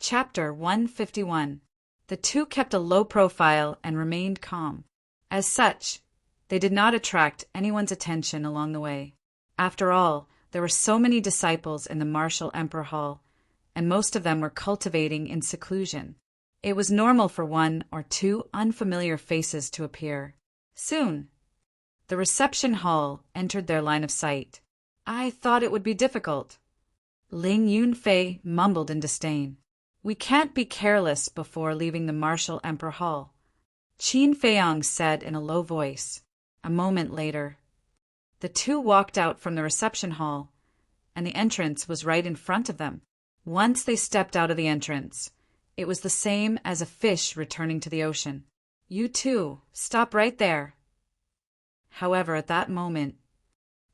Chapter 151. The two kept a low profile and remained calm. As such, they did not attract anyone's attention along the way. After all, there were so many disciples in the martial emperor hall, and most of them were cultivating in seclusion. It was normal for one or two unfamiliar faces to appear. Soon, the reception hall entered their line of sight. I thought it would be difficult. Ling Yunfei mumbled in disdain. We can't be careless before leaving the martial emperor hall, Qin Feiyang said in a low voice. A moment later, the two walked out from the reception hall, and the entrance was right in front of them. Once they stepped out of the entrance, it was the same as a fish returning to the ocean. You two, stop right there. However, at that moment,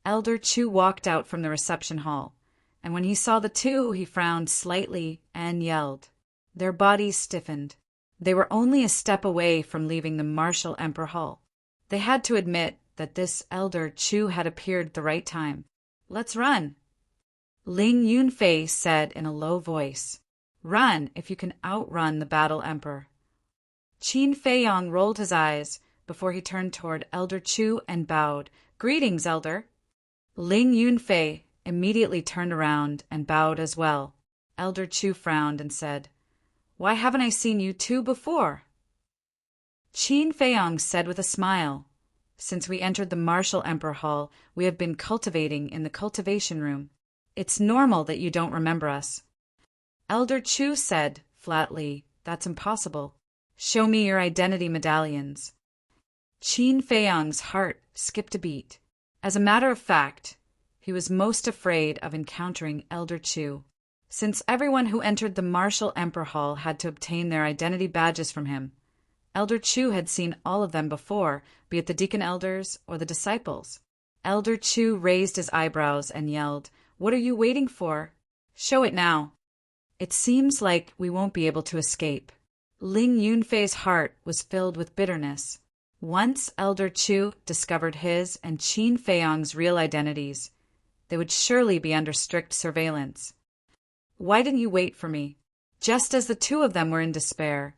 Elder Chu walked out from the reception hall, and when he saw the two, he frowned slightly and yelled. Their bodies stiffened. They were only a step away from leaving the martial emperor hall. They had to admit that this Elder Chu had appeared at the right time. Let's run, Ling Yunfei said in a low voice. Run if you can outrun the battle emperor. Qin Feiyang rolled his eyes before he turned toward Elder Chu and bowed. Greetings, Elder. Ling Yunfei immediately turned around and bowed as well. Elder Chu frowned and said, Why haven't I seen you two before? Qin Feiyang said with a smile, Since we entered the martial emperor hall, we have been cultivating in the cultivation room. It's normal that you don't remember us. Elder Chu said, flatly, That's impossible. Show me your identity medallions. Qin Feiyang's heart skipped a beat. As a matter of fact, he was most afraid of encountering Elder Chu, since everyone who entered the martial emperor hall had to obtain their identity badges from him. Elder Chu had seen all of them before, be it the deacon elders or the disciples. Elder Chu raised his eyebrows and yelled, What are you waiting for? Show it now. It seems like we won't be able to escape. Ling Yunfei's heart was filled with bitterness. Once Elder Chu discovered his and Qin Feiyang's real identities, they would surely be under strict surveillance. Why didn't you wait for me? Just as the two of them were in despair,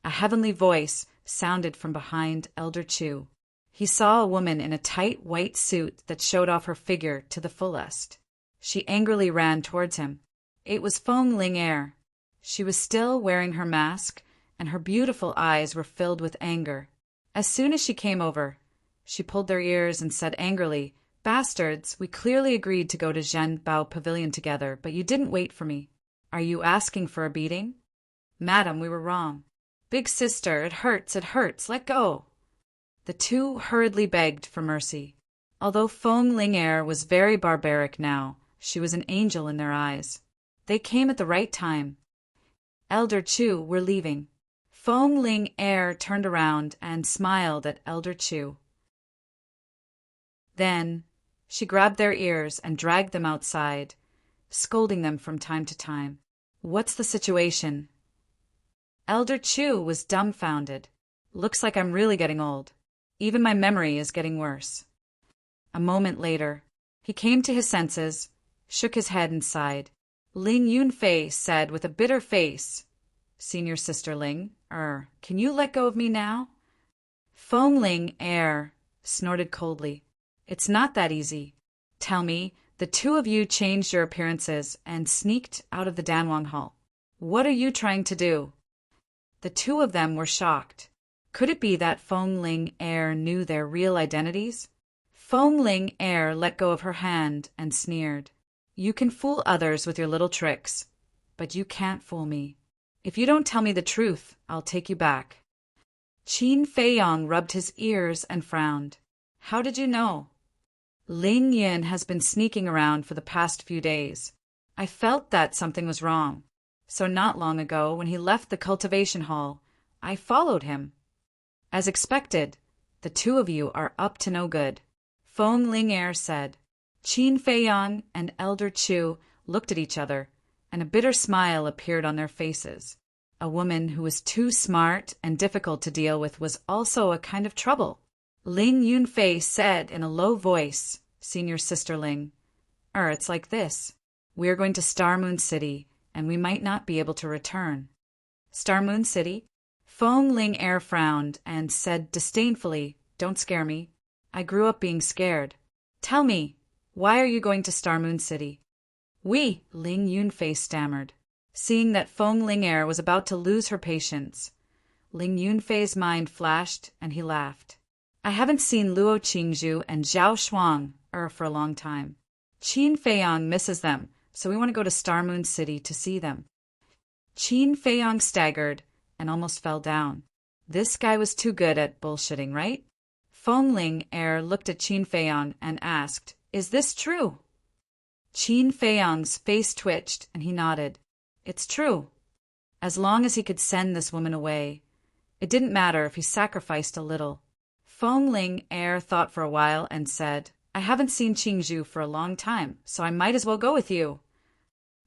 a heavenly voice sounded from behind Elder Chu. He saw a woman in a tight white suit that showed off her figure to the fullest. She angrily ran towards him. It was Feng Ling. She was still wearing her mask, and her beautiful eyes were filled with anger. As soon as she came over, she pulled their ears and said angrily, Bastards, we clearly agreed to go to Zhenbao Pavilion together, but you didn't wait for me. Are you asking for a beating? Madam, we were wrong. Big sister, it hurts, let go. The two hurriedly begged for mercy. Although Feng Ling was very barbaric now, she was an angel in their eyes. They came at the right time. Elder Chu, we're leaving. Feng Ling turned around and smiled at Elder Chu. Then she grabbed their ears and dragged them outside, scolding them from time to time. What's the situation? Elder Chu was dumbfounded. Looks like I'm really getting old. Even my memory is getting worse. A moment later, he came to his senses, shook his head and sighed. Ling Yunfei said with a bitter face, Senior Sister Ling, can you let go of me now? Feng Ling snorted coldly. It's not that easy. Tell me, the two of you changed your appearances and sneaked out of the Danwang Hall. What are you trying to do? The two of them were shocked. Could it be that Feng Ling knew their real identities? Feng Ling let go of her hand and sneered. You can fool others with your little tricks, but you can't fool me. If you don't tell me the truth, I'll take you back. Qin Feiyang rubbed his ears and frowned. How did you know? Ling Yin has been sneaking around for the past few days. I felt that something was wrong. So not long ago, when he left the cultivation hall, I followed him. As expected, the two of you are up to no good, Feng Ling said. Qin Feiyang and Elder Chu looked at each other, and a bitter smile appeared on their faces. A woman who was too smart and difficult to deal with was also a kind of trouble. Ling Yunfei said in a low voice, Senior Sister Ling, it's like this. We are going to Star Moon City, and we might not be able to return. Star Moon City? Feng Ling Air frowned and said disdainfully, "Don't scare me. I grew up being scared. Tell me, why are you going to Star Moon City?" "We," Ling Yunfei stammered, seeing that Feng Ling Air was about to lose her patience. Ling Yunfei's mind flashed, and he laughed. "I haven't seen Luo Qingzhu and Zhao Shuang for a long time. Qin Feiyang misses them, so we want to go to Star Moon City to see them." Qin Feiyang staggered and almost fell down. This guy was too good at bullshitting, right? Feng Ling Air looked at Qin Feiyang and asked, "Is this true?" Qin Feiyang's face twitched and he nodded. "It's true." As long as he could send this woman away, it didn't matter if he sacrificed a little. Feng Ling Air thought for a while and said, "I haven't seen Qingzhu for a long time, so I might as well go with you."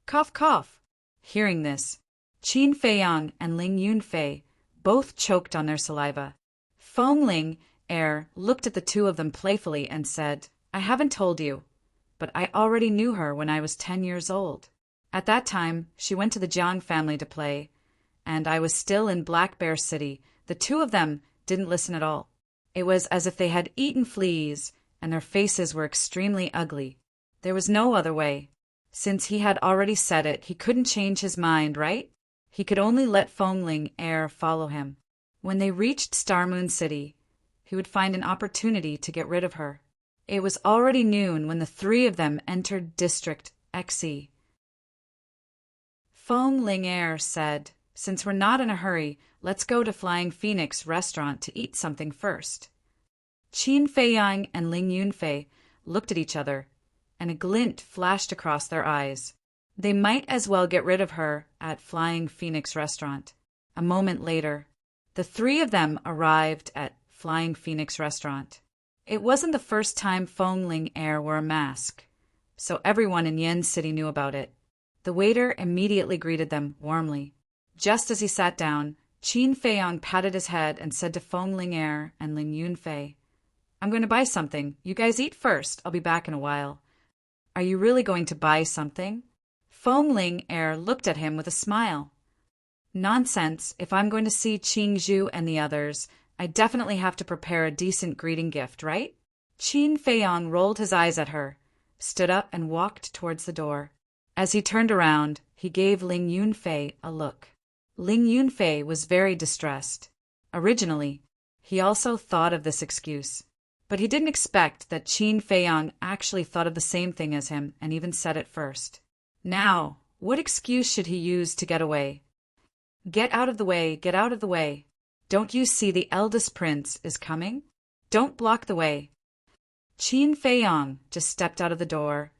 Cough, cough. Hearing this, Qin Feiyang and Ling Yunfei both choked on their saliva. Feng Ling Air looked at the two of them playfully and said, "I haven't told you, but I already knew her when I was 10 years old. At that time, she went to the Jiang family to play, and I was still in Black Bear City. The two of them didn't listen at all. It was as if they had eaten fleas, and their faces were extremely ugly. There was no other way. Since he had already said it, he couldn't change his mind, right? He could only let Feng Ling Air follow him. When they reached Star Moon City, he would find an opportunity to get rid of her. It was already noon when the three of them entered District XE. Feng Ling Air said, "Since we're not in a hurry, let's go to Flying Phoenix restaurant to eat something first." Qin Feiyang and Ling Yunfei looked at each other, and a glint flashed across their eyes. They might as well get rid of her at Flying Phoenix restaurant. A moment later, the three of them arrived at Flying Phoenix restaurant. It wasn't the first time Feng Ling Air wore a mask, so everyone in Yen City knew about it. The waiter immediately greeted them warmly. Just as he sat down, Qin Feiyang patted his head and said to Feng Ling Air and Ling Yunfei, "I'm going to buy something. You guys eat first. I'll be back in a while." "Are you really going to buy something?" Feng Ling Air looked at him with a smile. "Nonsense. If I'm going to see Qingzhu and the others, I definitely have to prepare a decent greeting gift, right?" Qin Feiyang rolled his eyes at her, stood up and walked towards the door. As he turned around, he gave Ling Yunfei a look. Ling Yunfei was very distressed. Originally, he also thought of this excuse, but he didn't expect that Qin Feiyang actually thought of the same thing as him and even said it first. Now, what excuse should he use to get away? "Get out of the way, get out of the way. Don't you see the eldest prince is coming? Don't block the way." Qin Feiyang just stepped out of the door,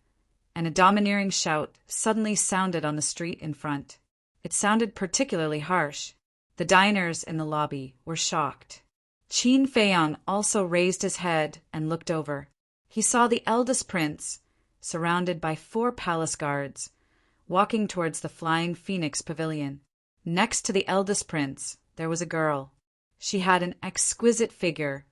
and a domineering shout suddenly sounded on the street in front. It sounded particularly harsh. The diners in the lobby were shocked. Qin Feiyang also raised his head and looked over. He saw the eldest prince, surrounded by 4 palace guards, walking towards the Flying Phoenix Pavilion. Next to the eldest prince, there was a girl. She had an exquisite figure,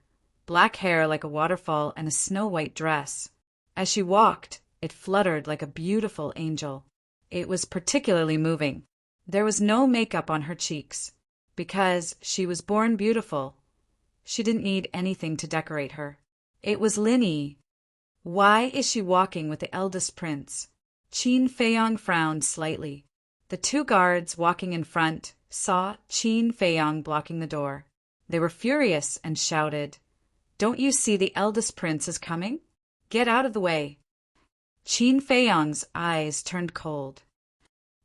black hair like a waterfall, and a snow-white dress. As she walked, it fluttered like a beautiful angel. It was particularly moving. There was no makeup on her cheeks, because she was born beautiful. She didn't need anything to decorate her. It was Linny. Why is she walking with the eldest prince? Qin Feiyang frowned slightly. The 2 guards walking in front saw Qin Feiyang blocking the door. They were furious and shouted, "Don't you see the eldest prince is coming? Get out of the way." Qin Feiyang's eyes turned cold.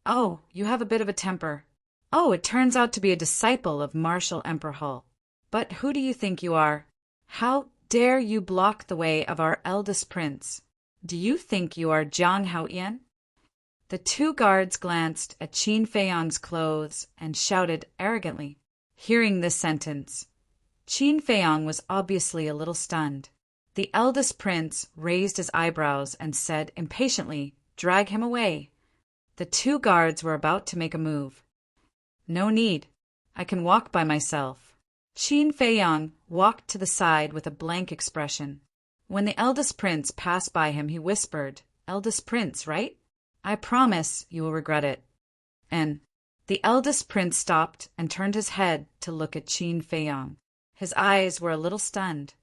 "Oh, you have a bit of a temper. Oh, it turns out to be a disciple of Marshal Emperor Hull. But who do you think you are? How dare you block the way of our eldest prince? Do you think you are Jiang Haoyan?" The 2 guards glanced at Qin Feiyang's clothes and shouted arrogantly. Hearing this sentence, Qin Feiyang was obviously a little stunned. The eldest prince raised his eyebrows and said impatiently, "Drag him away." The 2 guards were about to make a move. "No need. I can walk by myself." Qin Feiyang walked to the side with a blank expression. When the eldest prince passed by him, he whispered, "Eldest prince, right? I promise you will regret it." And the eldest prince stopped and turned his head to look at Qin Feiyang. His eyes were a little stunned.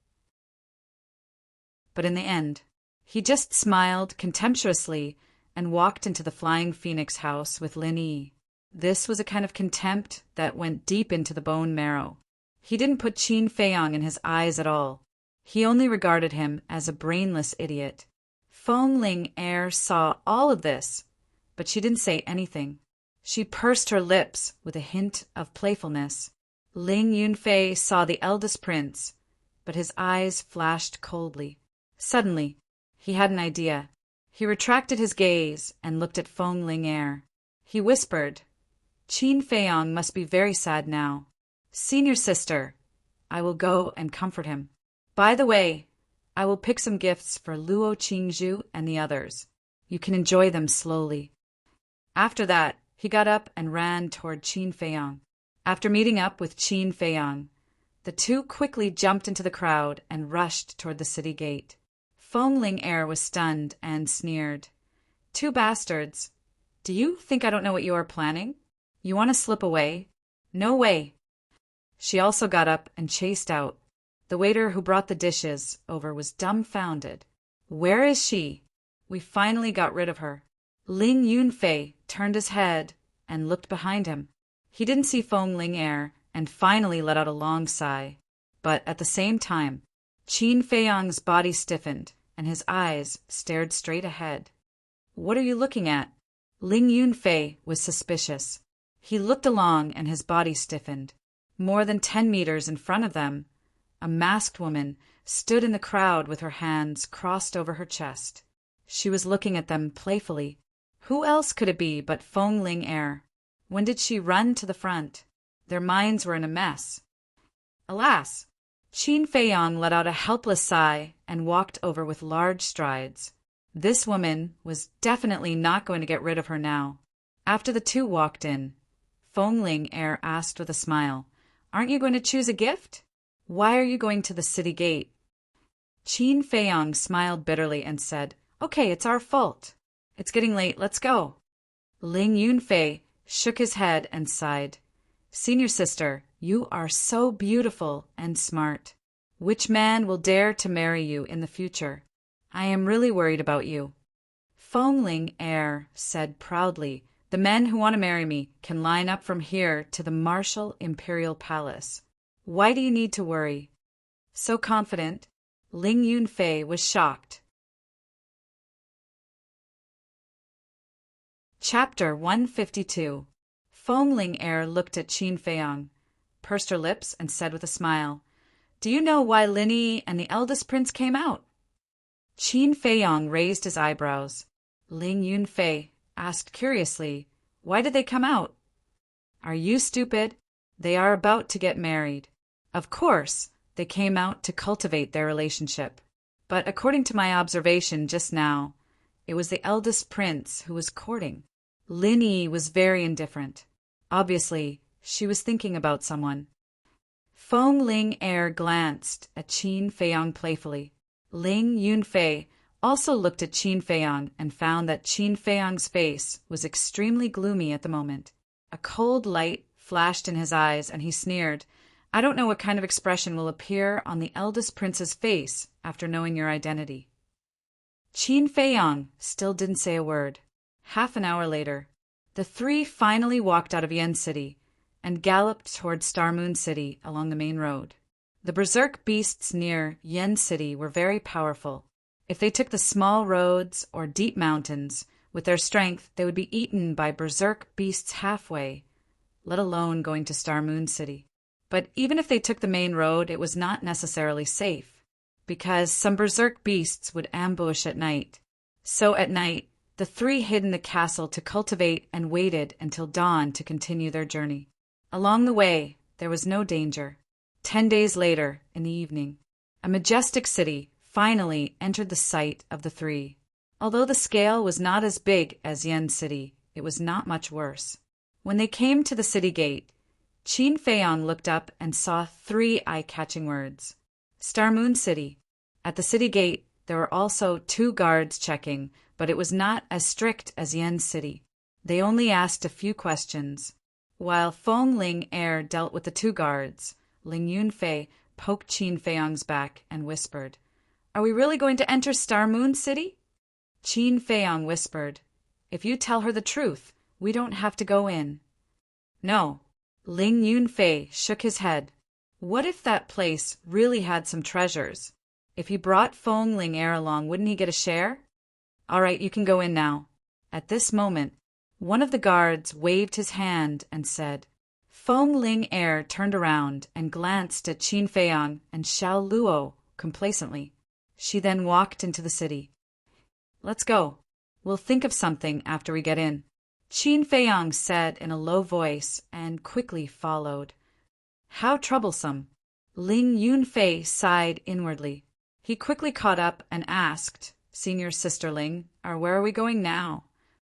But in the end, he just smiled contemptuously and walked into the Flying Phoenix house with Lin Yi. This was a kind of contempt that went deep into the bone marrow. He didn't put Qin Feiyang in his eyes at all. He only regarded him as a brainless idiot. Feng Ling Er saw all of this, but she didn't say anything. She pursed her lips with a hint of playfulness. Ling Yunfei saw the eldest prince, but his eyes flashed coldly. Suddenly, he had an idea. He retracted his gaze and looked at Feng Ling Er. He whispered, "Qin Feiyang must be very sad now. Senior sister, I will go and comfort him. By the way, I will pick some gifts for Luo Qingzhu and the others. You can enjoy them slowly." After that, he got up and ran toward Qin Feiyang. After meeting up with Qin Feiyang, the two quickly jumped into the crowd and rushed toward the city gate. Feng Ling Er was stunned and sneered. "Two bastards. Do you think I don't know what you are planning? You want to slip away? No way." She also got up and chased out. The waiter who brought the dishes over was dumbfounded. "Where is she? We finally got rid of her." Ling Yunfei turned his head and looked behind him. He didn't see Feng Ling Er and finally let out a long sigh. But at the same time, Qin Feiyang's body stiffened and his eyes stared straight ahead. "What are you looking at?" Ling Yunfei was suspicious. He looked along and his body stiffened. More than 10 meters in front of them, a masked woman stood in the crowd with her hands crossed over her chest. She was looking at them playfully. Who else could it be but Feng Ling Er? When did she run to the front? Their minds were in a mess. Alas! Qin Feiyang let out a helpless sigh and walked over with large strides. This woman was definitely not going to get rid of her now. After the two walked in, Feng Ling Er asked with a smile, "Aren't you going to choose a gift? Why are you going to the city gate?" Qin Feiyang smiled bitterly and said, "Okay, it's our fault. It's getting late, let's go." Ling Yunfei shook his head and sighed. "Senior sister, you are so beautiful and smart. Which man will dare to marry you in the future? I am really worried about you." Feng Ling Er said proudly, "The men who want to marry me can line up from here to the Martial Imperial Palace. Why do you need to worry?" So confident, Ling Yunfei was shocked. Chapter 152. Feng Ling Er looked at Qin Feiyang, pursed her lips, and said with a smile, "Do you know why Lin Yi and the eldest prince came out?" Qin Feiyang raised his eyebrows. Ling Yunfei asked curiously, "Why did they come out?" "Are you stupid? They are about to get married. Of course, they came out to cultivate their relationship. But according to my observation just now, it was the eldest prince who was courting." Lin Yi was very indifferent. Obviously, she was thinking about someone. Feng Ling Er glanced at Qin Feiyang playfully. Ling Yunfei also looked at Qin Feiyang and found that Qin Feiyang's face was extremely gloomy at the moment. A cold light flashed in his eyes and he sneered, "I don't know what kind of expression will appear on the eldest prince's face after knowing your identity." Qin Feiyang still didn't say a word. Half an hour later, the three finally walked out of Yen City and galloped toward Star Moon City along the main road. The berserk beasts near Yen City were very powerful. If they took the small roads or deep mountains, with their strength they would be eaten by berserk beasts halfway, let alone going to Star Moon City. But even if they took the main road, it was not necessarily safe, because some berserk beasts would ambush at night. So at night, the three hid in the castle to cultivate and waited until dawn to continue their journey. Along the way, there was no danger. 10 days later, in the evening, a majestic city finally entered the sight of the three. Although the scale was not as big as Yen City, it was not much worse. When they came to the city gate, Qin Feiyang looked up and saw 3 eye-catching words. Star Moon City. At the city gate, there were also 2 guards checking, but it was not as strict as Yen City. They only asked a few questions. While Feng Ling Er dealt with the two guards, Ling Yunfei poked Qin Feiyang's back and whispered, "Are we really going to enter Star Moon City?" Qin Feiyang whispered, "If you tell her the truth, we don't have to go in." "No." Ling Yunfei shook his head. What if that place really had some treasures? If he brought Feng Ling Er along, wouldn't he get a share? "All right, you can go in now." At this moment, one of the guards waved his hand and said. Feng Ling Er turned around and glanced at Qin Feiyang and Xiao Luo complacently. She then walked into the city. "Let's go. We'll think of something after we get in," Qin Feiyang said in a low voice and quickly followed. How troublesome. Ling Yunfei sighed inwardly. He quickly caught up and asked, "Senior Sister Ling, where are we going now?"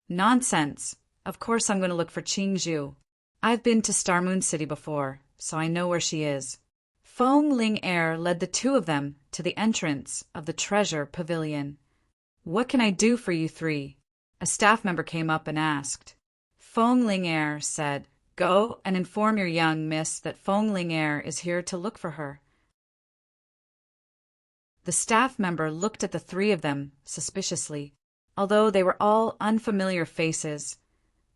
"Nonsense. Of course I'm going to look for Qingzhu. I've been to Star Moon City before, so I know where she is." Feng Ling Er led the two of them to the entrance of the treasure pavilion. "What can I do for you three?" A staff member came up and asked. Feng Ling Er said, "Go and inform your young miss that Feng Ling Er is here to look for her." The staff member looked at the three of them suspiciously. Although they were all unfamiliar faces,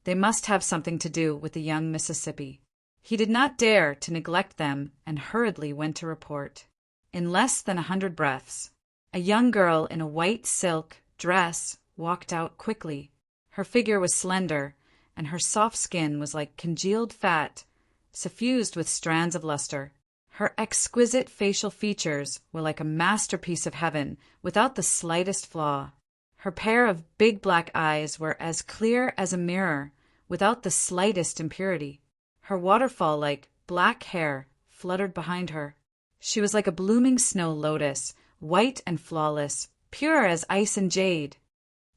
they must have something to do with the young Mississippi. He did not dare to neglect them and hurriedly went to report. In less than 100 breaths, a young girl in a white silk dress walked out quickly. Her figure was slender, and her soft skin was like congealed fat, suffused with strands of luster. Her exquisite facial features were like a masterpiece of heaven without the slightest flaw. Her pair of big black eyes were as clear as a mirror, without the slightest impurity. Her waterfall-like black hair fluttered behind her. She was like a blooming snow lotus, white and flawless, pure as ice and jade.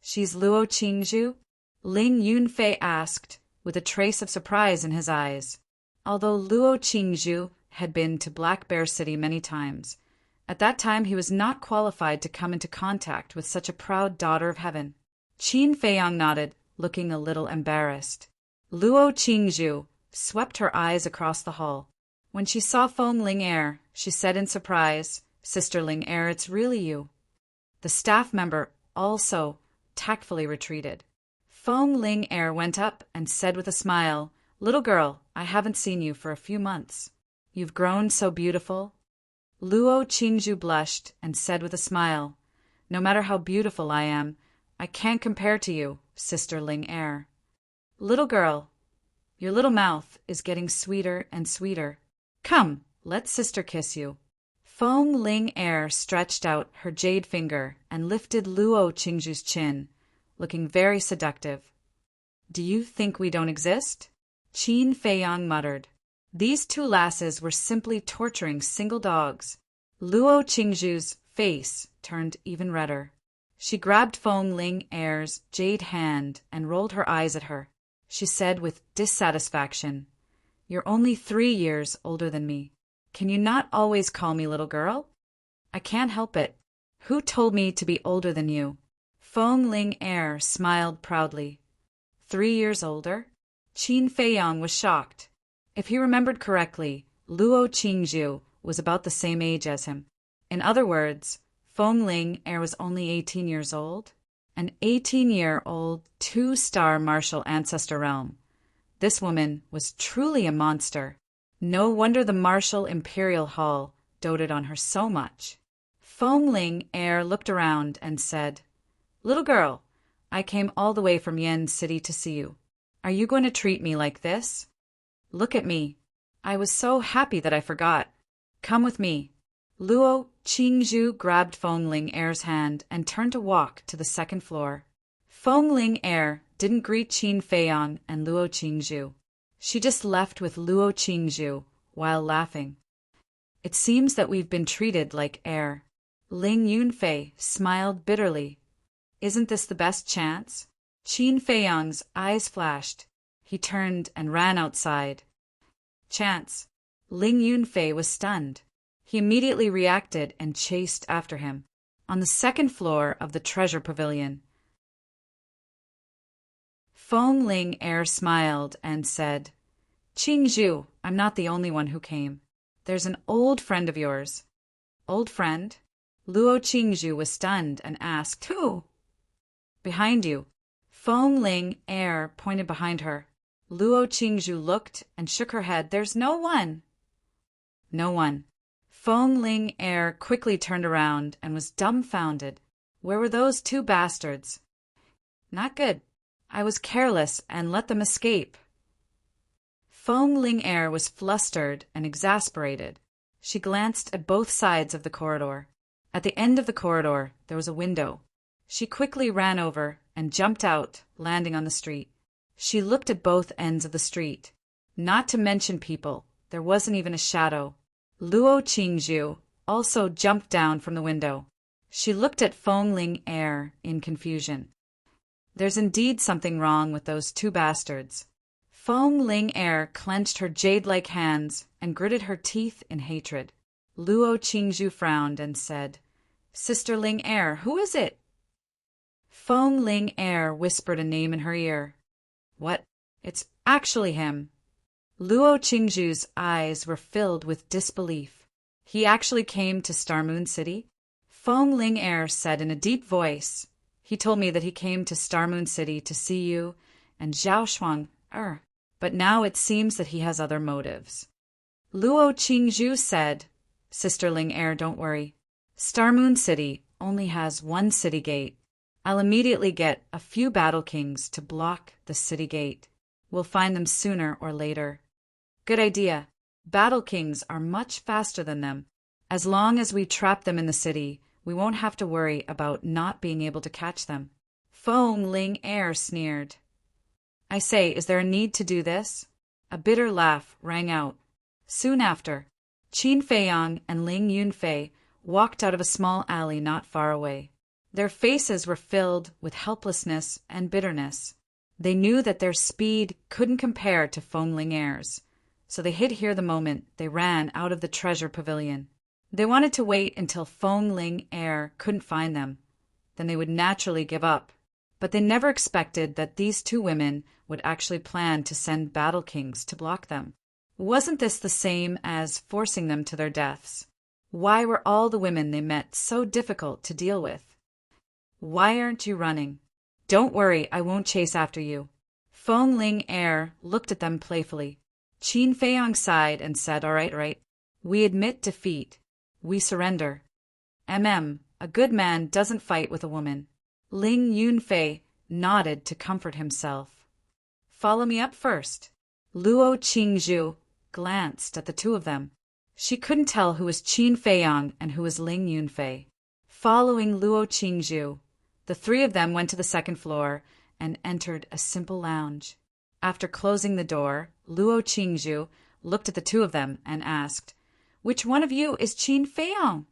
"She's Luo Qingzhu?" Ling Yunfei asked, with a trace of surprise in his eyes. Although Luo Qingzhu had been to Black Bear City many times, at that time he was not qualified to come into contact with such a proud daughter of heaven. Qin Feiyang nodded, looking a little embarrassed. Luo Qingzhu swept her eyes across the hall. When she saw Feng Ling Er, she said in surprise, "Sister Ling Er, it's really you." The staff member also tactfully retreated. Feng Ling Er went up and said with a smile, "Little girl, I haven't seen you for a few months. You've grown so beautiful." Luo Qingzhu blushed and said with a smile, "No matter how beautiful I am, I can't compare to you, Sister Ling Er. Little girl, your little mouth is getting sweeter and sweeter. Come, let Sister kiss you." Feng Ling Er stretched out her jade finger and lifted Luo Qingzhu's chin, looking very seductive. "Do you think we don't exist?" Qin Feiyang muttered. These two lasses were simply torturing single dogs. Luo Qingzhu's face turned even redder. She grabbed Feng Ling Er's jade hand and rolled her eyes at her. She said with dissatisfaction, "You're only 3 years older than me. Can you not always call me little girl?" "I can't help it. Who told me to be older than you?" Feng Ling Er smiled proudly. 3 years older? Qin Feiyang was shocked. If he remembered correctly, Luo Qingzhu was about the same age as him. In other words, Feng Ling Er was only 18 years old. An 18-year-old 2-star martial ancestor realm. This woman was truly a monster. No wonder the martial Imperial Hall doted on her so much. Feng Ling Er looked around and said, "Little girl, I came all the way from Yen City to see you. Are you going to treat me like this? Look at me. I was so happy that I forgot. Come with me." Luo Qingzhu grabbed Feng Ling Er's hand and turned to walk to the second floor. Feng Ling Er didn't greet Qin Feiyang and Luo Qingzhu. She just left with Luo Qingzhu while laughing. "It seems that we've been treated like air." Ling Yunfei smiled bitterly. "Isn't this the best chance?" Qin Feiyang's eyes flashed. He turned and ran outside. "Chance." Ling Yunfei was stunned. He immediately reacted and chased after him. On the second floor of the treasure pavilion, Feng Ling Er smiled and said, Qingzhu, I'm not the only one who came. There's an old friend of yours. Old friend? Luo Qingzhu was stunned and asked, Who? Behind you. Feng Ling Er pointed behind her. Luo Qingzhu looked and shook her head. There's no one. No one. Feng Ling Er quickly turned around and was dumbfounded. Where were those two bastards? Not good. I was careless and let them escape. Feng Ling Er was flustered and exasperated. She glanced at both sides of the corridor. At the end of the corridor, there was a window. She quickly ran over and jumped out, landing on the street. She looked at both ends of the street. Not to mention people, there wasn't even a shadow. Luo Qingzhu also jumped down from the window. She looked at Feng Ling Er in confusion. There's indeed something wrong with those two bastards. Feng Ling Er clenched her jade-like hands and gritted her teeth in hatred. Luo Qingzhu frowned and said, Sister Ling Er, who is it? Feng Ling Er whispered a name in her ear. What? It's actually him. Luo Qingzhu's eyes were filled with disbelief. He actually came to Star Moon City? Feng Ling Er said in a deep voice. He told me that he came to Star Moon City to see you and Zhao Shuang, but now it seems that he has other motives. Luo Qingzhu said, Sister Ling Er, don't worry. Star Moon City only has one city gate. I'll immediately get a few battle kings to block the city gate. We'll find them sooner or later. Good idea. Battle kings are much faster than them. As long as we trap them in the city, we won't have to worry about not being able to catch them. Feng Ling Er sneered. I say, is there a need to do this? A bitter laugh rang out. Soon after, Qin Feiyang and Ling Yunfei walked out of a small alley not far away. Their faces were filled with helplessness and bitterness. They knew that their speed couldn't compare to Feng Ling Er's, so they hid here the moment they ran out of the treasure pavilion. They wanted to wait until Feng Ling Er couldn't find them. Then they would naturally give up. But they never expected that these two women would actually plan to send battle kings to block them. Wasn't this the same as forcing them to their deaths? Why were all the women they met so difficult to deal with? Why aren't you running? Don't worry, I won't chase after you. Feng Ling Er looked at them playfully. Qin Feiyang sighed and said, all right. We admit defeat. We surrender. A good man doesn't fight with a woman. Ling Yunfei nodded to comfort himself. Follow me up first. Luo Qingzhu glanced at the two of them. She couldn't tell who was Qin Feiyang and who was Ling Yunfei. Following Luo Qingzhu, the three of them went to the second floor and entered a simple lounge. After closing the door, Luo Qingzhu looked at the two of them and asked, Which one of you is Qin Feiyang?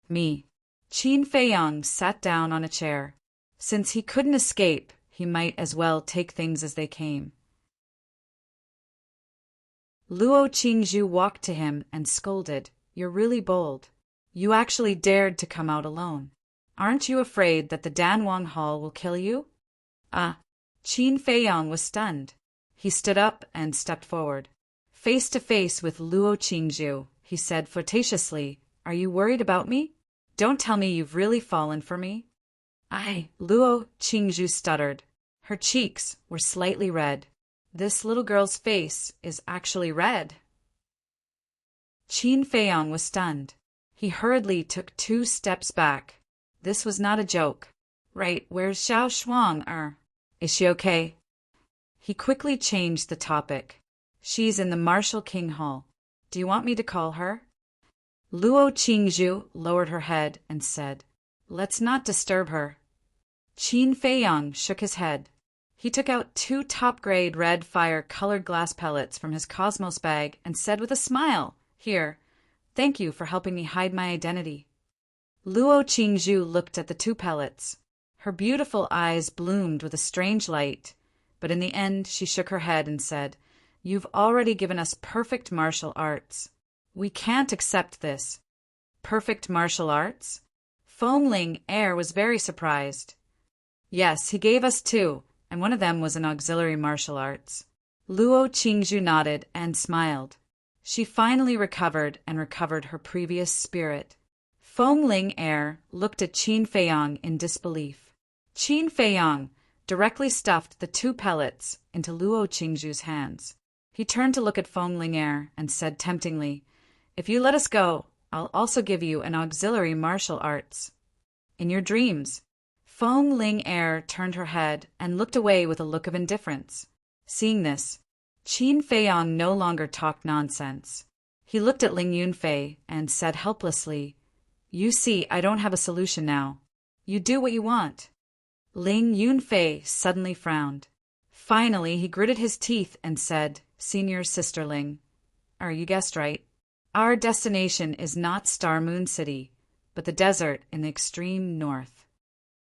Me. Qin Feiyang sat down on a chair. Since he couldn't escape, he might as well take things as they came. Luo Qingzhu walked to him and scolded, You're really bold. You actually dared to come out alone. Aren't you afraid that the Danwang Hall will kill you? Qin Feiyang was stunned. He stood up and stepped forward. Face to face with Luo Qingzhu, he said flirtatiously, Are you worried about me? Don't tell me you've really fallen for me. Luo Qingzhu stuttered. Her cheeks were slightly red. This little girl's face is actually red. Qin Feiyang was stunned. He hurriedly took 2 steps back. This was not a joke. Right, where's Zhao Shuang? Is she okay? He quickly changed the topic. She's in the Martial King Hall. Do you want me to call her? Luo Qingzhu lowered her head and said, Let's not disturb her. Qin Feiyang shook his head. He took out 2 top-grade red fire-colored glass pellets from his Cosmos bag and said with a smile, Here, thank you for helping me hide my identity. Luo Qingzhu looked at the 2 pellets. Her beautiful eyes bloomed with a strange light, but in the end she shook her head and said, You've already given us perfect martial arts. We can't accept this. Perfect martial arts? Feng Ling Er was very surprised. Yes, he gave us 2, and one of them was in auxiliary martial arts. Luo Qingzhu nodded and smiled. She finally recovered her previous spirit. Feng Ling Er looked at Qin Feiyang in disbelief. Qin Feiyang directly stuffed the 2 pellets into Luo Qingzhu's hands. He turned to look at Feng Ling Er and said temptingly, "If you let us go, I'll also give you an auxiliary martial arts." "In your dreams." Feng Ling Er turned her head and looked away with a look of indifference. Seeing this, Qin Feiyang no longer talked nonsense. He looked at Ling Yunfei and said helplessly, "You see, I don't have a solution now. You do what you want." Ling Yunfei suddenly frowned. Finally, he gritted his teeth and said, "Senior Sister Ling, you guessed right. Our destination is not Star Moon City, but the desert in the extreme north."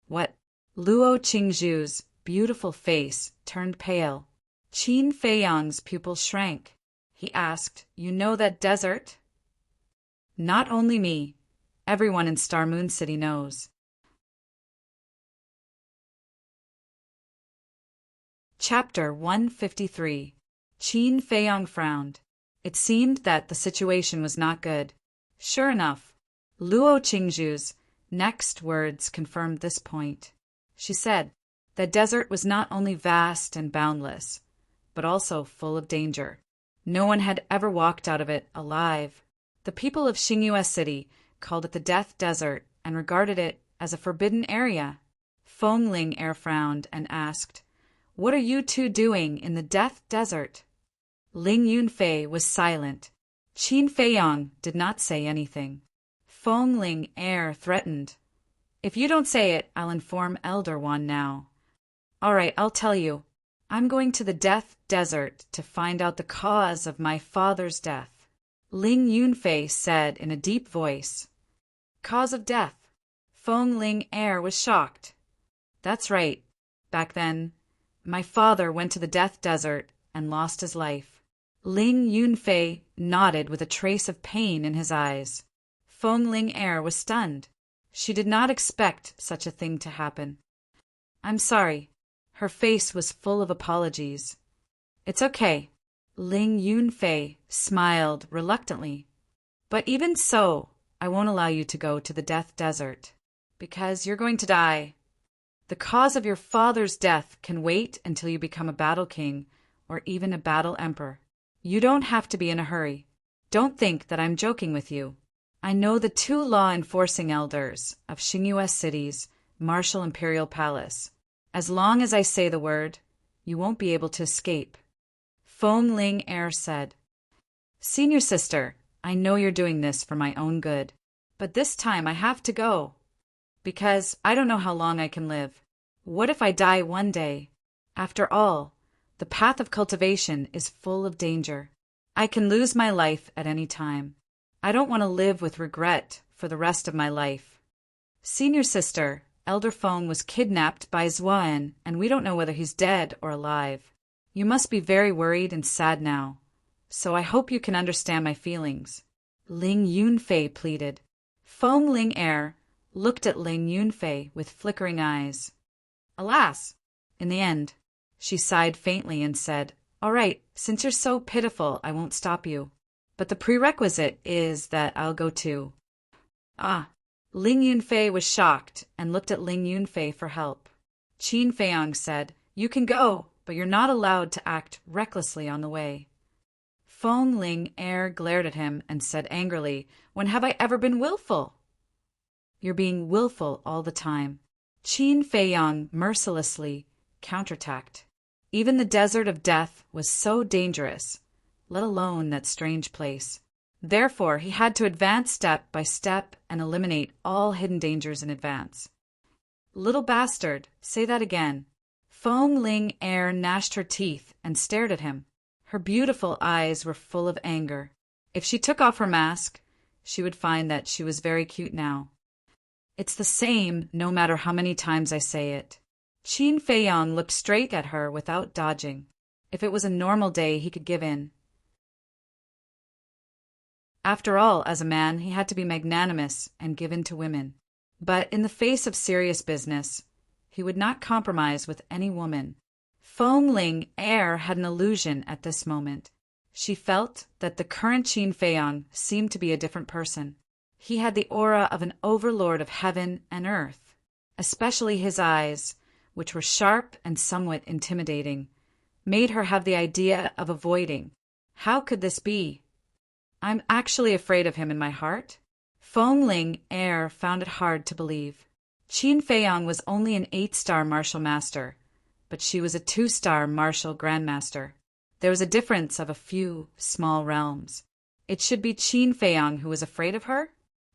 "What?" Luo Qingzhu's beautiful face turned pale. Qin Feiyang's pupils shrank. He asked, "You know that desert?" "Not only me. Everyone in Star Moon City knows." Chapter 153. Qin Feiyang frowned. It seemed that the situation was not good. Sure enough, Luo Qingzhu's next words confirmed this point. She said, the desert was not only vast and boundless, but also full of danger. No one had ever walked out of it alive. The people of Xingyue City called it the Death Desert and regarded it as a forbidden area. Feng Ling Er frowned and asked, "What are you 2 doing in the Death Desert?" Ling Yunfei was silent. Qin Feiyang did not say anything. Feng Ling Er threatened, "If you don't say it, I'll inform Elder Wan now." "All right, I'll tell you. I'm going to the Death Desert to find out the cause of my father's death," Ling Yunfei said in a deep voice. "Cause of death?" Feng Ling Er was shocked. "That's right. Back then, my father went to the Death Desert and lost his life." Ling Yunfei nodded with a trace of pain in his eyes. Feng Ling Er was stunned. She did not expect such a thing to happen. "I'm sorry." Her face was full of apologies. "It's okay." Ling Yunfei smiled reluctantly. "But even so, I won't allow you to go to the Death Desert, because you're going to die. The cause of your father's death can wait until you become a battle king or even a battle emperor. You don't have to be in a hurry. Don't think that I'm joking with you. I know the 2 law-enforcing elders of Xingyue City's Martial Imperial Palace. As long as I say the word, you won't be able to escape." Feng Ling Er said, "Senior sister, I know you're doing this for my own good, but this time I have to go, because I don't know how long I can live. What if I die one day? After all, the path of cultivation is full of danger. I can lose my life at any time. I don't want to live with regret for the rest of my life. Senior sister, Elder Feng was kidnapped by Zuan, and we don't know whether he's dead or alive. You must be very worried and sad now, so I hope you can understand my feelings," Ling Yunfei pleaded. Feng Ling Er looked at Ling Yunfei with flickering eyes. "Alas!" In the end, she sighed faintly and said, "All right, since you're so pitiful, I won't stop you. But the prerequisite is that I'll go too." "Ah." Ling Yunfei was shocked and looked at Ling Yunfei for help. Qin Feiyang said, "You can go, but you're not allowed to act recklessly on the way." Feng Ling Er glared at him and said angrily, "When have I ever been willful?" "You're being willful all the time." Qin Feiyang mercilessly counterattacked. Even the desert of death was so dangerous, let alone that strange place. Therefore, he had to advance step by step and eliminate all hidden dangers in advance. "Little bastard, say that again." Feng Ling Er gnashed her teeth and stared at him. Her beautiful eyes were full of anger. If she took off her mask, she would find that she was very cute now. "It's the same no matter how many times I say it." Qin Feiyang looked straight at her without dodging. If it was a normal day, he could give in. After all, as a man, he had to be magnanimous and give in to women. But in the face of serious business, he would not compromise with any woman. Ling air had an illusion at this moment. She felt that the current Qin Feiyang seemed to be a different person. He had the aura of an overlord of heaven and earth, especially his eyes, which were sharp and somewhat intimidating, made her have the idea of avoiding. How could this be? I'm actually afraid of him in my heart? Ling air found it hard to believe. Qin Feiyang was only an 8-star martial master, but she was a 2-star martial grandmaster. There was a difference of a few small realms. It should be Qin Feiyang who was afraid of her?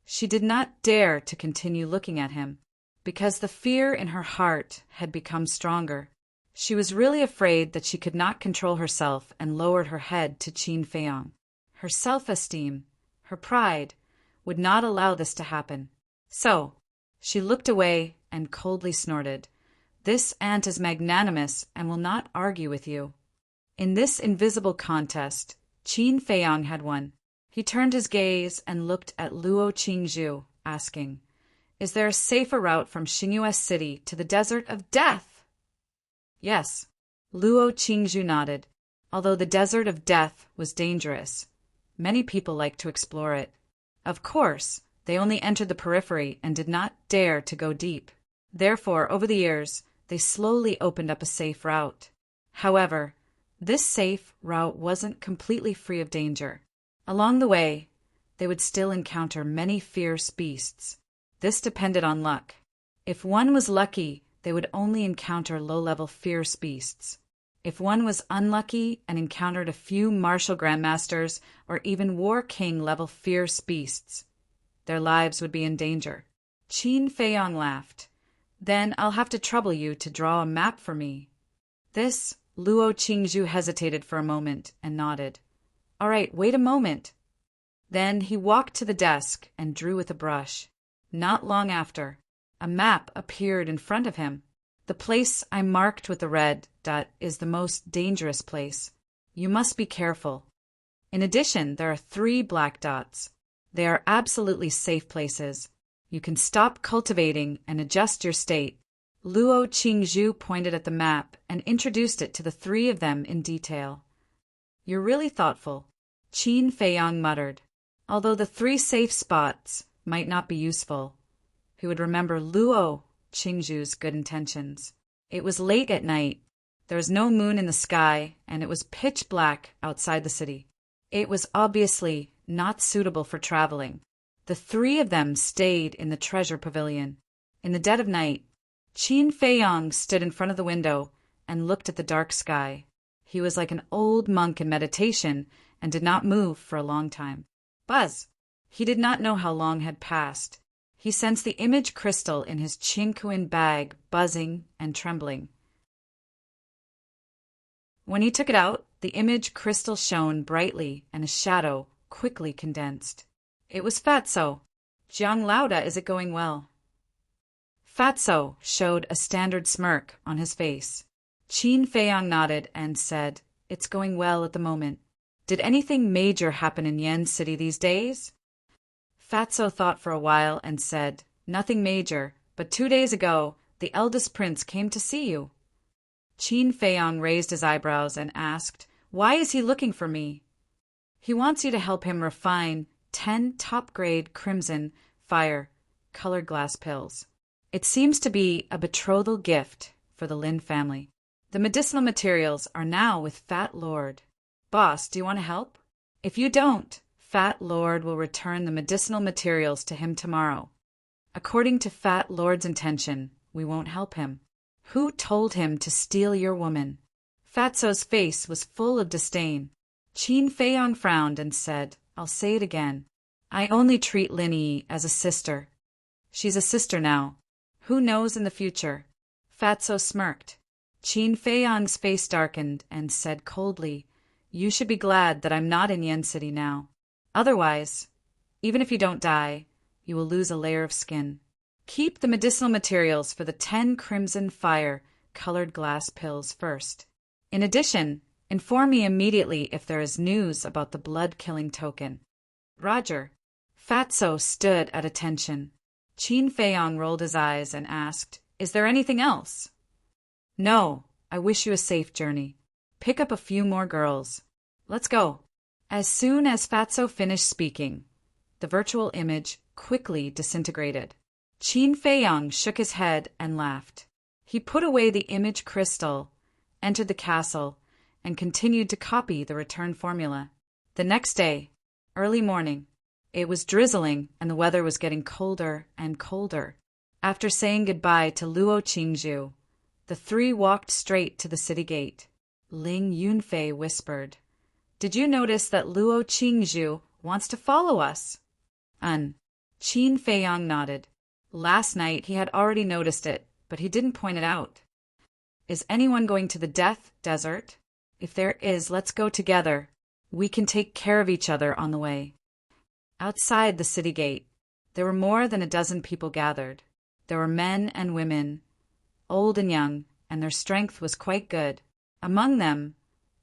She did not dare to continue looking at him, because the fear in her heart had become stronger. She was really afraid that she could not control herself and lowered her head to Qin Feiyang. Her self-esteem, her pride, would not allow this to happen. So, she looked away and coldly snorted, "This aunt is magnanimous and will not argue with you." In this invisible contest, Qin Feiyang had won. He turned his gaze and looked at Luo Qingzhu, asking, "Is there a safer route from Xingyue City to the Desert of Death?" Yes, Luo Qingzhu nodded. Although the Desert of Death was dangerous, many people liked to explore it. Of course, they only entered the periphery and did not dare to go deep. Therefore, over the years, they slowly opened up a safe route. However, this safe route wasn't completely free of danger. Along the way, they would still encounter many fierce beasts. This depended on luck. If one was lucky, they would only encounter low-level fierce beasts. If one was unlucky and encountered a few martial grandmasters or even war king-level fierce beasts, their lives would be in danger. Qin Feiyang laughed. "Then I'll have to trouble you to draw a map for me." This, Luo Qingzhu hesitated for a moment and nodded. "All right, wait a moment." Then he walked to the desk and drew with a brush. Not long after, a map appeared in front of him. "The place I marked with the red dot is the most dangerous place. You must be careful. In addition, there are 3 black dots. They are absolutely safe places. You can stop cultivating and adjust your state." Luo Qingzhu pointed at the map and introduced it to the 3 of them in detail. "You're really thoughtful," Qin Feiyang muttered. Although the 3 safe spots might not be useful, he would remember Luo Qingzhu's good intentions. It was late at night. There was no moon in the sky, and it was pitch black outside the city. It was obviously not suitable for traveling. The 3 of them stayed in the treasure pavilion. In the dead of night, Qin Feiyang stood in front of the window and looked at the dark sky. He was like an old monk in meditation and did not move for a long time. Buzz! He did not know how long had passed. He sensed the image crystal in his Qingkuan bag buzzing and trembling. When he took it out, the image crystal shone brightly and a shadow quickly condensed. It was Fatso. "Jiang Lauda, is it going well?" Fatso showed a standard smirk on his face. Qin Feiyang nodded and said, "It's going well at the moment. Did anything major happen in Yan City these days?" Fatso thought for a while and said, "Nothing major, but 2 days ago, the eldest prince came to see you." Qin Feiyang raised his eyebrows and asked, "Why is he looking for me?" "He wants you to help him refine 10 top-grade crimson fire colored glass pills. It seems to be a betrothal gift for the Lin family. The medicinal materials are now with Fat Lord. Boss, do you want to help? If you don't, Fat Lord will return the medicinal materials to him tomorrow. According to Fat Lord's intention, we won't help him. Who told him to steal your woman?" Fatso's face was full of disdain. Qin Feiyang frowned and said, "I'll say it again. I only treat Lin Yi as a sister. She's a sister now. Who knows in the future?" Fatso smirked. Qin Feiyang's face darkened and said coldly, "You should be glad that I'm not in Yan City now. Otherwise, even if you don't die, you will lose a layer of skin. Keep the medicinal materials for the 10 crimson fire colored glass pills first. In addition, inform me immediately if there is news about the blood-killing token." "Roger." Fatso stood at attention. Qin Feiyang rolled his eyes and asked, "Is there anything else?" "No, I wish you a safe journey. Pick up a few more girls. Let's go." As soon as Fatso finished speaking, the virtual image quickly disintegrated. Qin Feiyang shook his head and laughed. He put away the image crystal, entered the castle, and continued to copy the return formula. The next day, early morning, it was drizzling and the weather was getting colder and colder. After saying goodbye to Luo Qingzhu, the three walked straight to the city gate. Ling Yunfei whispered, "Did you notice that Luo Qingzhu wants to follow us?" Qin Feiyang nodded. Last night he had already noticed it, but he didn't point it out. "Is anyone going to the Death Desert? If there is, let's go together. We can take care of each other on the way." Outside the city gate, there were more than a dozen people gathered. There were men and women, old and young, and their strength was quite good. Among them,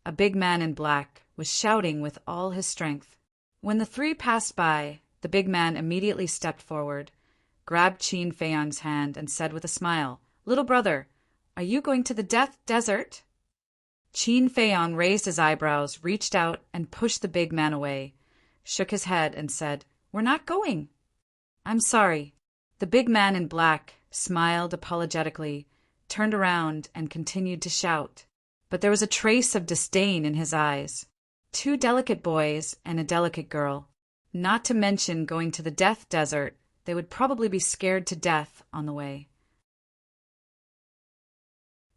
a big man in black was shouting with all his strength. When the three passed by, the big man immediately stepped forward, grabbed Qin Feiyang's hand, and said with a smile, "Little brother, are you going to the Death Desert?" Qin Feiyang raised his eyebrows, reached out, and pushed the big man away, shook his head, and said, "We're not going." "I'm sorry." The big man in black smiled apologetically, turned around, and continued to shout. But there was a trace of disdain in his eyes. Two delicate boys and a delicate girl. Not to mention going to the Death Desert, they would probably be scared to death on the way.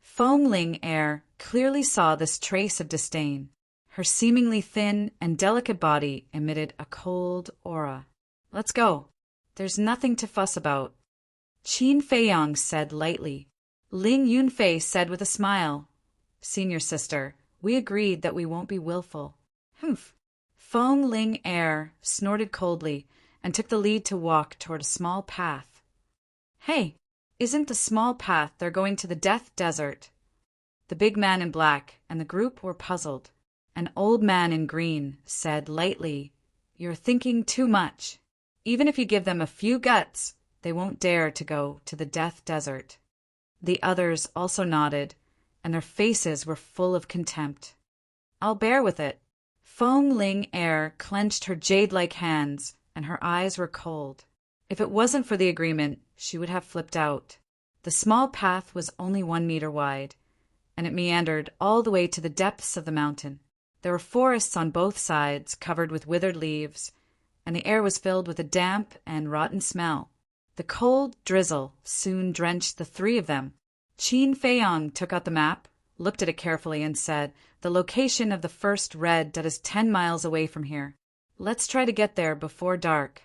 Feng Ling Er clearly saw this trace of disdain. Her seemingly thin and delicate body emitted a cold aura. "Let's go. There's nothing to fuss about," Qin Feiyang said lightly. Ling Yunfei said with a smile, "Senior sister, we agreed that we won't be willful." "Humph." Feng Ling Er snorted coldly and took the lead to walk toward a small path. "Hey, isn't the small path they're going to the Death Desert?" The big man in black and the group were puzzled. An old man in green said lightly, "You're thinking too much. Even if you give them a few guts, they won't dare to go to the Death Desert." The others also nodded, and their faces were full of contempt. "I'll bear with it." Feng Ling Er clenched her jade-like hands, and her eyes were cold. If it wasn't for the agreement, she would have flipped out. The small path was only 1 meter wide, and it meandered all the way to the depths of the mountain. There were forests on both sides, covered with withered leaves, and the air was filled with a damp and rotten smell. The cold drizzle soon drenched the three of them. Qin Feiyang took out the map, looked at it carefully, and said, "The location of the first red dot is 10 miles away from here. Let's try to get there before dark."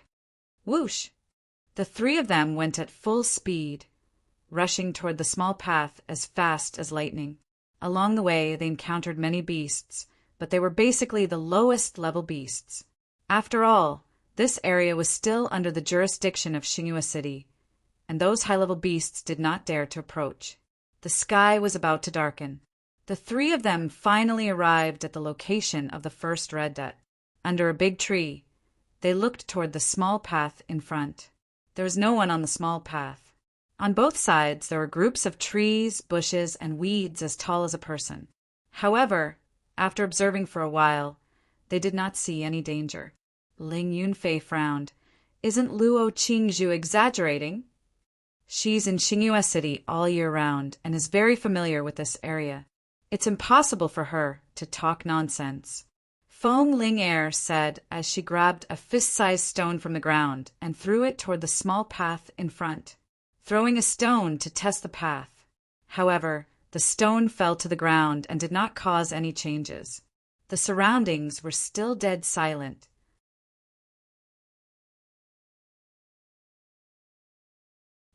Whoosh! The three of them went at full speed, rushing toward the small path as fast as lightning. Along the way, they encountered many beasts, but they were basically the lowest level beasts. After all, this area was still under the jurisdiction of Xinghua City, and those high-level beasts did not dare to approach. The sky was about to darken. The three of them finally arrived at the location of the first red dot. Under a big tree, they looked toward the small path in front. There was no one on the small path. On both sides, there were groups of trees, bushes, and weeds as tall as a person. However, after observing for a while, they did not see any danger. Ling Yunfei frowned. "Isn't Luo Qingzhu exaggerating?" "She's in Xinghua City all year round and is very familiar with this area. It's impossible for her to talk nonsense," Feng Ling Er said as she grabbed a fist-sized stone from the ground and threw it toward the small path in front, throwing a stone to test the path. However, the stone fell to the ground and did not cause any changes. The surroundings were still dead silent.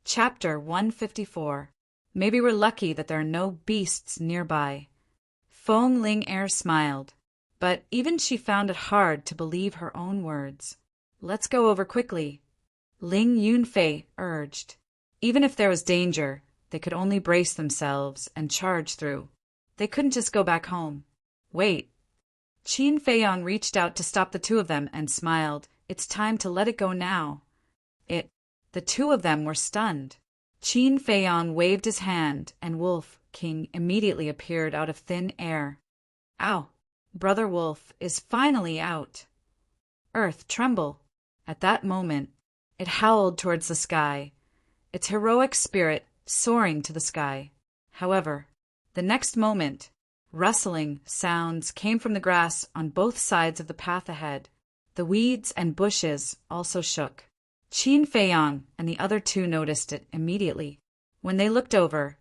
Chapter 154. Maybe we're lucky that there are no beasts nearby. Feng Ling Er smiled, but even she found it hard to believe her own words. "Let's go over quickly," Ling Yunfei urged. Even if there was danger, they could only brace themselves and charge through. They couldn't just go back home. "Wait." Qin Feiyang reached out to stop the two of them and smiled. "It's time to let it go now." The two of them were stunned. Qin Feiyang waved his hand, and Wolf King immediately appeared out of thin air. Ow! Brother Wolf is finally out. Earth trembled. At that moment, it howled towards the sky, its heroic spirit soaring to the sky. However, the next moment, rustling sounds came from the grass on both sides of the path ahead. The weeds and bushes also shook. Qin Feiyang and the other two noticed it immediately. When they looked over,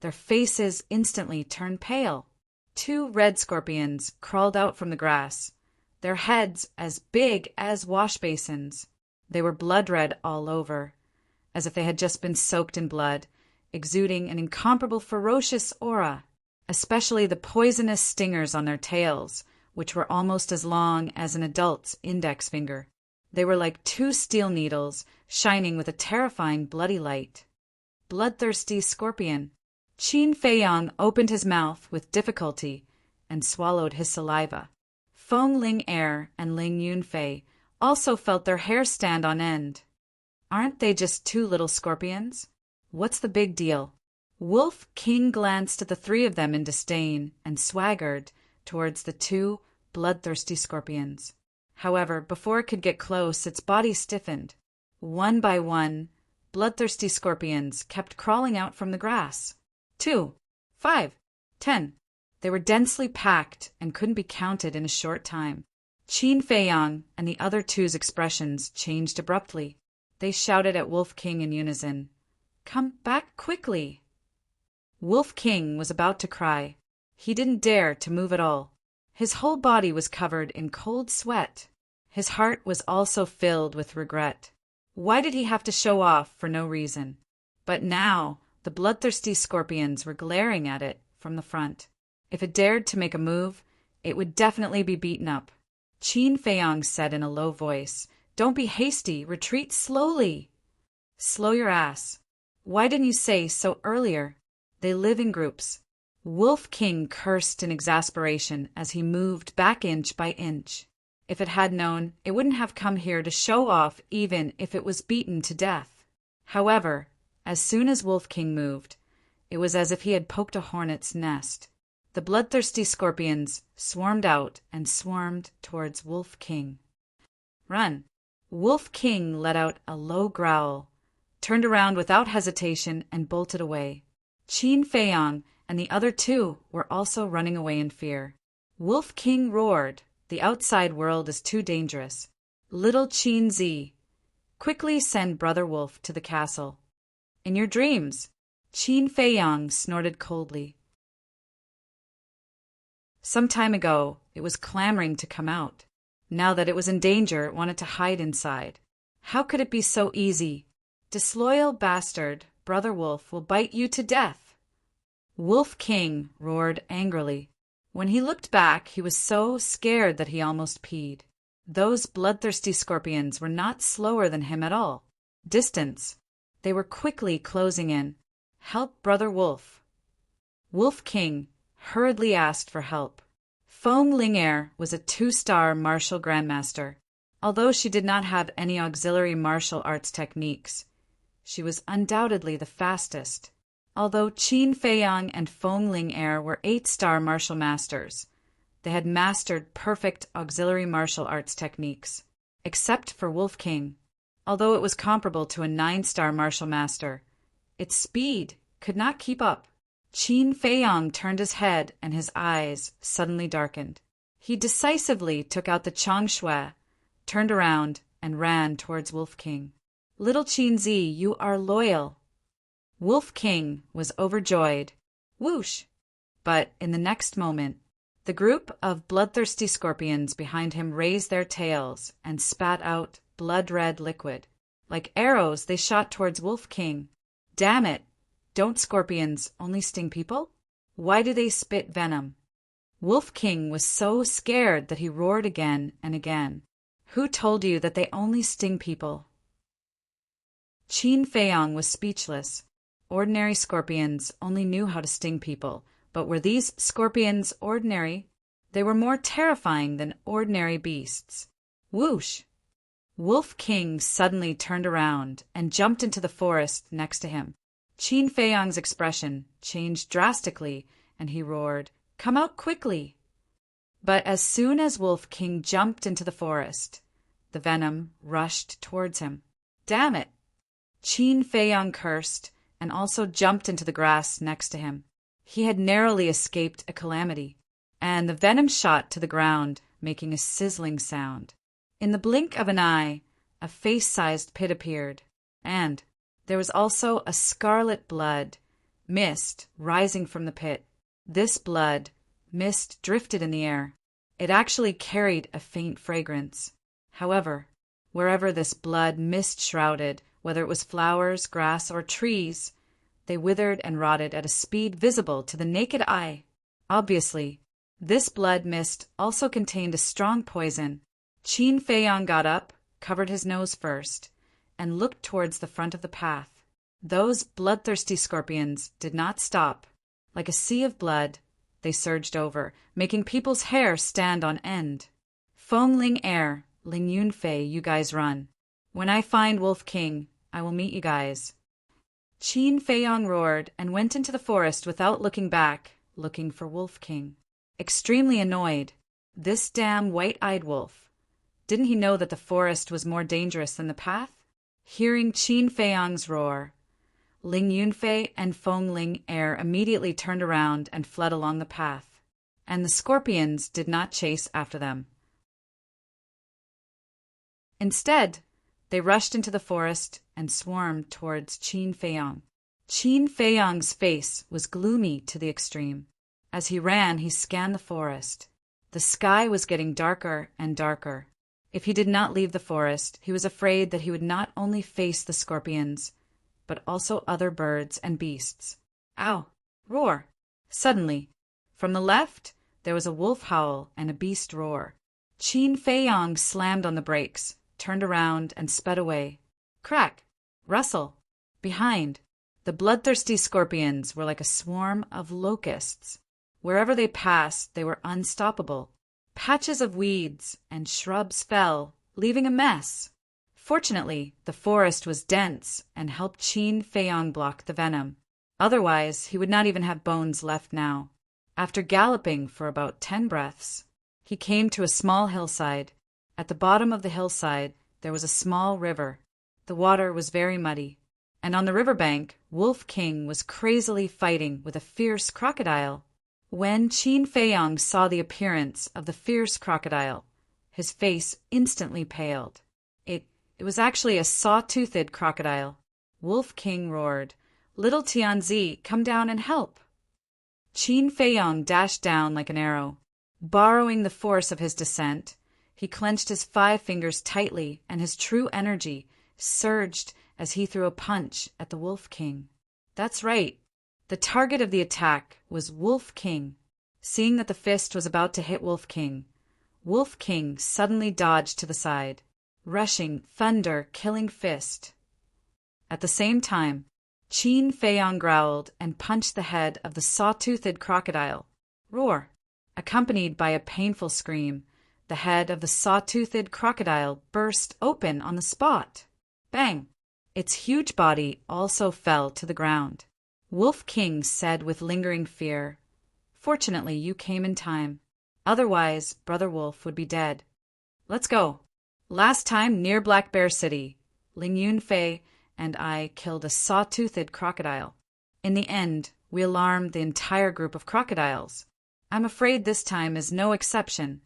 their faces instantly turned pale. Two red scorpions crawled out from the grass, their heads as big as wash basins. They were blood-red all over, as if they had just been soaked in blood, exuding an incomparable ferocious aura, especially the poisonous stingers on their tails, which were almost as long as an adult's index finger. They were like two steel needles, shining with a terrifying bloody light. Bloodthirsty scorpion. Qin Feiyang opened his mouth with difficulty and swallowed his saliva. Feng Ling-er and Ling Yunfei also felt their hair stand on end. Aren't they just two little scorpions? What's the big deal? Wolf King glanced at the three of them in disdain and swaggered towards the two bloodthirsty scorpions. However, before it could get close, its body stiffened. One by one, bloodthirsty scorpions kept crawling out from the grass. 2, 5, 10. They were densely packed and couldn't be counted in a short time. Qin Feiyang and the other two's expressions changed abruptly. They shouted at Wolf King in unison, "Come back quickly!" Wolf King was about to cry. He didn't dare to move at all. His whole body was covered in cold sweat. His heart was also filled with regret. Why did he have to show off for no reason? But now the bloodthirsty scorpions were glaring at it from the front. If it dared to make a move, it would definitely be beaten up. Qin Feiyang said in a low voice, "Don't be hasty, retreat slowly." "Slow your ass. Why didn't you say so earlier? They live in groups." Wolf King cursed in exasperation as he moved back inch by inch. If it had known, it wouldn't have come here to show off even if it was beaten to death. However, as soon as Wolf King moved, it was as if he had poked a hornet's nest. The bloodthirsty scorpions swarmed out and swarmed towards Wolf King. "Run!" Wolf King let out a low growl, turned around without hesitation, and bolted away. Qin Feiyang and the other two were also running away in fear. Wolf King roared, "The outside world is too dangerous. Little Qin Zi, quickly send Brother Wolf to the castle." "In your dreams," Qin Feiyang snorted coldly. Some time ago, it was clamoring to come out. Now that it was in danger, it wanted to hide inside. How could it be so easy? "Disloyal bastard, Brother Wolf will bite you to death." Wolf King roared angrily. When he looked back, he was so scared that he almost peed. Those bloodthirsty scorpions were not slower than him at all. Distance. They were quickly closing in. "Help Brother Wolf." Wolf King hurriedly asked for help. Feng Ling-er was a 2-star martial grandmaster. Although she did not have any auxiliary martial arts techniques, she was undoubtedly the fastest. Although Qin Feiyang and Feng Ling-er were 8-star martial masters, they had mastered perfect auxiliary martial arts techniques, except for Wolf King. Although it was comparable to a 9-star martial master, its speed could not keep up. Qin Feiyang turned his head and his eyes suddenly darkened. He decisively took out the changshui, turned around, and ran towards Wolf King. "Little Qin Zi, you are loyal." Wolf King was overjoyed. Whoosh! But in the next moment, the group of bloodthirsty scorpions behind him raised their tails and spat out blood-red liquid. Like arrows, they shot towards Wolf King. Damn it! Don't scorpions only sting people? Why do they spit venom? Wolf King was so scared that he roared again and again. Who told you that they only sting people? Qin Feiyang was speechless. Ordinary scorpions only knew how to sting people, but were these scorpions ordinary? They were more terrifying than ordinary beasts. Whoosh! Wolf King suddenly turned around and jumped into the forest next to him. Qin Feiyang's expression changed drastically, and he roared, "Come out quickly!" But as soon as Wolf King jumped into the forest, the venom rushed towards him. "Damn it!" Qin Feiyang cursed, and also jumped into the grass next to him. He had narrowly escaped a calamity, and the venom shot to the ground, making a sizzling sound. In the blink of an eye, a face-sized pit appeared, and there was also a scarlet blood mist rising from the pit. This blood mist drifted in the air. It actually carried a faint fragrance. However, wherever this blood mist shrouded, whether it was flowers, grass, or trees, they withered and rotted at a speed visible to the naked eye. Obviously, this blood mist also contained a strong poison. Qin Feiyang got up, covered his nose first, and looked towards the front of the path. Those bloodthirsty scorpions did not stop. Like a sea of blood, they surged over, making people's hair stand on end. "Feng Ling Air, Ling Yunfei, you guys run. When I find Wolf King, I will meet you guys." Qin Feiyang roared and went into the forest without looking back, looking for Wolf King. Extremely annoyed. This damn white-eyed wolf. Didn't he know that the forest was more dangerous than the path? Hearing Qin Feiyang's roar, Ling Yunfei and Feng Ling Air immediately turned around and fled along the path, and the scorpions did not chase after them. Instead, they rushed into the forest and swarmed towards Qin Feiyang. Qin Feiyang's face was gloomy to the extreme. As he ran, he scanned the forest. The sky was getting darker and darker. If he did not leave the forest, he was afraid that he would not only face the scorpions, but also other birds and beasts. Ow! Roar! Suddenly, from the left, there was a wolf howl and a beast roar. Qin Feiyang slammed on the brakes, turned around, and sped away. Crack! Rustle! Behind, the bloodthirsty scorpions were like a swarm of locusts. Wherever they passed, they were unstoppable. Patches of weeds and shrubs fell, leaving a mess. Fortunately, the forest was dense and helped Qin Feiyang block the venom. Otherwise, he would not even have bones left now. After galloping for about 10 breaths, he came to a small hillside. At the bottom of the hillside, there was a small river. The water was very muddy, and on the riverbank, Wolf King was crazily fighting with a fierce crocodile. When Qin Feiyang saw the appearance of the fierce crocodile, his face instantly paled. It was actually a saw-toothed crocodile. Wolf King roared, "Little Tianzi, come down and help!" Qin Feiyang dashed down like an arrow. Borrowing the force of his descent, he clenched his 5 fingers tightly, and his true energy surged as he threw a punch at the Wolf King. That's right. The target of the attack was Wolf King. Seeing that the fist was about to hit Wolf King suddenly dodged to the side. Rushing, thunder-killing fist. At the same time, Qin Feiyang growled and punched the head of the saw-toothed crocodile. Roar! Accompanied by a painful scream, the head of the saw-toothed crocodile burst open on the spot. Bang! Its huge body also fell to the ground. Wolf King said with lingering fear, "Fortunately, you came in time. Otherwise, Brother Wolf would be dead. Let's go. Last time near Black Bear City, Ling Yunfei and I killed a saw-toothed crocodile. In the end, we alarmed the entire group of crocodiles. I'm afraid this time is no exception."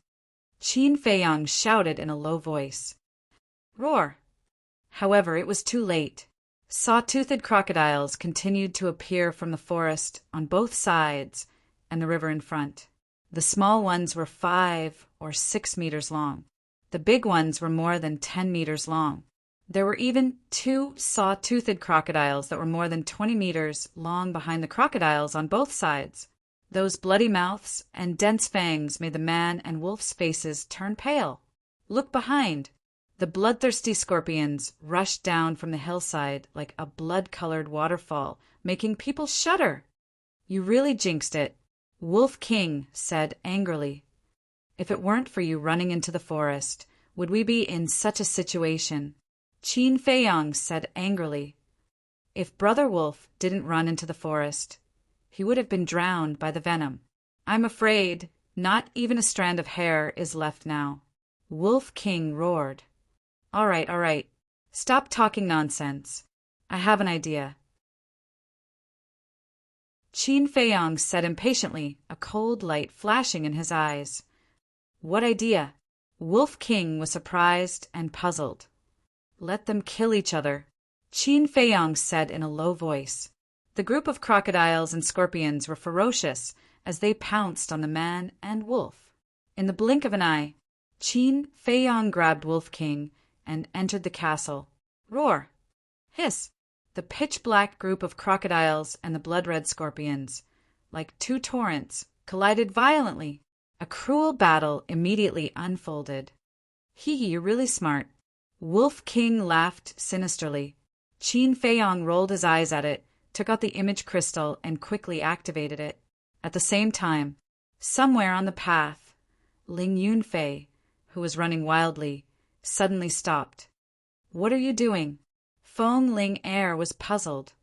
Qin Feiyang shouted in a low voice. Roar! However, it was too late. Saw-toothed crocodiles continued to appear from the forest on both sides and the river in front. The small ones were 5 or 6 meters long. The big ones were more than 10 meters long. There were even 2 saw-toothed crocodiles that were more than 20 meters long behind the crocodiles on both sides. Those bloody mouths and dense fangs made the man and wolf's faces turn pale. Look behind. The bloodthirsty scorpions rushed down from the hillside like a blood-colored waterfall, making people shudder. "You really jinxed it," Wolf King said angrily. "If it weren't for you running into the forest, would we be in such a situation?" Qin Feiyang said angrily. If Brother Wolf didn't run into the forest, he would have been drowned by the venom. I'm afraid not even a strand of hair is left now. Wolf King roared. All right. Stop talking nonsense. I have an idea. Qin Feiyong said impatiently, a cold light flashing in his eyes. What idea? Wolf King was surprised and puzzled. Let them kill each other, Qin Feiyong said in a low voice. The group of crocodiles and scorpions were ferocious as they pounced on the man and wolf. In the blink of an eye, Qin Feiyong grabbed Wolf King and entered the castle. Roar! Hiss! The pitch-black group of crocodiles and the blood-red scorpions, like two torrents, collided violently. A cruel battle immediately unfolded. Hee, you're really smart. Wolf King laughed sinisterly. Qin Feiyong rolled his eyes at it, took out the image crystal, and quickly activated it. At the same time, somewhere on the path, Ling Yunfei, who was running wildly, suddenly stopped. What are you doing? Feng Ling Er was puzzled.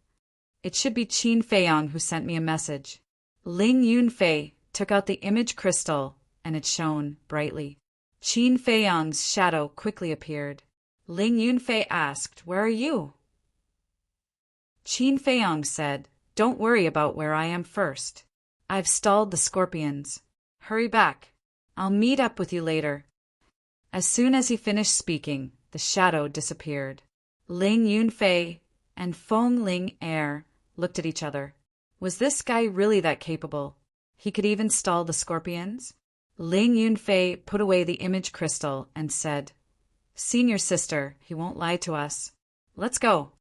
It should be Qin Feiyong who sent me a message. Ling Yunfei took out the image crystal, and it shone brightly. Qin Feiyong's shadow quickly appeared. Ling Yunfei asked, Where are you? Qin Feiyong said, Don't worry about where I am first. I've stalled the scorpions. Hurry back. I'll meet up with you later. As soon as he finished speaking, the shadow disappeared. Ling Yunfei and Feng Ling Er looked at each other. Was this guy really that capable? He could even stall the scorpions? Ling Yunfei put away the image crystal and said, Senior sister, he won't lie to us. Let's go.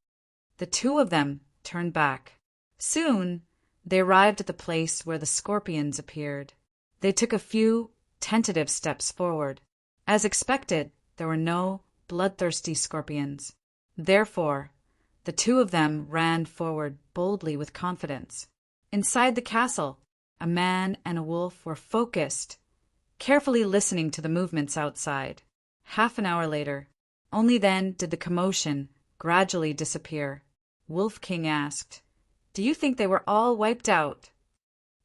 The two of them turned back. Soon, they arrived at the place where the scorpions appeared. They took a few tentative steps forward. As expected, there were no bloodthirsty scorpions. Therefore, the two of them ran forward boldly with confidence. Inside the castle, a man and a wolf were focused, carefully listening to the movements outside. Half an hour later, only then did the commotion gradually disappear. Wolf King asked, Do you think they were all wiped out?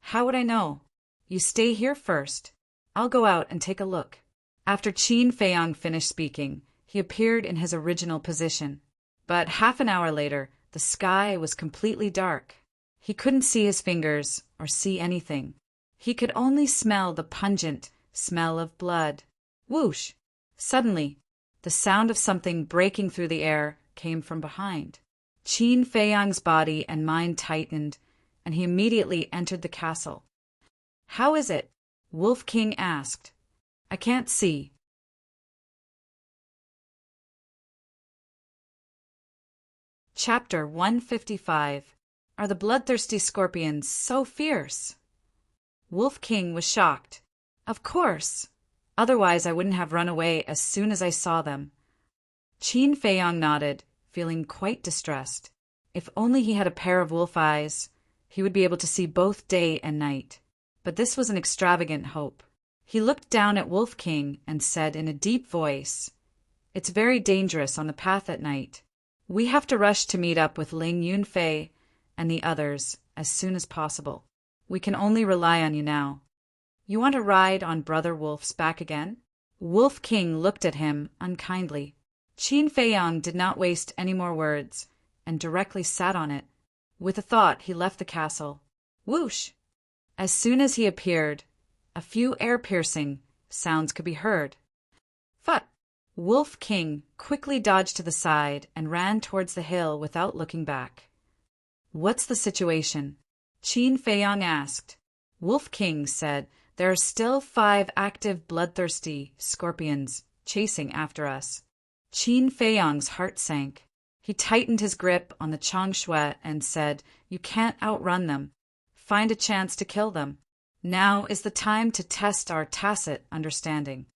How would I know? You stay here first. I'll go out and take a look. After Qin Feiyong finished speaking, he appeared in his original position. But half an hour later, the sky was completely dark. He couldn't see his fingers or see anything. He could only smell the pungent smell of blood. Whoosh! Suddenly, the sound of something breaking through the air came from behind. Qin Feiyong's body and mind tightened, and he immediately entered the castle. How is it? Wolf King asked. I can't see. Chapter 155. Are the bloodthirsty scorpions so fierce? Wolf King was shocked. Of course. Otherwise I wouldn't have run away as soon as I saw them. Qin Feiyong nodded, feeling quite distressed. If only he had a pair of wolf eyes, he would be able to see both day and night. But this was an extravagant hope. He looked down at Wolf King and said in a deep voice, It's very dangerous on the path at night. We have to rush to meet up with Ling Yunfei and the others as soon as possible. We can only rely on you now. You want to ride on Brother Wolf's back again? Wolf King looked at him unkindly. Qin Feiyong did not waste any more words and directly sat on it. With a thought, he left the castle. Whoosh! As soon as he appeared, a few ear-piercing sounds could be heard. Phut! Wolf King quickly dodged to the side and ran towards the hill without looking back. What's the situation? Qin Feiyong asked. Wolf King said, There are still 5 active bloodthirsty scorpions chasing after us. Qin Feiyong's heart sank. He tightened his grip on the changshui and said, You can't outrun them. Find a chance to kill them. Now is the time to test our tacit understanding.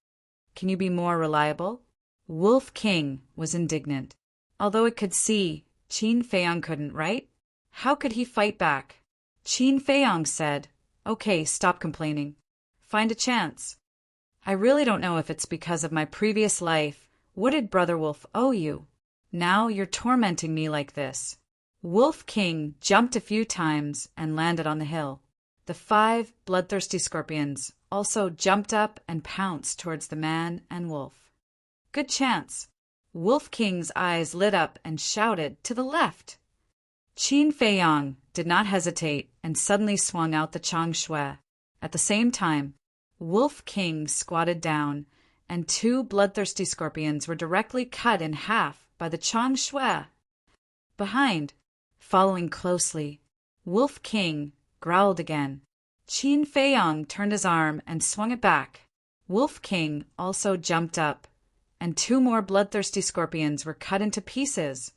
Can you be more reliable? Wolf King was indignant. Although it could see, Qin Feiyong couldn't, right? How could he fight back? Qin Feiyong said, Okay, stop complaining. Find a chance. I really don't know if it's because of my previous life. What did Brother Wolf owe you? Now you're tormenting me like this. Wolf King jumped a few times and landed on the hill. The 5 bloodthirsty scorpions also jumped up and pounced towards the man and wolf. Good chance. Wolf King's eyes lit up and shouted, "To the left!" Qin Feiyang did not hesitate and suddenly swung out the Chang Shui. At the same time, Wolf King squatted down, and 2 bloodthirsty scorpions were directly cut in half by the Chang Shui. Behind, following closely, Wolf King growled again. Qin Feiyang turned his arm and swung it back. Wolf King also jumped up, and 2 more bloodthirsty scorpions were cut into pieces.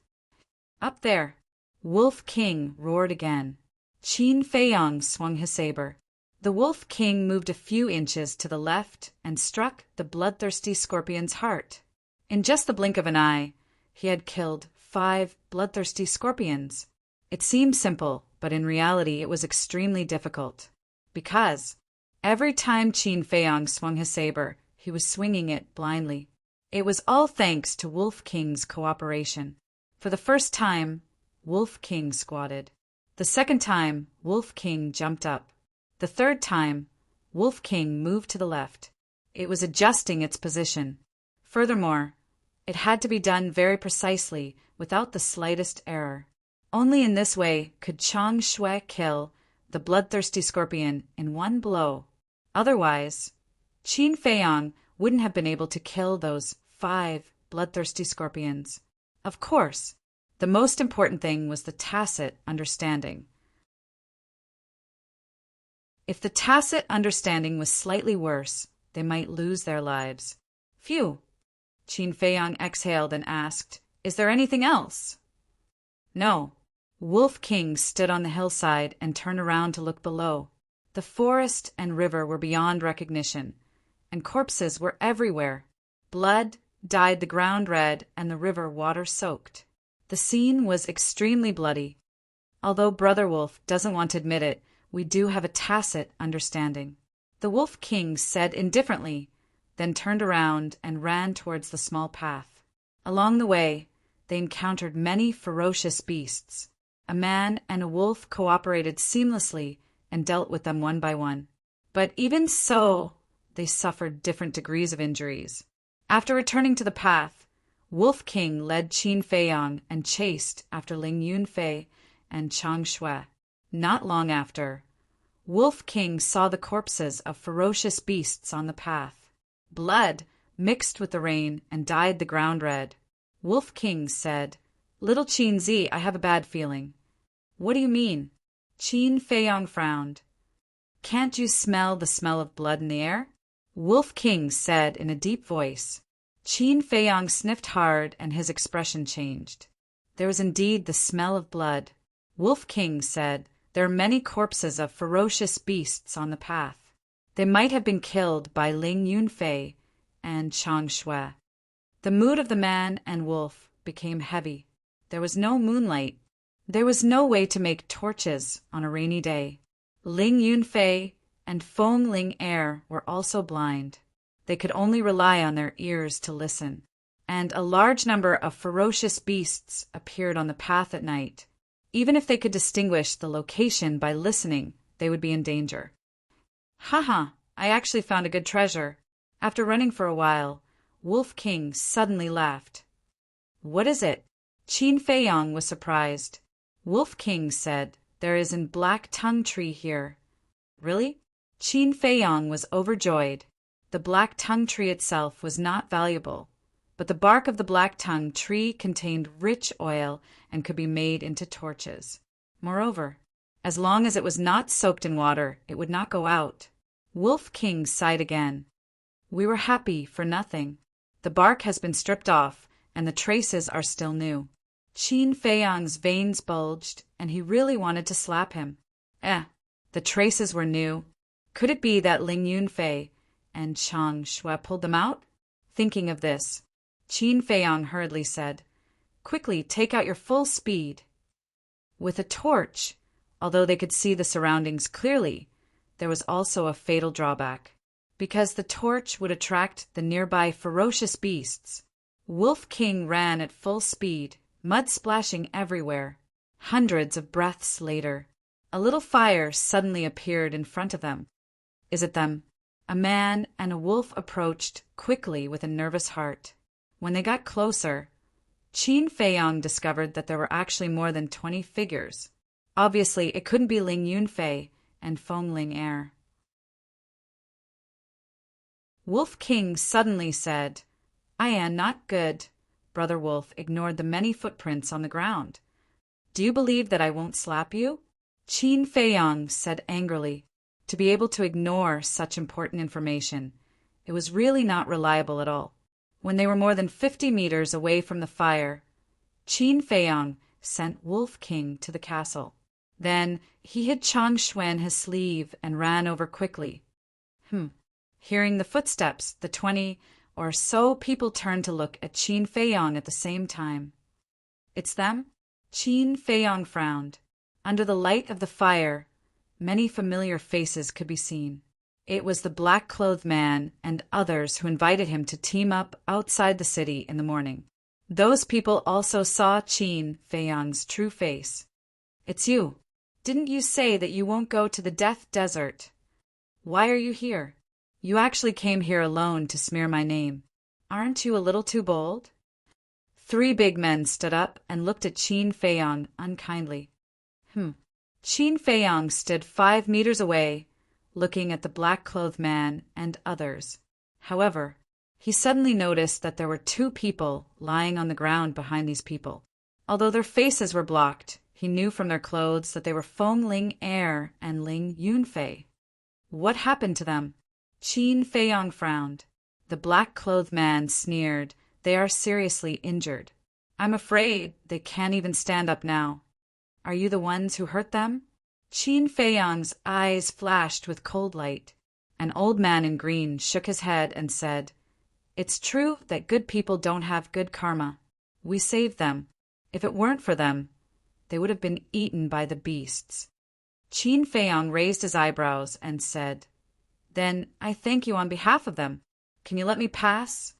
Up there, Wolf King roared again. Qin Feiyang swung his saber. The Wolf King moved a few inches to the left and struck the bloodthirsty scorpion's heart. In just the blink of an eye, he had killed 5 bloodthirsty scorpions. It seemed simple, but in reality it was extremely difficult. Because every time Qin Feiyang swung his saber, he was swinging it blindly. It was all thanks to Wolf King's cooperation. For the first time, Wolf King squatted. The second time, Wolf King jumped up. The third time, Wolf King moved to the left. It was adjusting its position. Furthermore, it had to be done very precisely, without the slightest error. Only in this way could Chang Shui kill the bloodthirsty scorpion in one blow. Otherwise, Qin Feiyang wouldn't have been able to kill those 5 bloodthirsty scorpions. Of course, the most important thing was the tacit understanding. If the tacit understanding was slightly worse, they might lose their lives. Phew! Qin Feiyang exhaled and asked, "Is there anything else?" No. Wolf King stood on the hillside and turned around to look below. The forest and river were beyond recognition, and corpses were everywhere. Blood dyed the ground red and the river water-soaked. The scene was extremely bloody. Although Brother Wolf doesn't want to admit it, we do have a tacit understanding. The Wolf King said indifferently, then turned around and ran towards the small path. Along the way, they encountered many ferocious beasts. A man and a wolf cooperated seamlessly and dealt with them one by one. But even so, they suffered different degrees of injuries. After returning to the path, Wolf King led Qin Feiyang and chased after Ling Yunfei and Chang Shui. Not long after, Wolf King saw the corpses of ferocious beasts on the path. Blood mixed with the rain and dyed the ground red. Wolf King said, "Little Qin Zi, I have a bad feeling." "What do you mean?" Qin Feiyang frowned. "Can't you smell the smell of blood in the air?" Wolf King said in a deep voice. Qin Feiyang sniffed hard and his expression changed. There was indeed the smell of blood. Wolf King said, "There are many corpses of ferocious beasts on the path. They might have been killed by Ling Yunfei and Chang Shui." The mood of the man and wolf became heavy. There was no moonlight. There was no way to make torches on a rainy day. Ling Yunfei and Feng Ling Er were also blind. They could only rely on their ears to listen. And a large number of ferocious beasts appeared on the path at night. Even if they could distinguish the location by listening, they would be in danger. "Haha, I actually found a good treasure." After running for a while, Wolf King suddenly laughed. "What is it?" Qin Feiyang was surprised. Wolf King said, "There is a black tongue tree here." "Really?" Qin Feiyang was overjoyed. The black tongue tree itself was not valuable, but the bark of the black tongue tree contained rich oil and could be made into torches. Moreover, as long as it was not soaked in water, it would not go out. Wolf King sighed again. "We were happy for nothing. The bark has been stripped off, and the traces are still new." Qin Feiyang's veins bulged, and he really wanted to slap him. The traces were new. Could it be that Ling Yunfei and Chang Shui pulled them out? Thinking of this, Qin Feiyang hurriedly said, "Quickly take out your full speed." With a torch, although they could see the surroundings clearly, there was also a fatal drawback. Because the torch would attract the nearby ferocious beasts, Wolf King ran at full speed, mud splashing everywhere. Hundreds of breaths later, a little fire suddenly appeared in front of them. Is it them? A man and a wolf approached quickly with a nervous heart. When they got closer, Qin Feiyong discovered that there were actually more than 20 figures. Obviously, it couldn't be Ling Yunfei and Feng Ling Er. Wolf King suddenly said, "I am not good." Brother Wolf ignored the many footprints on the ground. "Do you believe that I won't slap you?" Qin Feiyong said angrily. To be able to ignore such important information, it was really not reliable at all. When they were more than 50 meters away from the fire, Qin Feiyong sent Wolf King to the castle. Then he hid Chang Xuan in his sleeve and ran over quickly. Hearing the footsteps, the 20 or so people turned to look at Qin Feiyong at the same time. "It's them?" Qin Feiyong frowned. Under the light of the fire, many familiar faces could be seen. It was the black-clothed man and others who invited him to team up outside the city in the morning. Those people also saw Qin Feiyong's true face. "It's you. Didn't you say that you won't go to the Death Desert? Why are you here? You actually came here alone to smear my name. Aren't you a little too bold?" 3 big men stood up and looked at Qin Feiyong unkindly. Qin Feiyong stood 5 meters away, looking at the black-clothed man and others. However, he suddenly noticed that there were 2 people lying on the ground behind these people. Although their faces were blocked, he knew from their clothes that they were Feng Ling Er and Ling Yunfei. What happened to them? Qin Feiyong frowned. The black-clothed man sneered. "They are seriously injured. I'm afraid they can't even stand up now." "Are you the ones who hurt them?" Qin Feiyong's eyes flashed with cold light. An old man in green shook his head and said, "It's true that good people don't have good karma. We saved them. If it weren't for them, they would have been eaten by the beasts." Qin Feiyong raised his eyebrows and said, "Then I thank you on behalf of them. Can you let me pass?"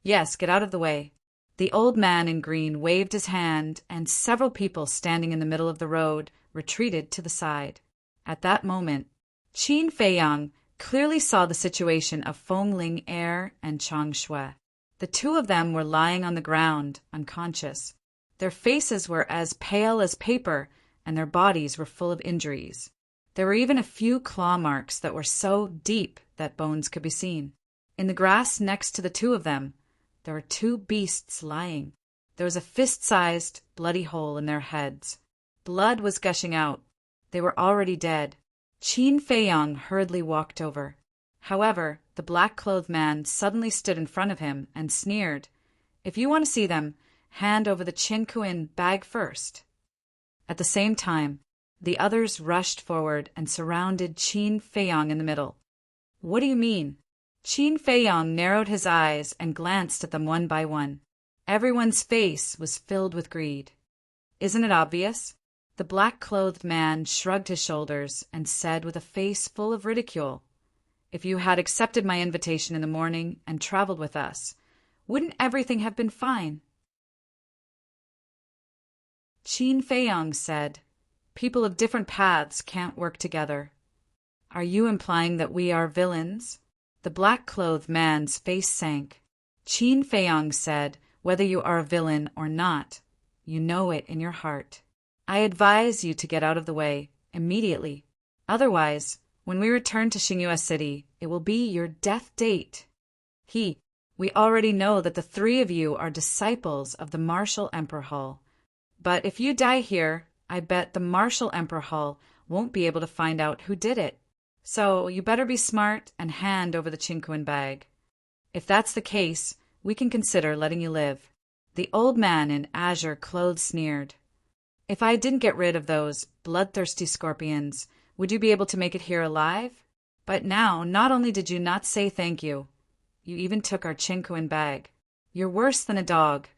"Yes, get out of the way." The old man in green waved his hand, and several people standing in the middle of the road retreated to the side. At that moment, Qin Feiyong clearly saw the situation of Feng Ling Er and Chang Shui. The 2 of them were lying on the ground, unconscious. Their faces were as pale as paper, and their bodies were full of injuries. There were even a few claw marks that were so deep that bones could be seen. In the grass next to the 2 of them, there were 2 beasts lying. There was a fist-sized, bloody hole in their heads. Blood was gushing out. They were already dead. Qin Feiyong hurriedly walked over. However, the black-clothed man suddenly stood in front of him and sneered, "If you want to see them, hand over the Qinkuin bag first." At the same time, the others rushed forward and surrounded Qin Feiyong in the middle. "What do you mean?" Qin Feiyong narrowed his eyes and glanced at them one by one. Everyone's face was filled with greed. "Isn't it obvious?" The black-clothed man shrugged his shoulders and said with a face full of ridicule, "If you had accepted my invitation in the morning and traveled with us, wouldn't everything have been fine?" Qin Feiyong said, "People of different paths can't work together." "Are you implying that we are villains?" The black-clothed man's face sank. Qin Feiyong said, "Whether you are a villain or not, you know it in your heart. I advise you to get out of the way, immediately. Otherwise, when we return to Xingyue City, it will be your death date. We already know that the 3 of you are disciples of the Martial Emperor Hall. But if you die here, I bet the Martial Emperor Hall won't be able to find out who did it. So you better be smart and hand over the Qinkuin bag. If that's the case, we can consider letting you live." The old man in azure clothes sneered. "If I didn't get rid of those bloodthirsty scorpions, would you be able to make it here alive? But now, not only did you not say thank you, you even took our Qinkuin bag. You're worse than a dog.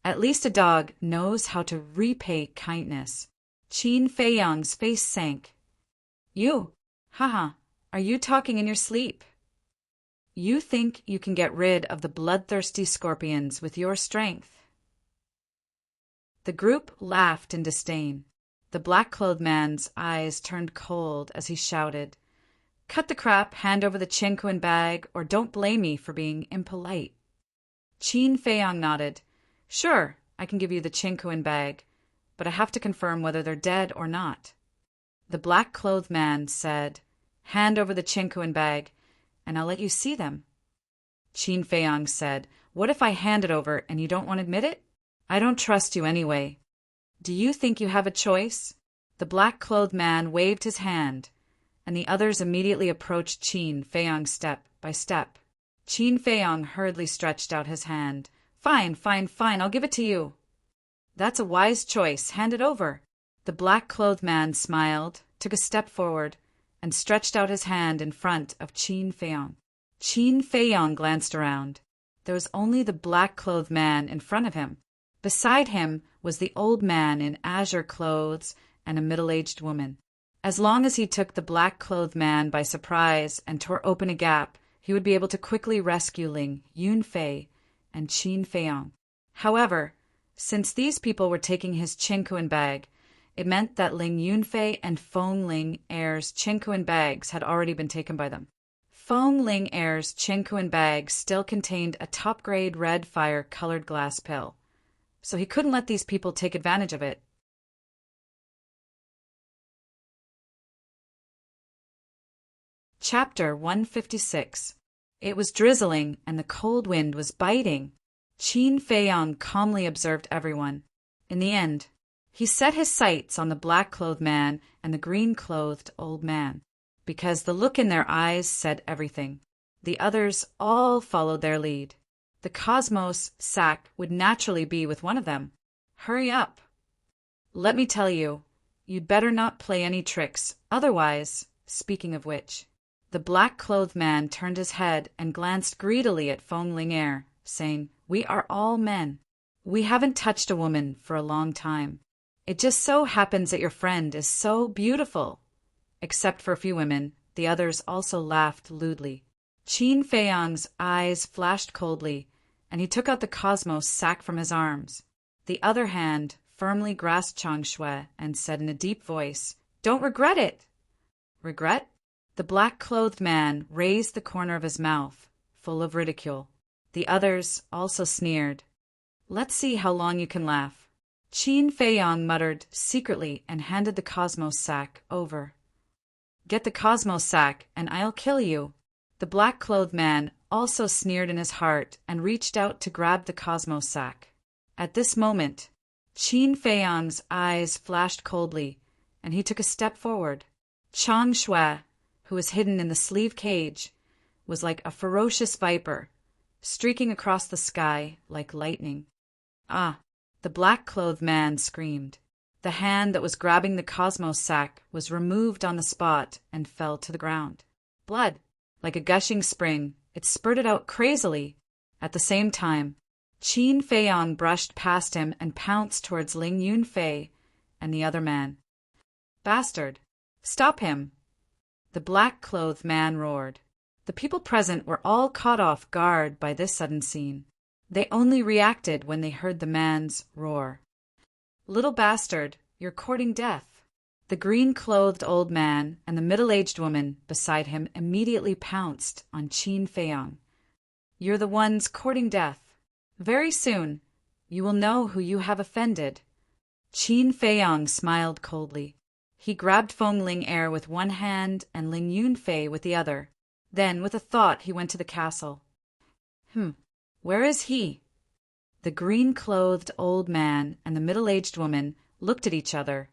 At least a dog knows how to repay kindness." Qin Feiyong's face sank. "You? Haha, are you talking in your sleep? You think you can get rid of the bloodthirsty scorpions with your strength?" The group laughed in disdain. The black-clothed man's eyes turned cold as he shouted, "Cut the crap, hand over the Chinquin bag, or don't blame me for being impolite." Qin Feiyong nodded. "Sure, I can give you the Chinquin bag, but I have to confirm whether they're dead or not." The black-clothed man said, "Hand over the Chinquin bag, and I'll let you see them." Qin Feiyong said, "What if I hand it over and you don't want to admit it? I don't trust you anyway. Do you think you have a choice?" The black-clothed man waved his hand, and the others immediately approached Qin Feiyong step by step. Qin Feiyong hurriedly stretched out his hand. "Fine, fine, fine, I'll give it to you." "That's a wise choice. Hand it over." The black-clothed man smiled, took a step forward, and stretched out his hand in front of Qin Feiyong. Qin Feiyong glanced around. There was only the black-clothed man in front of him. Beside him was the old man in azure clothes and a middle-aged woman. As long as he took the black-clothed man by surprise and tore open a gap, he would be able to quickly rescue Ling Yunfei and Qin Feiyong. However, since these people were taking his Chinquin bag, it meant that Ling Yunfei and Feng Ling Air's Chinquin bags had already been taken by them. Feng Ling Air's Chinquin bag still contained a top-grade red fire-colored glass pill, so he couldn't let these people take advantage of it. Chapter 156. It was drizzling and the cold wind was biting. Qin Feiyong calmly observed everyone. In the end, he set his sights on the black-clothed man and the green-clothed old man, because the look in their eyes said everything. The others all followed their lead. The Cosmos sack would naturally be with one of them. "Hurry up. Let me tell you, you'd better not play any tricks, otherwise," speaking of which, the black-clothed man turned his head and glanced greedily at Feng Ling Air, saying, "We are all men. We haven't touched a woman for a long time. It just so happens that your friend is so beautiful." Except for a few women, the others also laughed lewdly. Qin Feiyong's eyes flashed coldly, and he took out the Cosmos sack from his arms. The other hand firmly grasped Chang Shui and said in a deep voice, "Don't regret it." "Regret?" The black-clothed man raised the corner of his mouth, full of ridicule. The others also sneered. "Let's see how long you can laugh." Qin Feiyong muttered secretly and handed the Cosmos sack over. "Get the Cosmos sack, and I'll kill you." The black-clothed man also sneered in his heart and reached out to grab the Cosmos sack. At this moment, Qin Feiyong's eyes flashed coldly, and he took a step forward. Chang Shui, who was hidden in the sleeve cage, was like a ferocious viper, streaking across the sky like lightning. "Ah!" the black-clothed man screamed. The hand that was grabbing the Cosmos sack was removed on the spot and fell to the ground. Blood, like a gushing spring, it spurted out crazily. At the same time, Qin Feiyong brushed past him and pounced towards Ling Yunfei and the other man. "Bastard! Stop him!" the black-clothed man roared. The people present were all caught off guard by this sudden scene. They only reacted when they heard the man's roar. "Little bastard, you're courting death." The green-clothed old man and the middle-aged woman beside him immediately pounced on Qin Feiyong. "You're the ones courting death. Very soon, you will know who you have offended." Qin Feiyong smiled coldly. He grabbed Feng Ling Air with one hand and Ling Yunfei with the other. Then, with a thought, he went to the castle. Where is he?" The green-clothed old man and the middle-aged woman looked at each other,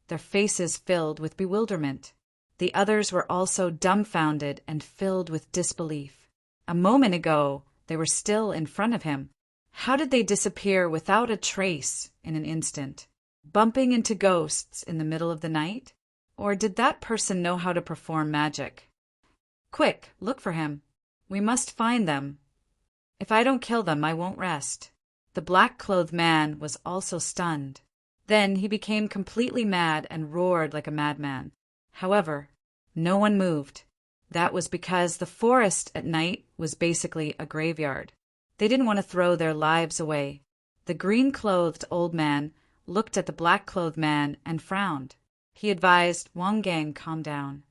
their faces filled with bewilderment. The others were also dumbfounded and filled with disbelief. A moment ago, they were still in front of him. How did they disappear without a trace in an instant, bumping into ghosts in the middle of the night? Or did that person know how to perform magic? "Quick, look for him. We must find them. If I don't kill them, I won't rest." The black-clothed man was also stunned. Then he became completely mad and roared like a madman. However, no one moved. That was because the forest at night was basically a graveyard. They didn't want to throw their lives away. The green-clothed old man looked at the black-clothed man and frowned. He advised Wang Gang calm down.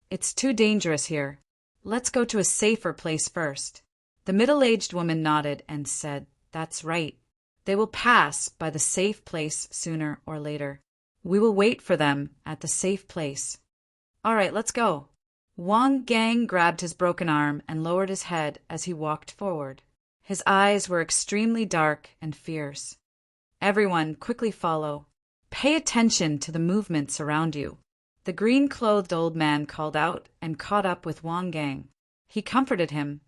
It's too dangerous here. Let's go to a safer place first. The middle-aged woman nodded and said, That's right. They will pass by the safe place sooner or later. We will wait for them at the safe place. All right, let's go. Wang Gang grabbed his broken arm and lowered his head as he walked forward. His eyes were extremely dark and fierce. Everyone, quickly follow. Pay attention to the movements around you. The green-clothed old man called out and caught up with Wang Gang. He comforted him.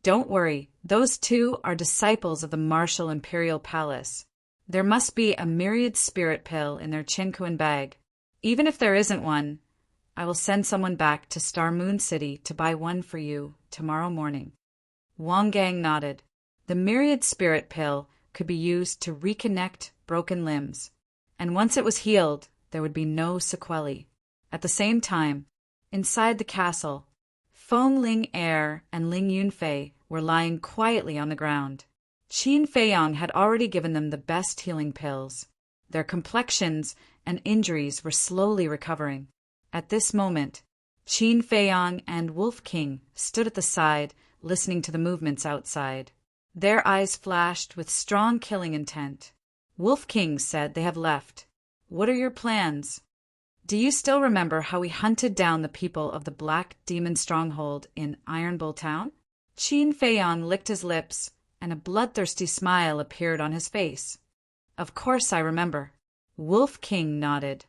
Don't worry, those two are disciples of the martial imperial palace. There must be a myriad spirit pill in their Qinkuan bag. Even if there isn't one, I will send someone back to Star Moon City to buy one for you tomorrow morning. Wang Gang nodded. The myriad spirit pill could be used to reconnect broken limbs, and once it was healed, there would be no sequelae. At the same time, inside the castle, Feng Ling Er and Ling Yunfei were lying quietly on the ground. Qin Feiyang had already given them the best healing pills. Their complexions and injuries were slowly recovering. At this moment, Qin Feiyang and Wolf King stood at the side, listening to the movements outside. Their eyes flashed with strong killing intent. Wolf King said, They have left. What are your plans? Do you still remember how we hunted down the people of the Black Demon Stronghold in Iron Bull Town? Qin Feiyang licked his lips, and a bloodthirsty smile appeared on his face. Of course I remember. Wolf King nodded.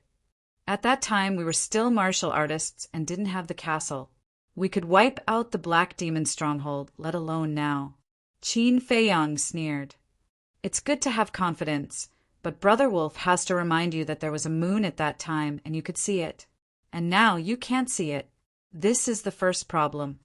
At that time we were still martial artists and didn't have the castle. We could wipe out the Black Demon Stronghold, let alone now. Qin Feiyang sneered. It's good to have confidence, but Brother Wolf has to remind you that there was a moon at that time and you could see it. And now you can't see it. This is the first problem.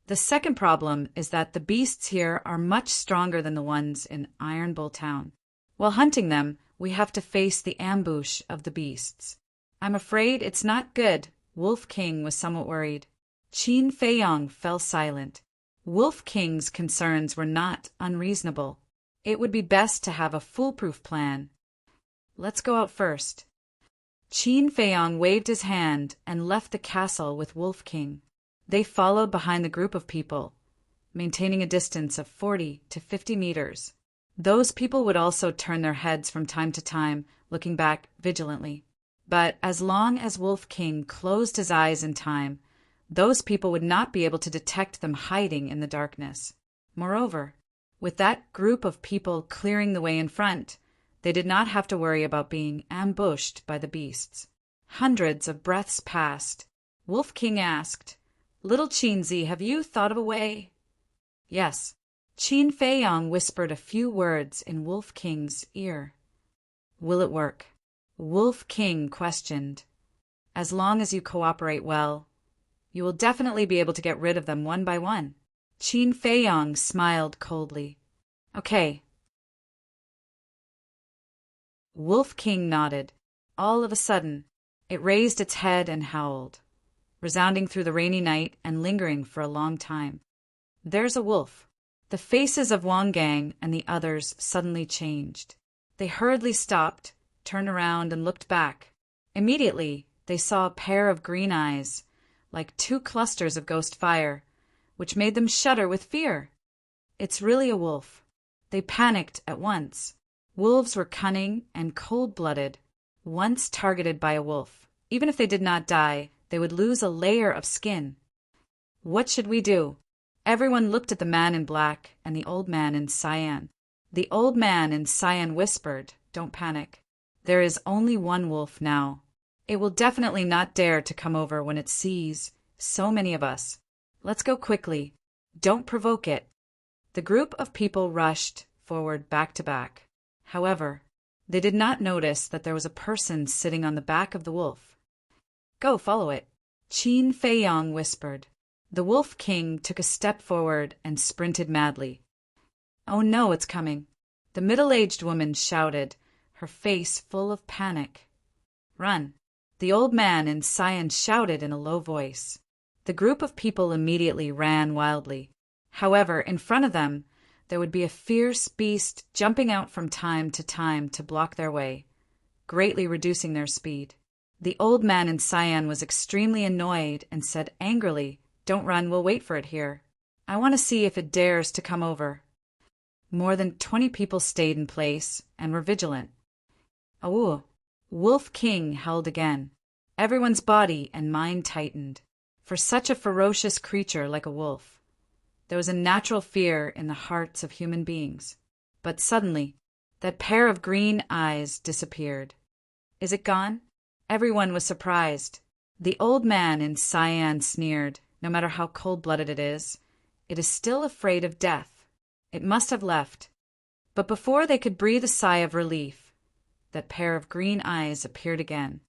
The second problem is that the beasts here are much stronger than the ones in Iron Bull Town. While hunting them, we have to face the ambush of the beasts. I'm afraid it's not good. Wolf King was somewhat worried. Qin Feiyang fell silent. Wolf King's concerns were not unreasonable. It would be best to have a foolproof plan. Let's go out first. Qin Feiyang waved his hand and left the castle with Wolf King. They followed behind the group of people, maintaining a distance of 40 to 50 meters. Those people would also turn their heads from time to time, looking back vigilantly. But as long as Wolf King closed his eyes in time, those people would not be able to detect them hiding in the darkness. Moreover, with that group of people clearing the way in front, they did not have to worry about being ambushed by the beasts. Hundreds of breaths passed. Wolf King asked, Little Qinzi, have you thought of a way? Yes. Qin Feiyang whispered a few words in Wolf King's ear. Will it work? Wolf King questioned. As long as you cooperate well, you will definitely be able to get rid of them one by one. Qin Feiyang smiled coldly. Okay. Wolf King nodded. All of a sudden, it raised its head and howled, resounding through the rainy night and lingering for a long time. There's a wolf. The faces of Wang Gang and the others suddenly changed. They hurriedly stopped, turned around, and looked back. Immediately, they saw a pair of green eyes, like two clusters of ghost fire, which made them shudder with fear. It's really a wolf. They panicked at once. Wolves were cunning and cold-blooded. Once targeted by a wolf, even if they did not die, they would lose a layer of skin. What should we do? Everyone looked at the man in black and the old man in cyan. The old man in cyan whispered, Don't panic. There is only one wolf now. It will definitely not dare to come over when it sees so many of us. Let's go quickly. Don't provoke it. The group of people rushed forward back to back. However, they did not notice that there was a person sitting on the back of the wolf. Go, follow it. Qin Feiyang whispered. The Wolf King took a step forward and sprinted madly. Oh no, it's coming. The middle-aged woman shouted, her face full of panic. Run. The old man in cyan shouted in a low voice. The group of people immediately ran wildly. However, in front of them, there would be a fierce beast jumping out from time to block their way, greatly reducing their speed. The old man in cyan was extremely annoyed and said angrily, "Don't run, we'll wait for it here. I want to see if it dares to come over." More than 20 people stayed in place and were vigilant. Awoo! Wolf King howled again. Everyone's body and mind tightened. For such a ferocious creature like a wolf, there was a natural fear in the hearts of human beings. But suddenly, that pair of green eyes disappeared. "Is it gone?" Everyone was surprised. The old man in cyan sneered, "No matter how cold-blooded it is still afraid of death. It must have left." But before they could breathe a sigh of relief, that pair of green eyes appeared again.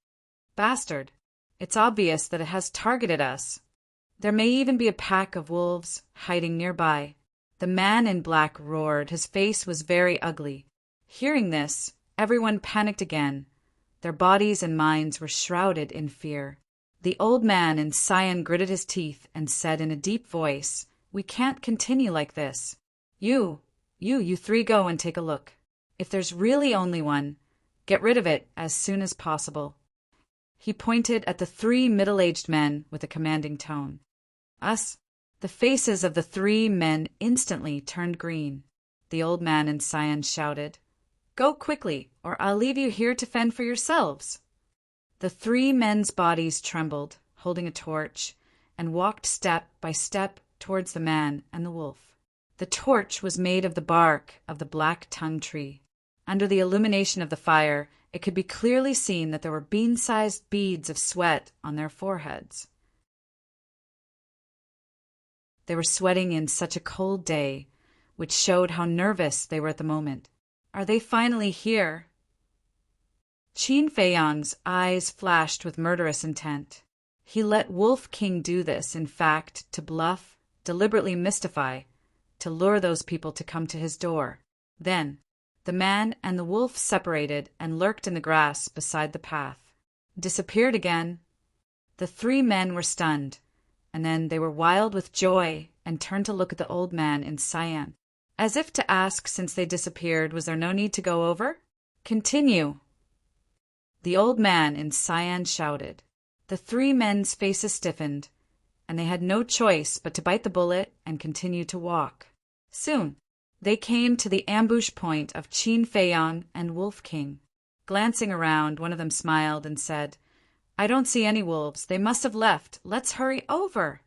"Bastard! It's obvious that it has targeted us. There may even be a pack of wolves hiding nearby." The man in black roared. His face was very ugly. Hearing this, everyone panicked again. Their bodies and minds were shrouded in fear. The old man in cyan gritted his teeth and said in a deep voice, "We can't continue like this. You three go and take a look. If there's really only one, get rid of it as soon as possible." He pointed at the 3 middle-aged men with a commanding tone. "Us?" The faces of the 3 men instantly turned green. The old man in cyan shouted, "Go quickly, or I'll leave you here to fend for yourselves." The 3 men's bodies trembled, holding a torch, and walked step by step towards the man and the wolf. The torch was made of the bark of the black tongue tree. Under the illumination of the fire, it could be clearly seen that there were bean-sized beads of sweat on their foreheads. They were sweating in such a cold day, which showed how nervous they were at the moment. "Are they finally here?" Qin Feiyang's eyes flashed with murderous intent. He let Wolf King do this, in fact, to bluff, deliberately mystify, to lure those people to come to his door. Then, the man and the wolf separated and lurked in the grass beside the path. Disappeared again. The 3 men were stunned, and then they were wild with joy and turned to look at the old man in cyan, as if to ask, since they disappeared, was there no need to go over? "Continue!" The old man in cyan shouted. The 3 men's faces stiffened, and they had no choice but to bite the bullet and continue to walk. Soon, they came to the ambush point of Qin Feiyang and Wolf King. Glancing around, one of them smiled and said, "I don't see any wolves. They must have left. Let's hurry over."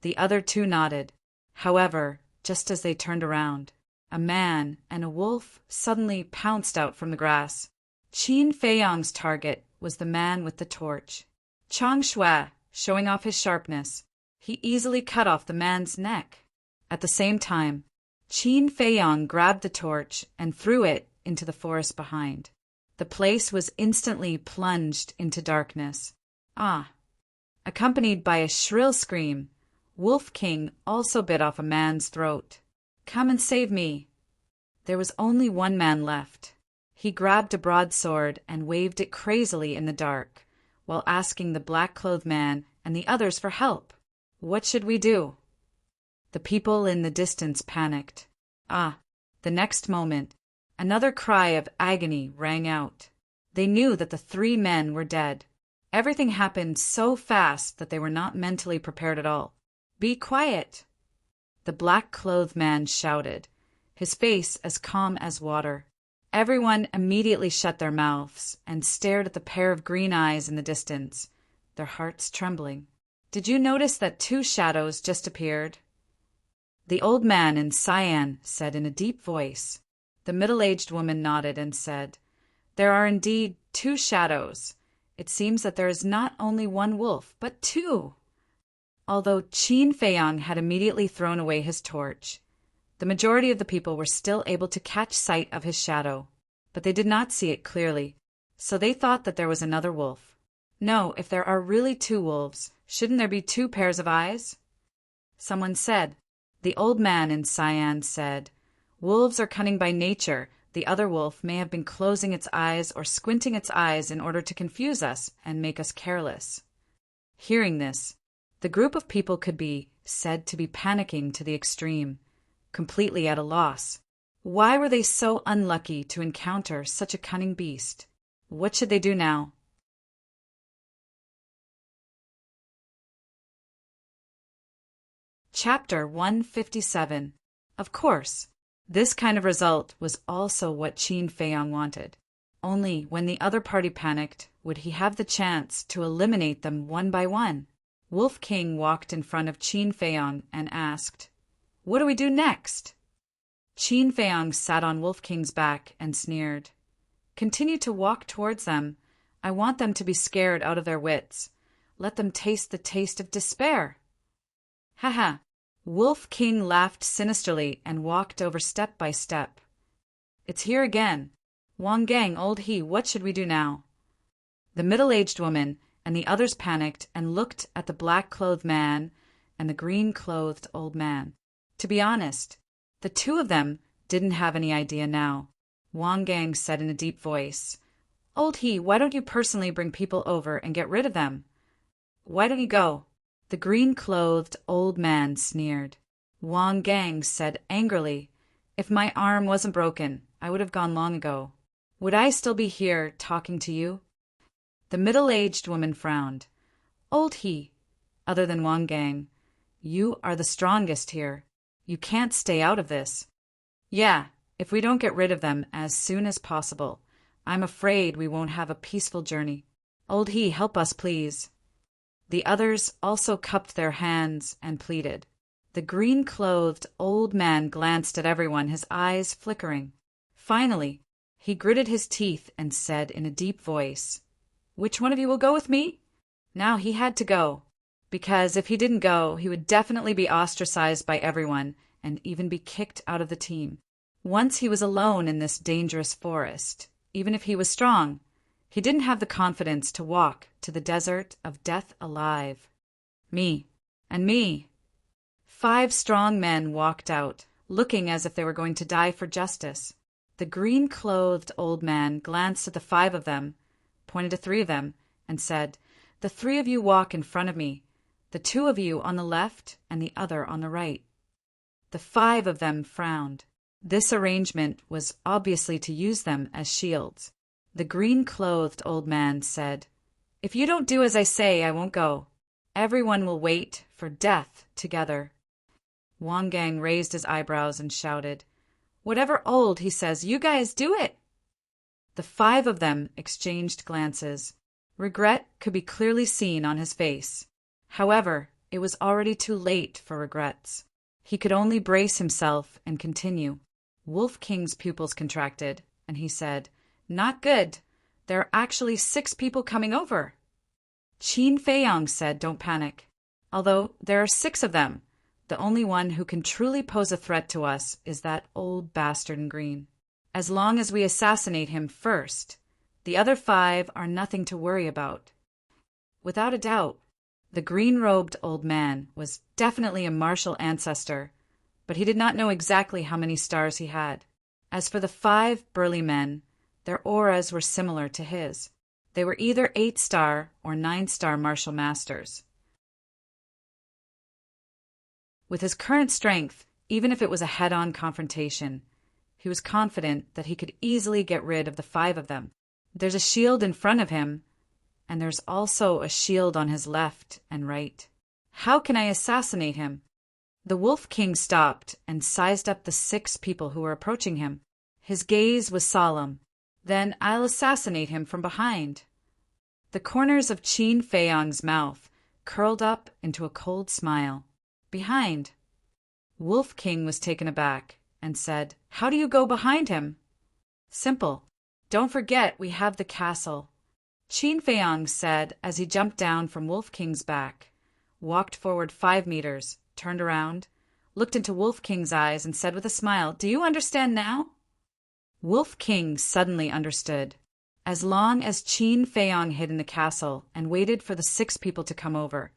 The other 2 nodded. However, just as they turned around, a man and a wolf suddenly pounced out from the grass. Qin Feiyang's target was the man with the torch. Chang Shui, showing off his sharpness, he easily cut off the man's neck. At the same time, Qin Feiyang grabbed the torch and threw it into the forest behind. The place was instantly plunged into darkness. Accompanied by a shrill scream, Wolf King also bit off a man's throat. "Come and save me." There was only one man left. He grabbed a broadsword and waved it crazily in the dark, while asking the black-clothed man and the others for help. "What should we do?" The people in the distance panicked. The next moment, another cry of agony rang out. They knew that the 3 men were dead. Everything happened so fast that they were not mentally prepared at all. "Be quiet!" The black-clothed man shouted, his face as calm as water. Everyone immediately shut their mouths and stared at the pair of green eyes in the distance, their hearts trembling. "Did you notice that 2 shadows just appeared?" The old man in cyan said in a deep voice. The middle-aged woman nodded and said, "There are indeed 2 shadows. It seems that there is not only one wolf, but 2. Although Qin Feiyang had immediately thrown away his torch, the majority of the people were still able to catch sight of his shadow, but they did not see it clearly, so they thought that there was another wolf. "No, if there are really 2 wolves, shouldn't there be 2 pairs of eyes?" Someone said. The old man in cyan said, "Wolves are cunning by nature. The other wolf may have been closing its eyes or squinting its eyes in order to confuse us and make us careless." Hearing this, the group of people could be said to be panicking to the extreme. completely at a loss. Why were they so unlucky to encounter such a cunning beast? What should they do now? Chapter 157. Of course, this kind of result was also what Qin Feiyang wanted. Only when the other party panicked would he have the chance to eliminate them one by one. Wolf King walked in front of Qin Feiyang and asked, "What do we do next?" Qin Feiyang sat on Wolf King's back and sneered, "Continue to walk towards them. I want them to be scared out of their wits. Let them taste the taste of despair." "Ha!" Wolf King laughed sinisterly and walked over step by step. "It's here again. Wang Gang, old he, what should we do now?" The middle-aged woman and the others panicked and looked at the black-clothed man and the green-clothed old man. To be honest, the two of them didn't have any idea now. Wang Gang said in a deep voice, "Old he, why don't you personally bring people over and get rid of them? Why don't you go?" The green-clothed old man sneered. Wang Gang said angrily, "If my arm wasn't broken, I would have gone long ago. Would I still be here talking to you?" The middle-aged woman frowned. "Old he, other than Wang Gang, you are the strongest here. You can't stay out of this." "Yeah, if we don't get rid of them as soon as possible, I'm afraid we won't have a peaceful journey. Old he, help us, please." The others also cupped their hands and pleaded. The green-clothed old man glanced at everyone, his eyes flickering. Finally, he gritted his teeth and said in a deep voice, "Which one of you will go with me?" Now he had to go, because if he didn't go, he would definitely be ostracized by everyone and even be kicked out of the team. Once he was alone in this dangerous forest, even if he was strong, he didn't have the confidence to walk to the desert of death alive. Me, and me. 5 strong men walked out, looking as if they were going to die for justice. The green-clothed old man glanced at the 5 of them, pointed to 3 of them, and said, "The 3 of you walk in front of me, the 2 of you on the left and the other on the right." The 5 of them frowned. This arrangement was obviously to use them as shields. The green-clothed old man said, "If you don't do as I say, I won't go. Everyone will wait for death together." Wang Gang raised his eyebrows and shouted, "Whatever old he says, you guys do it!" The 5 of them exchanged glances. Regret could be clearly seen on his face. However, it was already too late for regrets. He could only brace himself and continue. Wolf King's pupils contracted, and he said, "Not good. There are actually 6 people coming over." Qin Feiyang said, "Don't panic. Although there are 6 of them, the only one who can truly pose a threat to us is that old bastard in green. As long as we assassinate him first, the other 5 are nothing to worry about." Without a doubt, the green-robed old man was definitely a martial ancestor, but he did not know exactly how many stars he had. As for the 5 burly men, their auras were similar to his. They were either 8-star or 9-star martial masters. With his current strength, even if it was a head-on confrontation, he was confident that he could easily get rid of the 5 of them. There's a shield in front of him, and there's also a shield on his left and right. How can I assassinate him? The Wolf King stopped and sized up the 6 people who were approaching him. His gaze was solemn. "Then I'll assassinate him from behind." The corners of Qin Feiyang's mouth curled up into a cold smile. "Behind?" Wolf King was taken aback and said, "How do you go behind him?" "Simple. Don't forget we have the castle." Qin Feiyang said as he jumped down from Wolf King's back, walked forward 5 meters, turned around, looked into Wolf King's eyes and said with a smile, "Do you understand now?" Wolf King suddenly understood. As long as Qin Feiyang hid in the castle and waited for the 6 people to come over,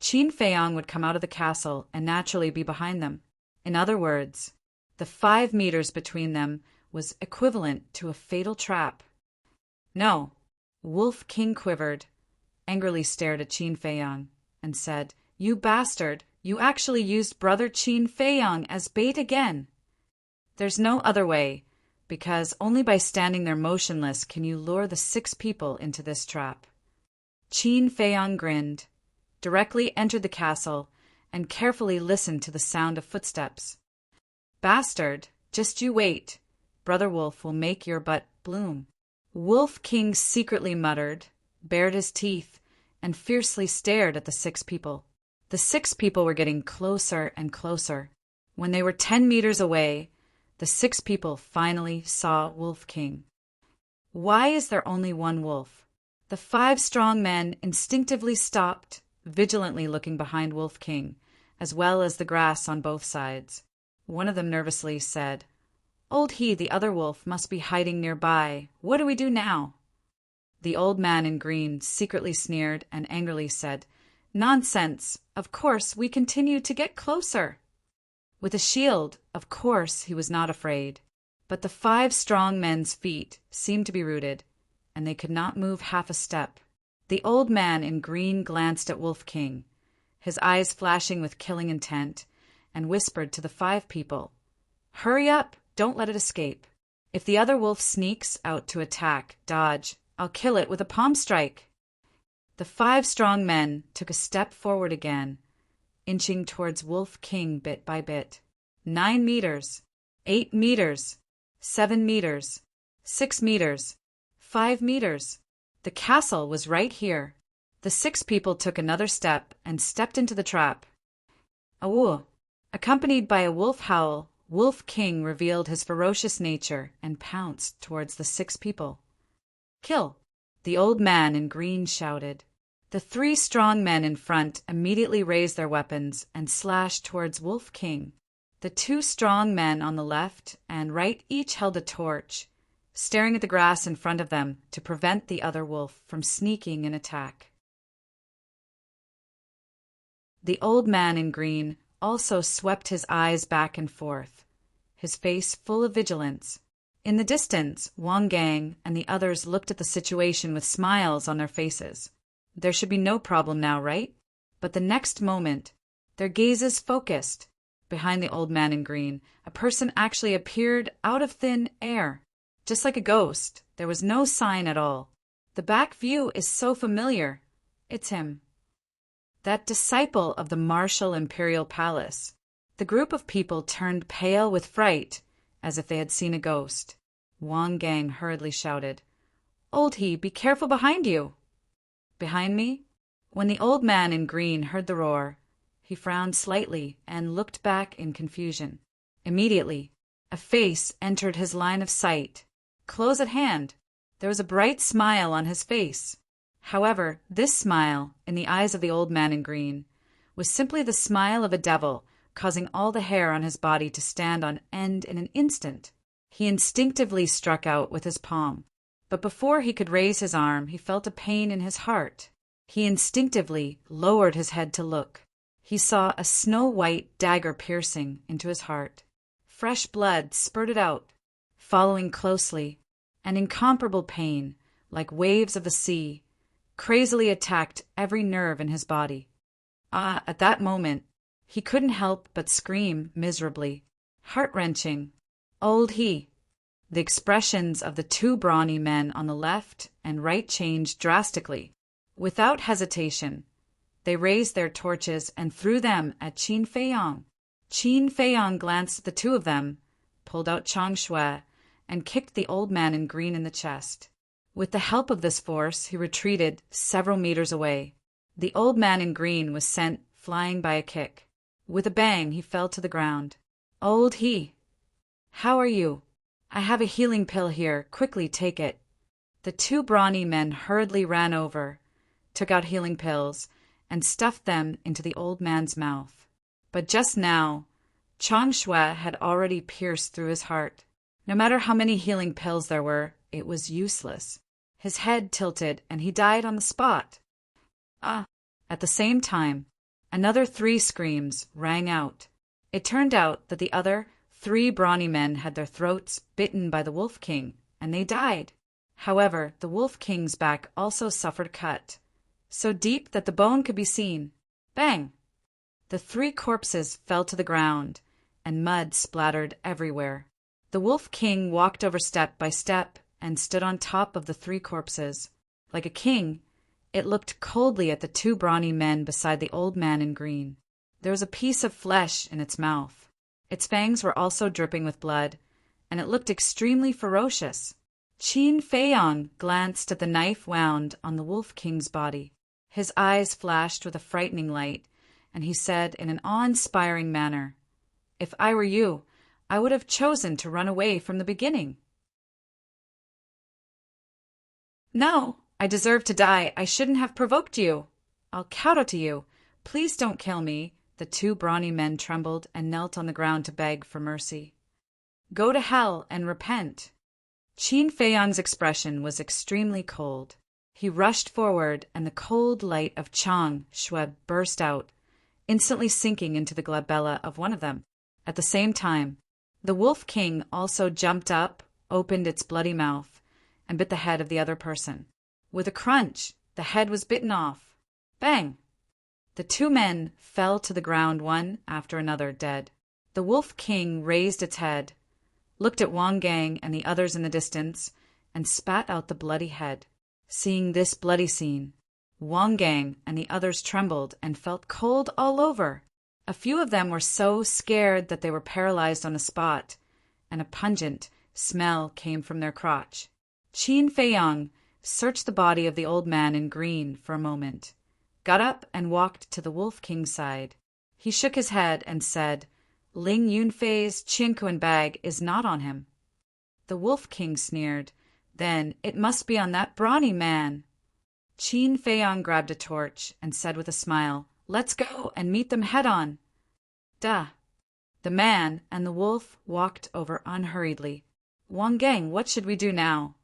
Qin Feiyang would come out of the castle and naturally be behind them. In other words, the 5 meters between them was equivalent to a fatal trap. "No." Wolf King quivered, angrily stared at Qin Feiyang, and said, "You bastard, You actually used Brother Qin Feiyang as bait again. There's no other way, because only by standing there motionless can you lure the 6 people into this trap. Qin Feiyang grinned, directly entered the castle, and carefully listened to the sound of footsteps. Bastard, just you wait. Brother Wolf will make your butt bloom. Wolf King secretly muttered, bared his teeth, and fiercely stared at the 6 people. The 6 people were getting closer and closer. When they were 10 meters away, the 6 people finally saw Wolf King. Why is there only one wolf? The 5 strong men instinctively stopped, vigilantly looking behind Wolf King, as well as the grass on both sides. One of them nervously said, "Old He, the other wolf, must be hiding nearby. What do we do now?" The old man in green secretly sneered and angrily said, "Nonsense! Of course, we continue to get closer." With a shield, of course he was not afraid, but the 5 strong men's feet seemed to be rooted, and they could not move half a step. The old man in green glanced at Wolf King, his eyes flashing with killing intent, and whispered to the 5 people, "Hurry up! Don't let it escape. If the other wolf sneaks out to attack, dodge. I'll kill it with a palm strike." The 5 strong men took a step forward again, inching towards Wolf King bit by bit. 9 meters, 8 meters, 7 meters, 6 meters, 5 meters. The castle was right here. The 6 people took another step and stepped into the trap. Awoo! Accompanied by a wolf howl, Wolf King revealed his ferocious nature and pounced towards the 6 people. "Kill!" the old man in green shouted. The 3 strong men in front immediately raised their weapons and slashed towards Wolf King. The 2 strong men on the left and right each held a torch, staring at the grass in front of them to prevent the other wolf from sneaking in attack. The old man in green also swept his eyes back and forth, his face full of vigilance. In the distance, Wang Gang and the others looked at the situation with smiles on their faces. There should be no problem now, right? But the next moment, their gazes focused. Behind the old man in green, a person actually appeared out of thin air. Just like a ghost, there was no sign at all. The back view is so familiar. It's him. That disciple of the martial imperial palace. The group of people turned pale with fright, as if they had seen a ghost. Wang Gang hurriedly shouted, "Old He, be careful behind you!" Behind me? When the old man in green heard the roar, he frowned slightly and looked back in confusion. Immediately, a face entered his line of sight. Close at hand, there was a bright smile on his face. However, this smile, in the eyes of the old man in green, was simply the smile of a devil, causing all the hair on his body to stand on end in an instant. He instinctively struck out with his palm, but before he could raise his arm, he felt a pain in his heart. He instinctively lowered his head to look. He saw a snow-white dagger piercing into his heart. Fresh blood spurted out. Following closely, an incomparable pain, like waves of the sea, crazily attacked every nerve in his body. At that moment, he couldn't help but scream miserably. Heart-wrenching. Old He. The expressions of the 2 brawny men on the left and right changed drastically. Without hesitation, they raised their torches and threw them at Qin Feiyang. Qin Feiyang glanced at the 2 of them, pulled out Chang Shui, and kicked the old man in green in the chest. With the help of this force, he retreated several meters away. The old man in green was sent flying by a kick. With a bang, he fell to the ground. "Old He, how are you? I have a healing pill here. Quickly take it." The 2 brawny men hurriedly ran over, took out healing pills, and stuffed them into the old man's mouth. But just now, Chang Shui had already pierced through his heart. No matter how many healing pills there were, it was useless. His head tilted, and he died on the spot. At the same time, another 3 screams rang out. It turned out that the other 3 brawny men had their throats bitten by the Wolf King, and they died. However, the Wolf King's back also suffered a cut, so deep that the bone could be seen. Bang! The 3 corpses fell to the ground, and mud splattered everywhere. The Wolf King walked over step by step and stood on top of the 3 corpses. Like a king, it looked coldly at the 2 brawny men beside the old man in green. There was a piece of flesh in its mouth. Its fangs were also dripping with blood, and it looked extremely ferocious. Qin Feiyang glanced at the knife wound on the Wolf King's body. His eyes flashed with a frightening light, and he said in an awe-inspiring manner, "If I were you, I would have chosen to run away from the beginning." "No, I deserve to die. I shouldn't have provoked you. I'll kowtow to you. Please don't kill me." The 2 brawny men trembled and knelt on the ground to beg for mercy. "Go to hell and repent." Qin Feiyang's expression was extremely cold. He rushed forward, and the cold light of Chang Shui burst out, instantly sinking into the glabella of one of them. At the same time, the Wolf King also jumped up, opened its bloody mouth, and bit the head of the other person. With a crunch, the head was bitten off. Bang! The 2 men fell to the ground one after another, dead. The Wolf King raised its head, looked at Wang Gang and the others in the distance, and spat out the bloody head. Seeing this bloody scene, Wang Gang and the others trembled and felt cold all over. A few of them were so scared that they were paralyzed on the spot, and a pungent smell came from their crotch. Qin Feiyang searched the body of the old man in green for a moment, got up and walked to the Wolf King's side. He shook his head and said, "Ling Yunfei's Qinkuan bag is not on him." The Wolf King sneered, "Then it must be on that brawny man." Qin Feiyang grabbed a torch and said with a smile, "Let's go and meet them head-on." Duh. The man and the wolf walked over unhurriedly. "Wang Gang, what should we do now?"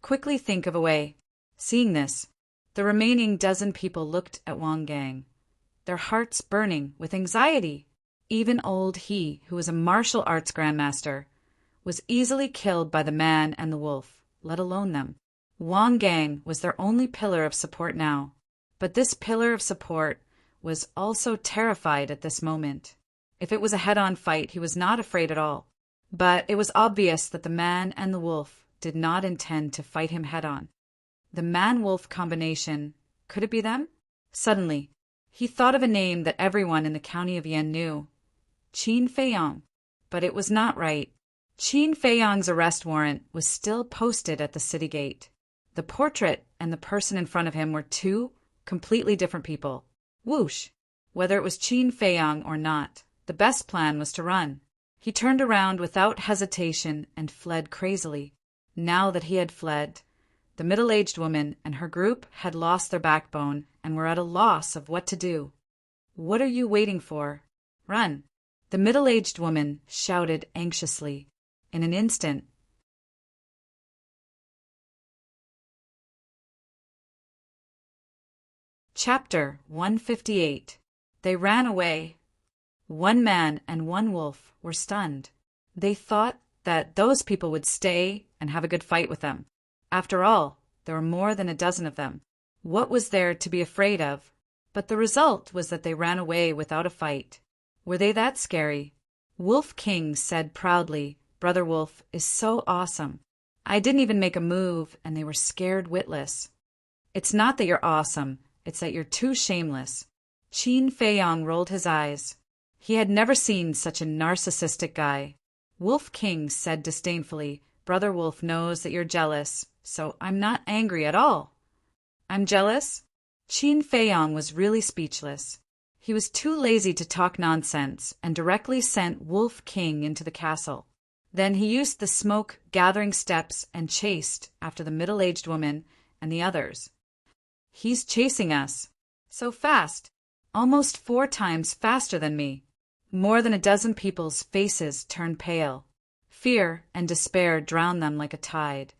"Quickly think of a way." Seeing this, the remaining dozen people looked at Wang Gang, their hearts burning with anxiety. Even old he, who was a martial arts grandmaster, was easily killed by the man and the wolf, let alone them. Wang Gang was their only pillar of support now, but this pillar of support was also terrified at this moment. If it was a head-on fight, he was not afraid at all. But it was obvious that the man and the wolf did not intend to fight him head-on. The man-wolf combination, could it be them? Suddenly, he thought of a name that everyone in the county of Yan knew, Qin Feiyang. But it was not right. Qin Feiyang's arrest warrant was still posted at the city gate. The portrait and the person in front of him were 2 completely different people. Whoosh! Whether it was Qin Feiyang or not, the best plan was to run. He turned around without hesitation and fled crazily. Now that he had fled, the middle-aged woman and her group had lost their backbone and were at a loss of what to do. "What are you waiting for? Run!" the middle-aged woman shouted anxiously. In an instant, Chapter 158. They ran away. 1 man and 1 wolf were stunned. They thought that those people would stay and have a good fight with them. After all, there were more than a dozen of them. What was there to be afraid of? But the result was that they ran away without a fight. Were they that scary? Wolf King said proudly, "Brother Wolf is so awesome. I didn't even make a move, and they were scared witless." "It's not that you're awesome. It's that you're too shameless." Qin Feiyang rolled his eyes. He had never seen such a narcissistic guy. Wolf King said disdainfully, "Brother Wolf knows that you're jealous, so I'm not angry at all." "I'm jealous?" Qin Feiyang was really speechless. He was too lazy to talk nonsense and directly sent Wolf King into the castle. Then he used the smoke-gathering steps and chased after the middle-aged woman and the others. "He's chasing us. So fast. Almost 4 times faster than me." More than a dozen people's faces turned pale. Fear and despair drowned them like a tide.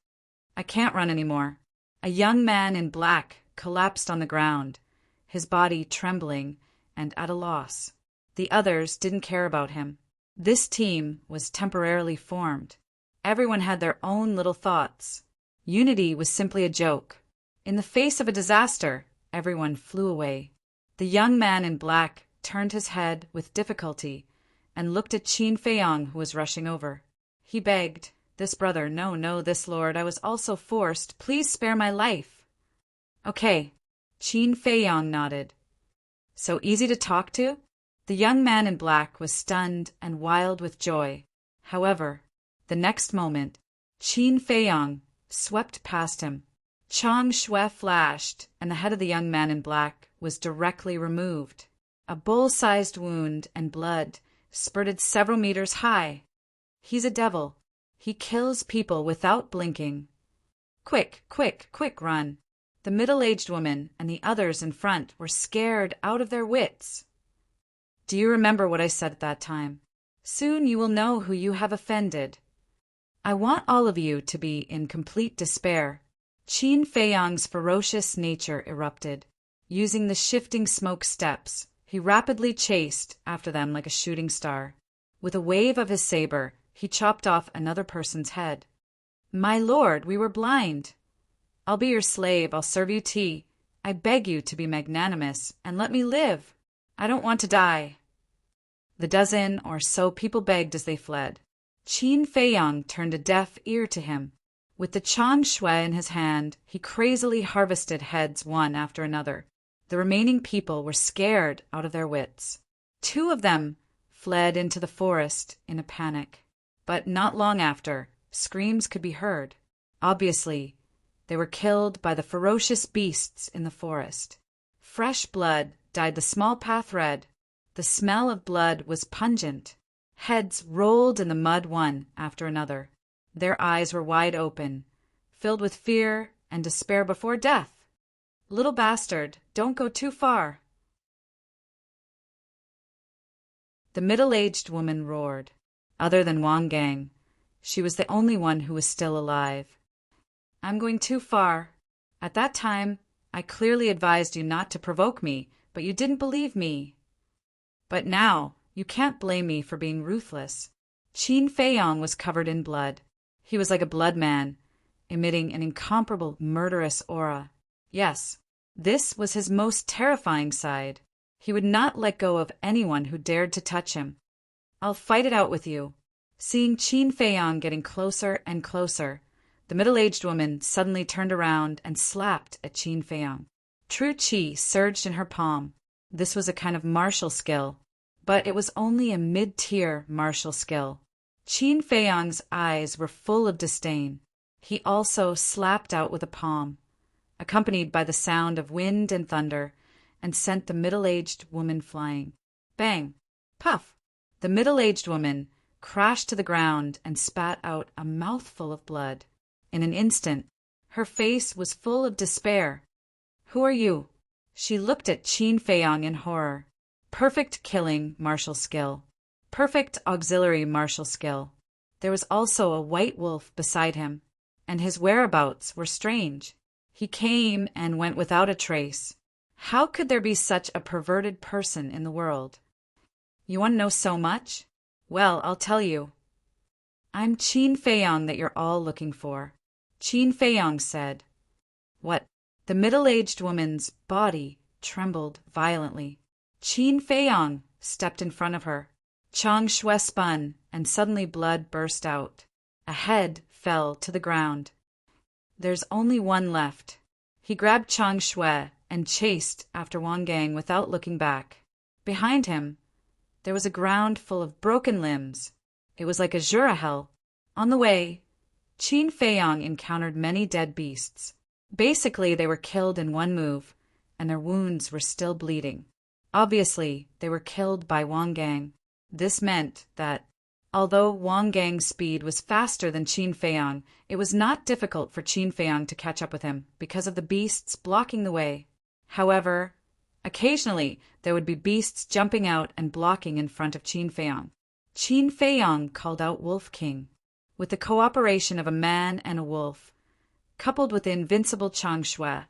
"I can't run anymore." A young man in black collapsed on the ground, his body trembling and at a loss. The others didn't care about him. This team was temporarily formed. Everyone had their own little thoughts. Unity was simply a joke. In the face of a disaster, everyone flew away. The young man in black turned his head with difficulty and looked at Qin Feiyang, who was rushing over. He begged, "This brother, no, this lord, I was also forced. Please spare my life." "Okay." Qin Feiyang nodded. "So easy to talk to?" The young man in black was stunned and wild with joy. However, the next moment, Qin Feiyang swept past him. Chang Shui flashed, and the head of the young man in black was directly removed. A bull-sized wound and blood spurted several meters high. "He's a devil. He kills people without blinking." "Quick, run." The middle-aged woman and the others in front were scared out of their wits. "Do you remember what I said at that time? Soon you will know who you have offended. I want all of you to be in complete despair." Qin Feiyang's ferocious nature erupted. Using the shifting smoke steps, he rapidly chased after them like a shooting star. With a wave of his saber, he chopped off another person's head. "My lord, we were blind." "I'll be your slave, I'll serve you tea. I beg you to be magnanimous and let me live. I don't want to die." The dozen or so people begged as they fled. Qin Feiyang turned a deaf ear to him. With the Chang Shui in his hand, he crazily harvested heads one after another. The remaining people were scared out of their wits. 2 of them fled into the forest in a panic. But not long after, screams could be heard. Obviously, they were killed by the ferocious beasts in the forest. Fresh blood dyed the small path red. The smell of blood was pungent. Heads rolled in the mud one after another. Their eyes were wide open, filled with fear and despair before death. "Little bastard, don't go too far." The middle-aged woman roared. Other than Wang Gang, she was the only one who was still alive. "I'm going too far. At that time, I clearly advised you not to provoke me, but you didn't believe me. But now, you can't blame me for being ruthless." Qin Feiyang was covered in blood. He was like a blood man, emitting an incomparable murderous aura. Yes, this was his most terrifying side. He would not let go of anyone who dared to touch him. "I'll fight it out with you." Seeing Qin Feiyang getting closer and closer, the middle-aged woman suddenly turned around and slapped at Qin Feiyang. True Qi surged in her palm. This was a kind of martial skill, but it was only a mid-tier martial skill. Qin Feiyang's eyes were full of disdain. He also slapped out with a palm, accompanied by the sound of wind and thunder, and sent the middle-aged woman flying. Bang! Puff! The middle-aged woman crashed to the ground and spat out a mouthful of blood. In an instant, her face was full of despair. "Who are you?" She looked at Qin Feiyang in horror. Perfect killing martial skill. Perfect auxiliary martial skill. There was also a white wolf beside him, and his whereabouts were strange. He came and went without a trace. How could there be such a perverted person in the world? You want to know so much? Well, I'll tell you. "I'm Qin Feiyang that you're all looking for," Qin Feiyang said. "What?" The middle-aged woman's body trembled violently. Qin Feiyang stepped in front of her. Chang Shui spun, and suddenly blood burst out. A head fell to the ground. "There's only one left." He grabbed Chang Shui and chased after Wang Gang without looking back. Behind him, there was a ground full of broken limbs. It was like a Jurahel. On the way, Qin Feiyang encountered many dead beasts. Basically, they were killed in one move, and their wounds were still bleeding. Obviously, they were killed by Wang Gang. This meant that, although Wang Gang's speed was faster than Qin Feiyang, it was not difficult for Qin Feiyang to catch up with him because of the beasts blocking the way. However, occasionally there would be beasts jumping out and blocking in front of Qin Feiyang. Qin Feiyang called out Wolf King. With the cooperation of a man and a wolf, coupled with the invincible Chang Shui,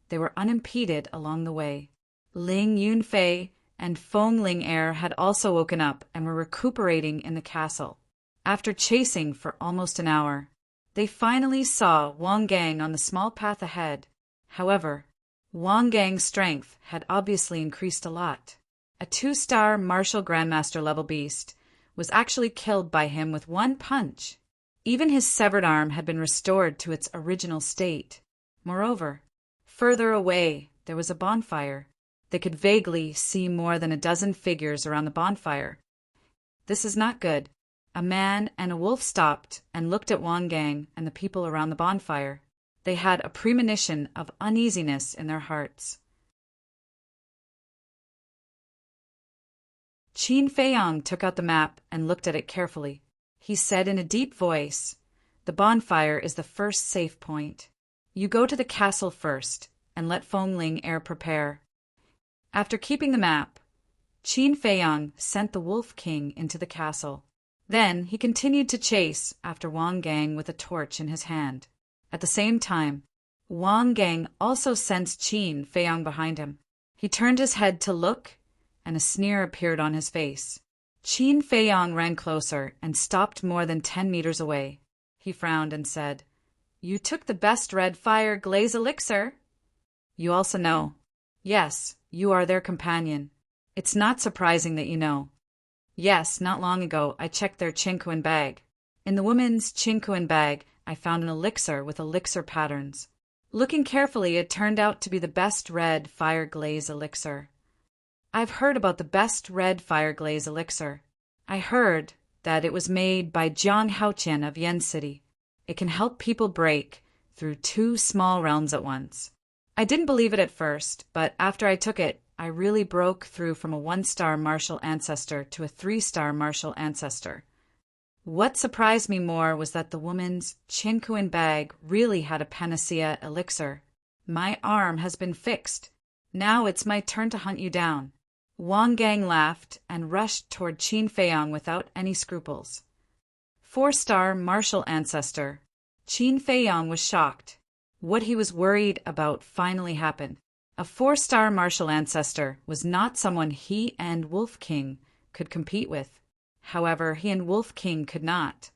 they were unimpeded along the way. Ling Yunfei and Feng Ling Er had also woken up and were recuperating in the castle. After chasing for almost an hour, they finally saw Wang Gang on the small path ahead. However, Wang Gang's strength had obviously increased a lot. a 2-star martial grandmaster level beast, was actually killed by him with one punch. Even his severed arm had been restored to its original state. Moreover, further away, there was a bonfire. They could vaguely see more than a dozen figures around the bonfire. This is not good. A man and a wolf stopped and looked at Wang Gang and the people around the bonfire. They had a premonition of uneasiness in their hearts. Qin Feiyang took out the map and looked at it carefully. He said in a deep voice, "The bonfire is the first safe point. You go to the castle first and let Fengling Heir prepare." After keeping the map, Qin Feiyang sent the Wolf King into the castle. Then he continued to chase after Wang Gang with a torch in his hand. At the same time, Wang Gang also sensed Qin Feiyang behind him. He turned his head to look, and a sneer appeared on his face. Qin Feiyang ran closer and stopped more than 10 meters away. He frowned and said, "You took the best red fire glaze elixir. You also know. Yes, you are their companion. It's not surprising that you know. Yes, not long ago I checked their Qinkuan bag. In the woman's Qinkuan bag, I found an elixir with elixir patterns. Looking carefully, it turned out to be the best red fire glaze elixir. I've heard about the best red fire glaze elixir. I heard that it was made by Jiang Haoqian of Yen City. It can help people break through 2 small realms at once. I didn't believe it at first, but after I took it, I really broke through from a 1-star martial ancestor to a 3-star martial ancestor. What surprised me more was that the woman's Qinkuan bag really had a panacea elixir. My arm has been fixed. Now it's my turn to hunt you down." Wang Gang laughed and rushed toward Qin Feiyang without any scruples. 4-star martial ancestor. Qin Feiyang was shocked. What he was worried about finally happened. A 4-star martial ancestor was not someone he and Wolf King could compete with. However, he and Wolf King could not,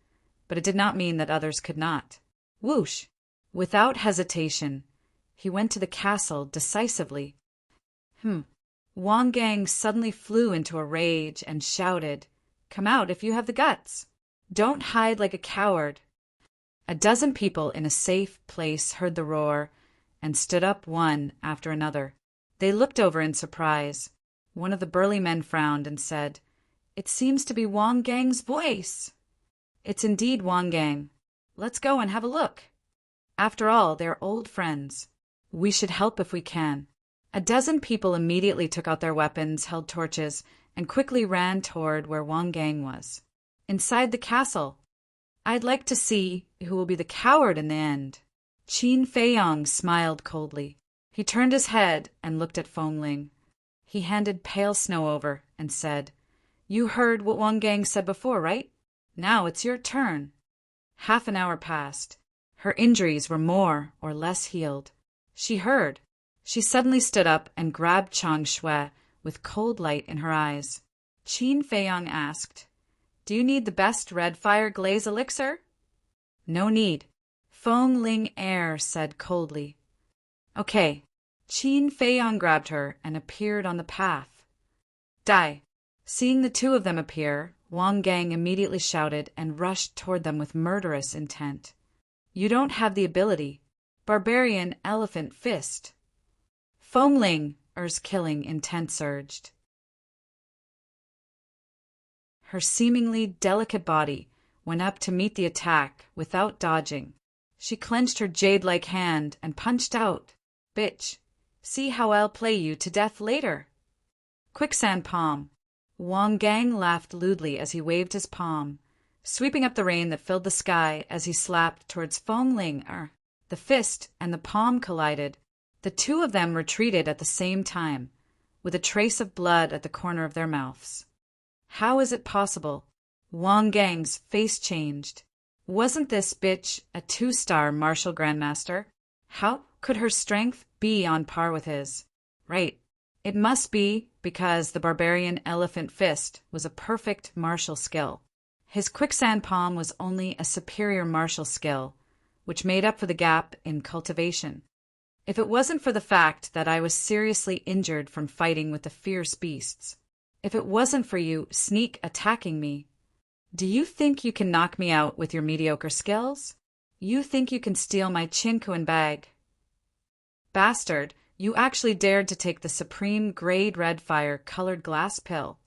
but it did not mean that others could not. Whoosh! Without hesitation, he went to the castle decisively. Wang Gang suddenly flew into a rage and shouted, "Come out if you have the guts! Don't hide like a coward!" A dozen people in a safe place heard the roar and stood up one after another. They looked over in surprise. One of the burly men frowned and said, "It seems to be Wang Gang's voice." "It's indeed Wang Gang. Let's go and have a look. After all, they're old friends. We should help if we can." A dozen people immediately took out their weapons, held torches, and quickly ran toward where Wang Gang was. Inside the castle, "I'd like to see who will be the coward in the end." Qin Feiyang smiled coldly. He turned his head and looked at Fengling. He handed Pale Snow over and said, "You heard what Wang Gang said before, right? Now it's your turn." Half an hour passed. Her injuries were more or less healed. She heard. She suddenly stood up and grabbed Chang Shui with cold light in her eyes. Qin Feiyang asked, "Do you need the best red fire glaze elixir?" "No need," Fengling Heir said coldly. "Okay." Qin Feiyang grabbed her and appeared on the path. "Die." Seeing the 2 of them appear, Wang Gang immediately shouted and rushed toward them with murderous intent. "You don't have the ability. Barbarian Elephant Fist." Fengling Heir's killing intent surged. Her seemingly delicate body went up to meet the attack without dodging. She clenched her jade-like hand and punched out. "Bitch, see how I'll play you to death later." Quicksand palm. Wang Gang laughed lewdly as he waved his palm, sweeping up the rain that filled the sky as he slapped towards Fengling Heir. The fist and the palm collided. The 2 of them retreated at the same time, with a trace of blood at the corner of their mouths. How is it possible? Wang Gang's face changed. Wasn't this bitch a 2-star martial grandmaster? How could her strength be on par with his? Right. It must be because the barbarian elephant fist was a perfect martial skill. His quicksand palm was only a superior martial skill, which made up for the gap in cultivation. If it wasn't for the fact that I was seriously injured from fighting with the fierce beasts, If it wasn't for you sneak attacking me, do you think you can knock me out with your mediocre skills? You think you can steal my chinkuan bag? Bastard, you actually dared to take the supreme grade red fire colored glass pill.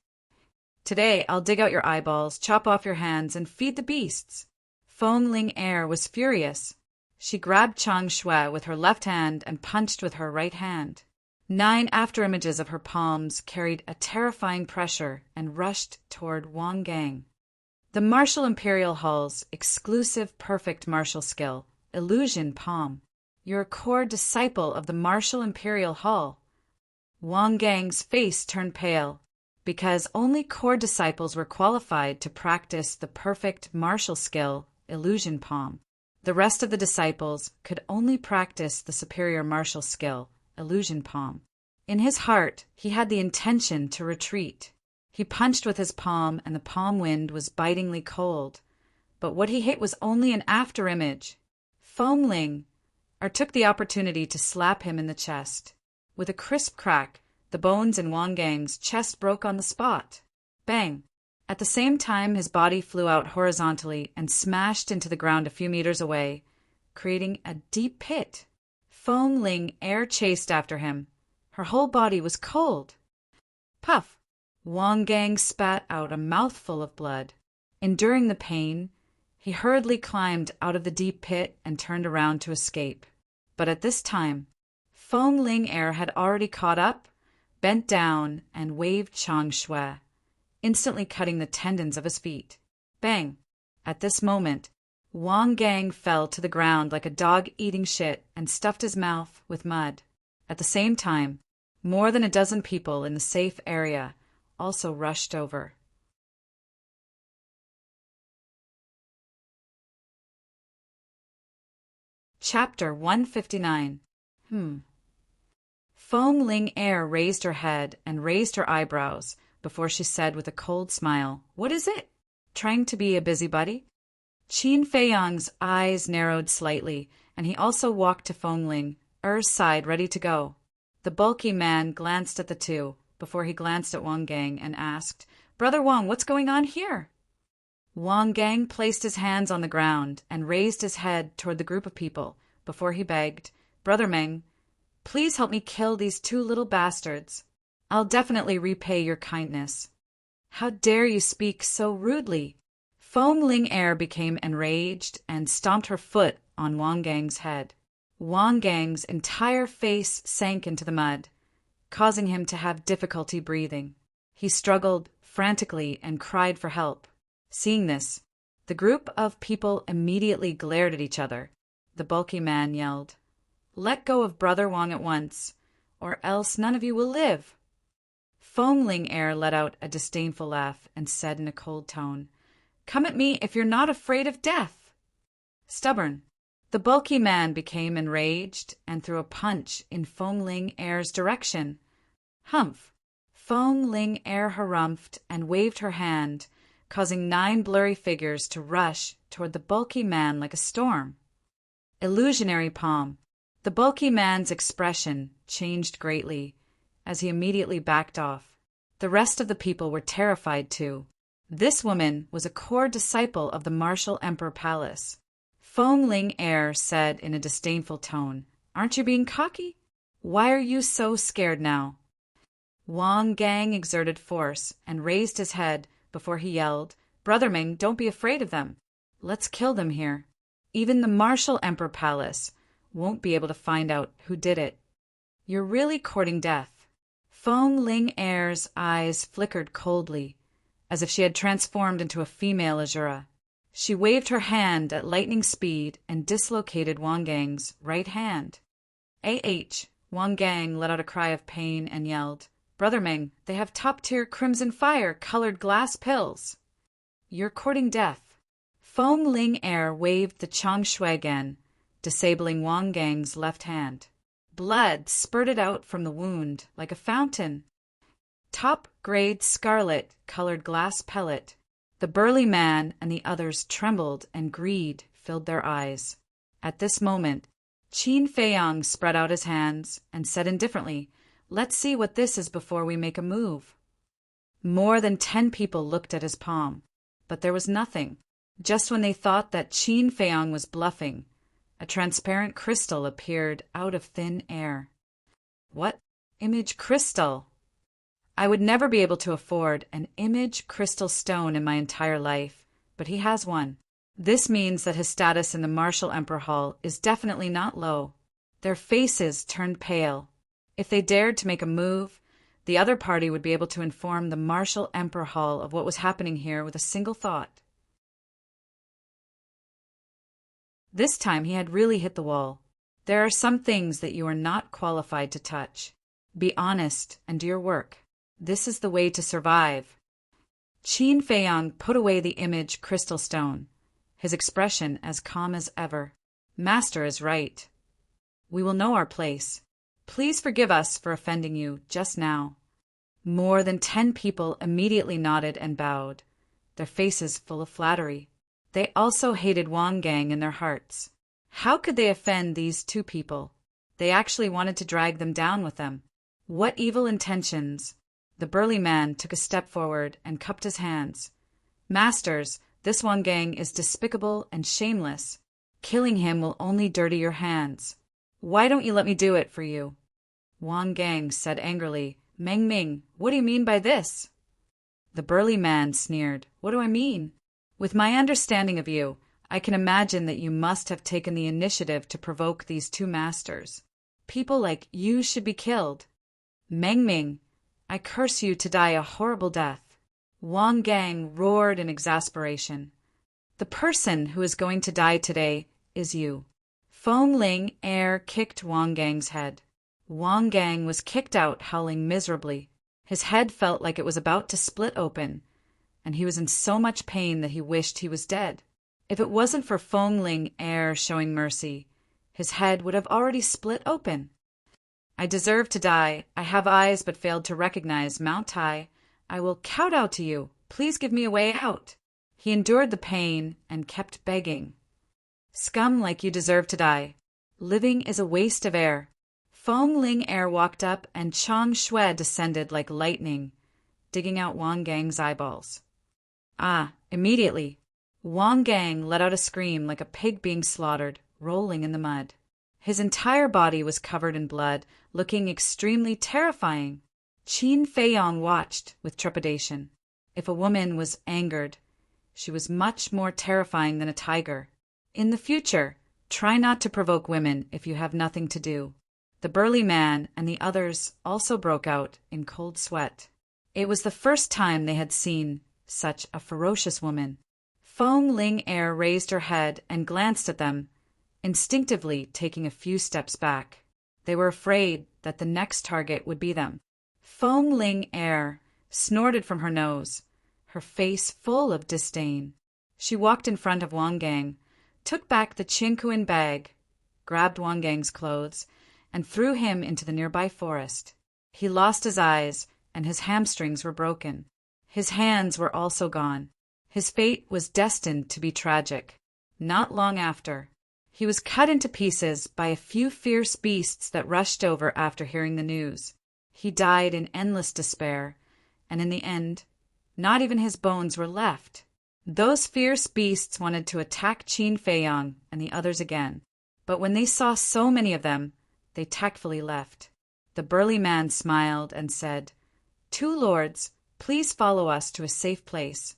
Today I'll dig out your eyeballs, chop off your hands, and feed the beasts. Feng Ling Er was furious. She grabbed Chang Shui with her left hand and punched with her right hand. 9 afterimages of her palms carried a terrifying pressure and rushed toward Wang Gang. The Martial Imperial Hall's exclusive perfect martial skill, Illusion Palm. You're a core disciple of the Martial Imperial Hall. Wang Gang's face turned pale, because only core disciples were qualified to practice the perfect martial skill, Illusion Palm. The rest of the disciples could only practice the superior martial skill, Illusion Palm. In his heart, he had the intention to retreat. He punched with his palm, and the palm wind was bitingly cold. But what he hit was only an afterimage. Feng Ling took the opportunity to slap him in the chest. With a crisp crack, the bones in Wang Gang's chest broke on the spot. Bang! At the same time, his body flew out horizontally and smashed into the ground a few meters away, creating a deep pit. Feng Ling chased after him. Her whole body was cold. Puff! Wang Gang spat out a mouthful of blood. Enduring the pain, he hurriedly climbed out of the deep pit and turned around to escape. But at this time, Feng Ling had already caught up, bent down, and waved Chang Shui, instantly cutting the tendons of his feet. Bang! At this moment, Wang Gang fell to the ground like a dog eating shit and stuffed his mouth with mud. At the same time, more than a dozen people in the safe area also rushed over. Chapter 159. Feng Ling raised her head and raised her eyebrows before she said with a cold smile, "What is it? Trying to be a busybody?" Qin Feiyang's eyes narrowed slightly, and he also walked to Feng Ling Er's side, ready to go. The bulky man glanced at the two, before he glanced at Wang Gang and asked, "Brother Wang, what's going on here?" Wang Gang placed his hands on the ground and raised his head toward the group of people before he begged, "Brother Meng, please help me kill these 2 little bastards. I'll definitely repay your kindness." "How dare you speak so rudely?" Feng Ling became enraged and stomped her foot on Wang Gang's head. Wang Gang's entire face sank into the mud, causing him to have difficulty breathing. He struggled frantically and cried for help. Seeing this, the group of people immediately glared at each other. The bulky man yelled, "Let go of Brother Wang at once, or else none of you will live." Feng Ling let out a disdainful laugh and said in a cold tone, "Come at me if you're not afraid of death." Stubborn. The bulky man became enraged and threw a punch in Feng Ling direction. Humph! Feng Ling harumphed and waved her hand, causing 9 blurry figures to rush toward the bulky man like a storm. Illusionary palm. The bulky man's expression changed greatly as he immediately backed off. The rest of the people were terrified too. This woman was a core disciple of the Martial Emperor Palace. Feng Ling said in a disdainful tone, "Aren't you being cocky? Why are you so scared now?" Wang Gang exerted force and raised his head before he yelled, "Brother Ming, don't be afraid of them. Let's kill them here. Even the Martial Emperor Palace won't be able to find out who did it. You're really courting death." Feng Ling eyes flickered coldly, as if she had transformed into a female Azura. She waved her hand at lightning speed and dislocated Wang Gang's right hand. Wang Gang let out a cry of pain and yelled, "Brother Ming, they have top-tier crimson fire colored glass pills. You're courting death." Feng Ling waved the Chang Shui again, disabling Wang Gang's left hand. Blood spurted out from the wound like a fountain. Top-grade scarlet colored glass pellet. The burly man and the others trembled and greed filled their eyes. At this moment, Qin Feiyang spread out his hands and said indifferently, "Let's see what this is before we make a move." More than 10 people looked at his palm, but there was nothing. Just when they thought that Qin Feiyang was bluffing, a transparent crystal appeared out of thin air. What? Image crystal? I would never be able to afford an image crystal stone in my entire life, but he has one. This means that his status in the Martial Emperor Hall is definitely not low. Their faces turned pale. If they dared to make a move, the other party would be able to inform the Martial Emperor Hall of what was happening here with a single thought. This time he had really hit the wall. There are some things that you are not qualified to touch. Be honest and do your work. This is the way to survive. Qin Feiyang put away the image crystal stone, his expression as calm as ever. Master is right. We will know our place. Please forgive us for offending you just now. More than 10 people immediately nodded and bowed, their faces full of flattery. They also hated Wang Gang in their hearts. How could they offend these 2 people? They actually wanted to drag them down with them. What evil intentions! The burly man took a step forward and cupped his hands. Masters, this Wang Gang is despicable and shameless. Killing him will only dirty your hands. Why don't you let me do it for you? Wang Gang said angrily, Meng Ming, what do you mean by this? The burly man sneered, What do I mean? With my understanding of you, I can imagine that you must have taken the initiative to provoke these 2 masters. People like you should be killed. Meng Ming, I curse you to die a horrible death. Wang Gang roared in exasperation. The person who is going to die today is you. Feng Ling air kicked Wang Gang's head. Wang Gang was kicked out, howling miserably. His head felt like it was about to split open, and he was in so much pain that he wished he was dead. If it wasn't for Feng Ling air showing mercy, his head would have already split open. I deserve to die. I have eyes but failed to recognize Mount Tai. I will kowtow to you. Please give me a way out. He endured the pain and kept begging. Scum like you deserve to die. Living is a waste of air. Feng Ling air walked up and Chang Shui descended like lightning, digging out Wang Gang's eyeballs. Immediately, Wang Gang let out a scream like a pig being slaughtered, rolling in the mud. His entire body was covered in blood, looking extremely terrifying. Qin Feiyang watched with trepidation. If a woman was angered, she was much more terrifying than a tiger. In the future, try not to provoke women if you have nothing to do. The burly man and the others also broke out in cold sweat. It was the first time they had seen such a ferocious woman. Feng Ling air raised her head and glanced at them, instinctively taking a few steps back. They were afraid that the next target would be them. Feng Ling air snorted from her nose, her face full of disdain. She walked in front of Wang Gang, took back the Qinkuan bag, grabbed Wang Gang's clothes, and threw him into the nearby forest. He lost his eyes, and his hamstrings were broken. His hands were also gone. His fate was destined to be tragic. Not long after, he was cut into pieces by a few fierce beasts that rushed over after hearing the news. He died in endless despair, and in the end, not even his bones were left. Those fierce beasts wanted to attack Qin Feiyang and the others again, but when they saw so many of them, they tactfully left. The burly man smiled and said, "Two lords, please follow us to a safe place."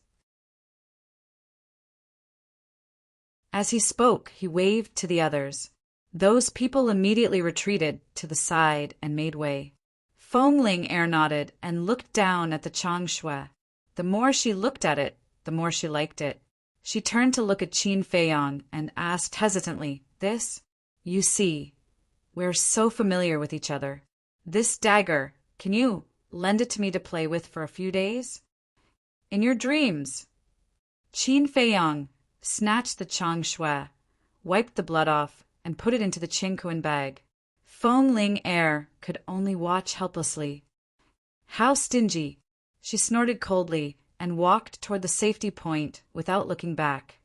As he spoke, he waved to the others. Those people immediately retreated to the side and made way. Feng Ling air nodded and looked down at the Chang Shui. The more she looked at it, the more she liked it. She turned to look at Qin Feiyang and asked hesitantly, "This? You see, we're so familiar with each other. This dagger, can you lend it to me to play with for a few days?" "In your dreams." Qin Feiyang snatched the Chang Shui, wiped the blood off, and put it into the Qinkuan bag. Feng Ling air could only watch helplessly. "How stingy!" She snorted coldly and walked toward the safety point without looking back.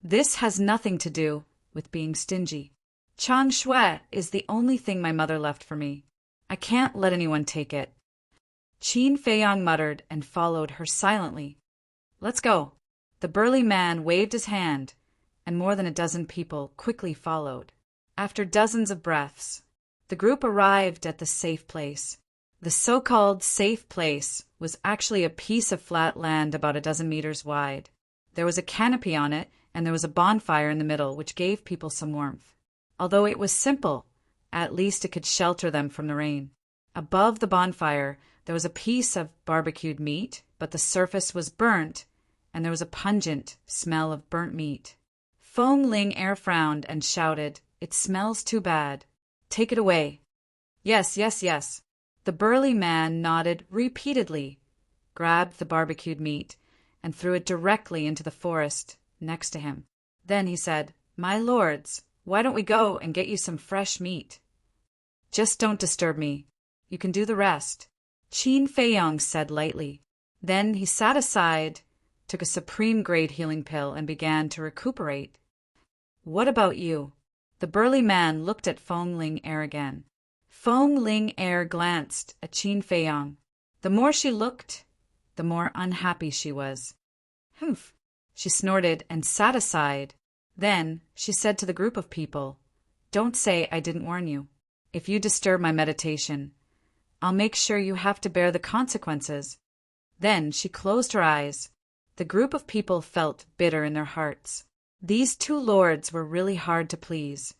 "This has nothing to do with being stingy. Chang Shui is the only thing my mother left for me. I can't let anyone take it." Qin Feiyang muttered and followed her silently. Let's go. The burly man waved his hand, and more than a dozen people quickly followed. After dozens of breaths, the group arrived at the safe place. The so-called safe place was actually a piece of flat land about a dozen meters wide. There was a canopy on it, and there was a bonfire in the middle, which gave people some warmth. Although it was simple, at least it could shelter them from the rain. Above the bonfire, there was a piece of barbecued meat, but the surface was burnt, and there was a pungent smell of burnt meat. Feng Ling Er frowned and shouted, "It smells too bad. Take it away." "Yes, yes, yes." The burly man nodded repeatedly, grabbed the barbecued meat, and threw it directly into the forest next to him. Then he said, "My lords, why don't we go and get you some fresh meat? Just don't disturb me. You can do the rest," Qin Feiyang said lightly. Then he sat aside, took a supreme-grade healing pill, and began to recuperate. "What about you?" The burly man looked at Feng Ling Er again. Feng Ling Er glanced at Qin Feiyang. The more she looked, the more unhappy she was. "Humph," she snorted and sat aside. Then she said to the group of people, "Don't say I didn't warn you. If you disturb my meditation, I'll make sure you have to bear the consequences." Then she closed her eyes. The group of people felt bitter in their hearts. These two lords were really hard to please.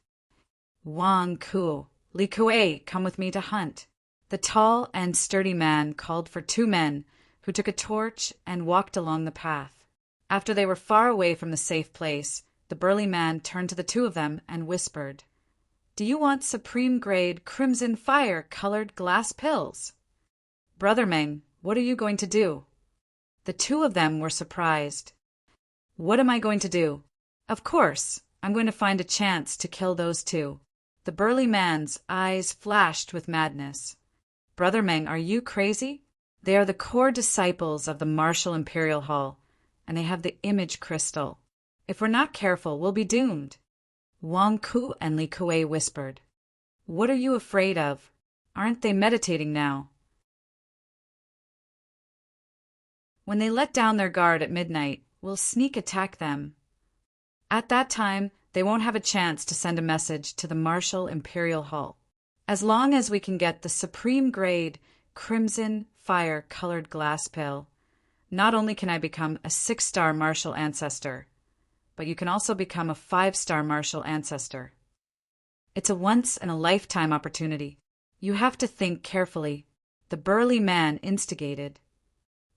"Wang Ku, Li Kuei, come with me to hunt." The tall and sturdy man called for two men, who took a torch and walked along the path. After they were far away from the safe place, the burly man turned to the two of them and whispered, "Do you want supreme-grade crimson fire-colored glass pills?" "Brother Meng, what are you going to do?" The two of them were surprised. "What am I going to do? Of course, I'm going to find a chance to kill those two." The burly man's eyes flashed with madness. "Brother Meng, are you crazy? They are the core disciples of the Martial Imperial Hall, and they have the image crystal. If we're not careful, we'll be doomed." Wang Ku and Li Kuei whispered, "What are you afraid of? Aren't they meditating now?" "When they let down their guard at midnight, we'll sneak attack them. At that time, they won't have a chance to send a message to the Martial Imperial Hall. As long as we can get the supreme-grade crimson fire-colored glass pill, not only can I become a 6-star martial ancestor, but you can also become a 5-star martial ancestor. It's a once-in-a-lifetime opportunity. You have to think carefully," the burly man instigated.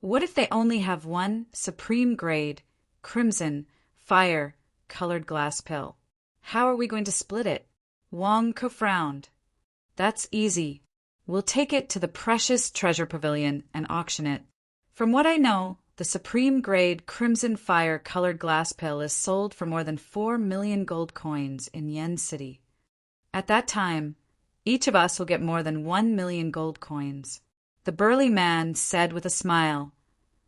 "What if they only have one supreme-grade crimson fire-colored glass pill? How are we going to split it?" Wang Ku frowned. "That's easy. We'll take it to the precious treasure pavilion and auction it. From what I know, the supreme-grade crimson fire-colored glass pill is sold for more than 4 million gold coins in Yen City. At that time, each of us will get more than 1 million gold coins," the burly man said with a smile,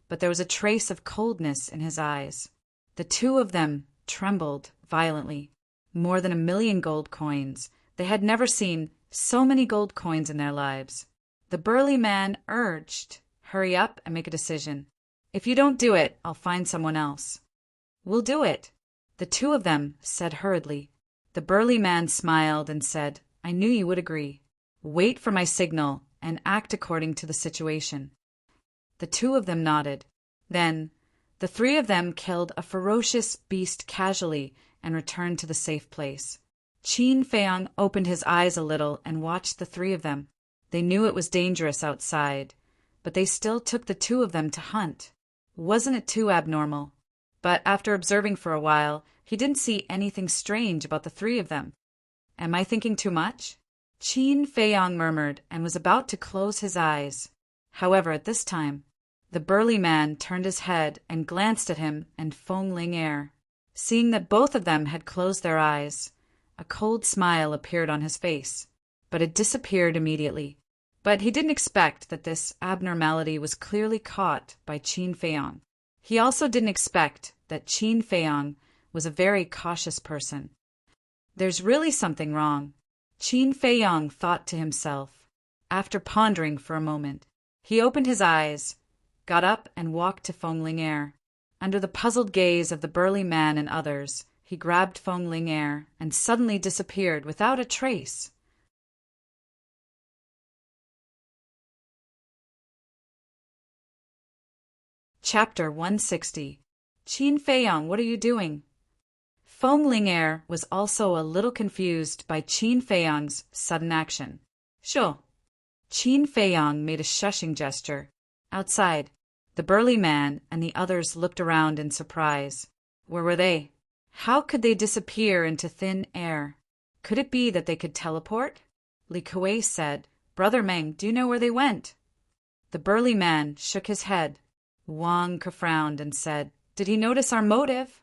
but there was a trace of coldness in his eyes. The two of them trembled violently. More than 1 million gold coins. They had never seen so many gold coins in their lives. The burly man urged, "Hurry up and make a decision. If you don't do it, I'll find someone else." "We'll do it," the two of them said hurriedly. The burly man smiled and said, "I knew you would agree. Wait for my signal and act according to the situation." The two of them nodded. Then the three of them killed a ferocious beast casually and returned to the safe place. Qin Feiyang opened his eyes a little and watched the three of them. They knew it was dangerous outside, but they still took the two of them to hunt. Wasn't it too abnormal? But after observing for a while, he didn't see anything strange about the three of them. "Am I thinking too much?" Qin Feiyang murmured and was about to close his eyes. However, at this time, the burly man turned his head and glanced at him and Feng Ling Er. Seeing that both of them had closed their eyes, a cold smile appeared on his face, but it disappeared immediately. But he didn't expect that this abnormality was clearly caught by Qin Feiyang. He also didn't expect that Qin Feiyang was a very cautious person. "There's really something wrong," Qin Feiyang thought to himself. After pondering for a moment, He opened his eyes, got up and walked to Feng Ling Er. Under the puzzled gaze of the burly man and others, he grabbed Feng Ling Er and suddenly disappeared without a trace. Chapter 160. Qin Feiyang, what are you doing? Feng Ling Er was also a little confused by Qin Feiyang's sudden action. Sure. Qin Feiyang made a shushing gesture. Outside, the burly man and the others looked around in surprise. Where were they? How could they disappear into thin air? Could it be that they could teleport? Li Kuei said, Brother Meng, do you know where they went? The burly man shook his head. Wang Ke frowned and said, Did he notice our motive?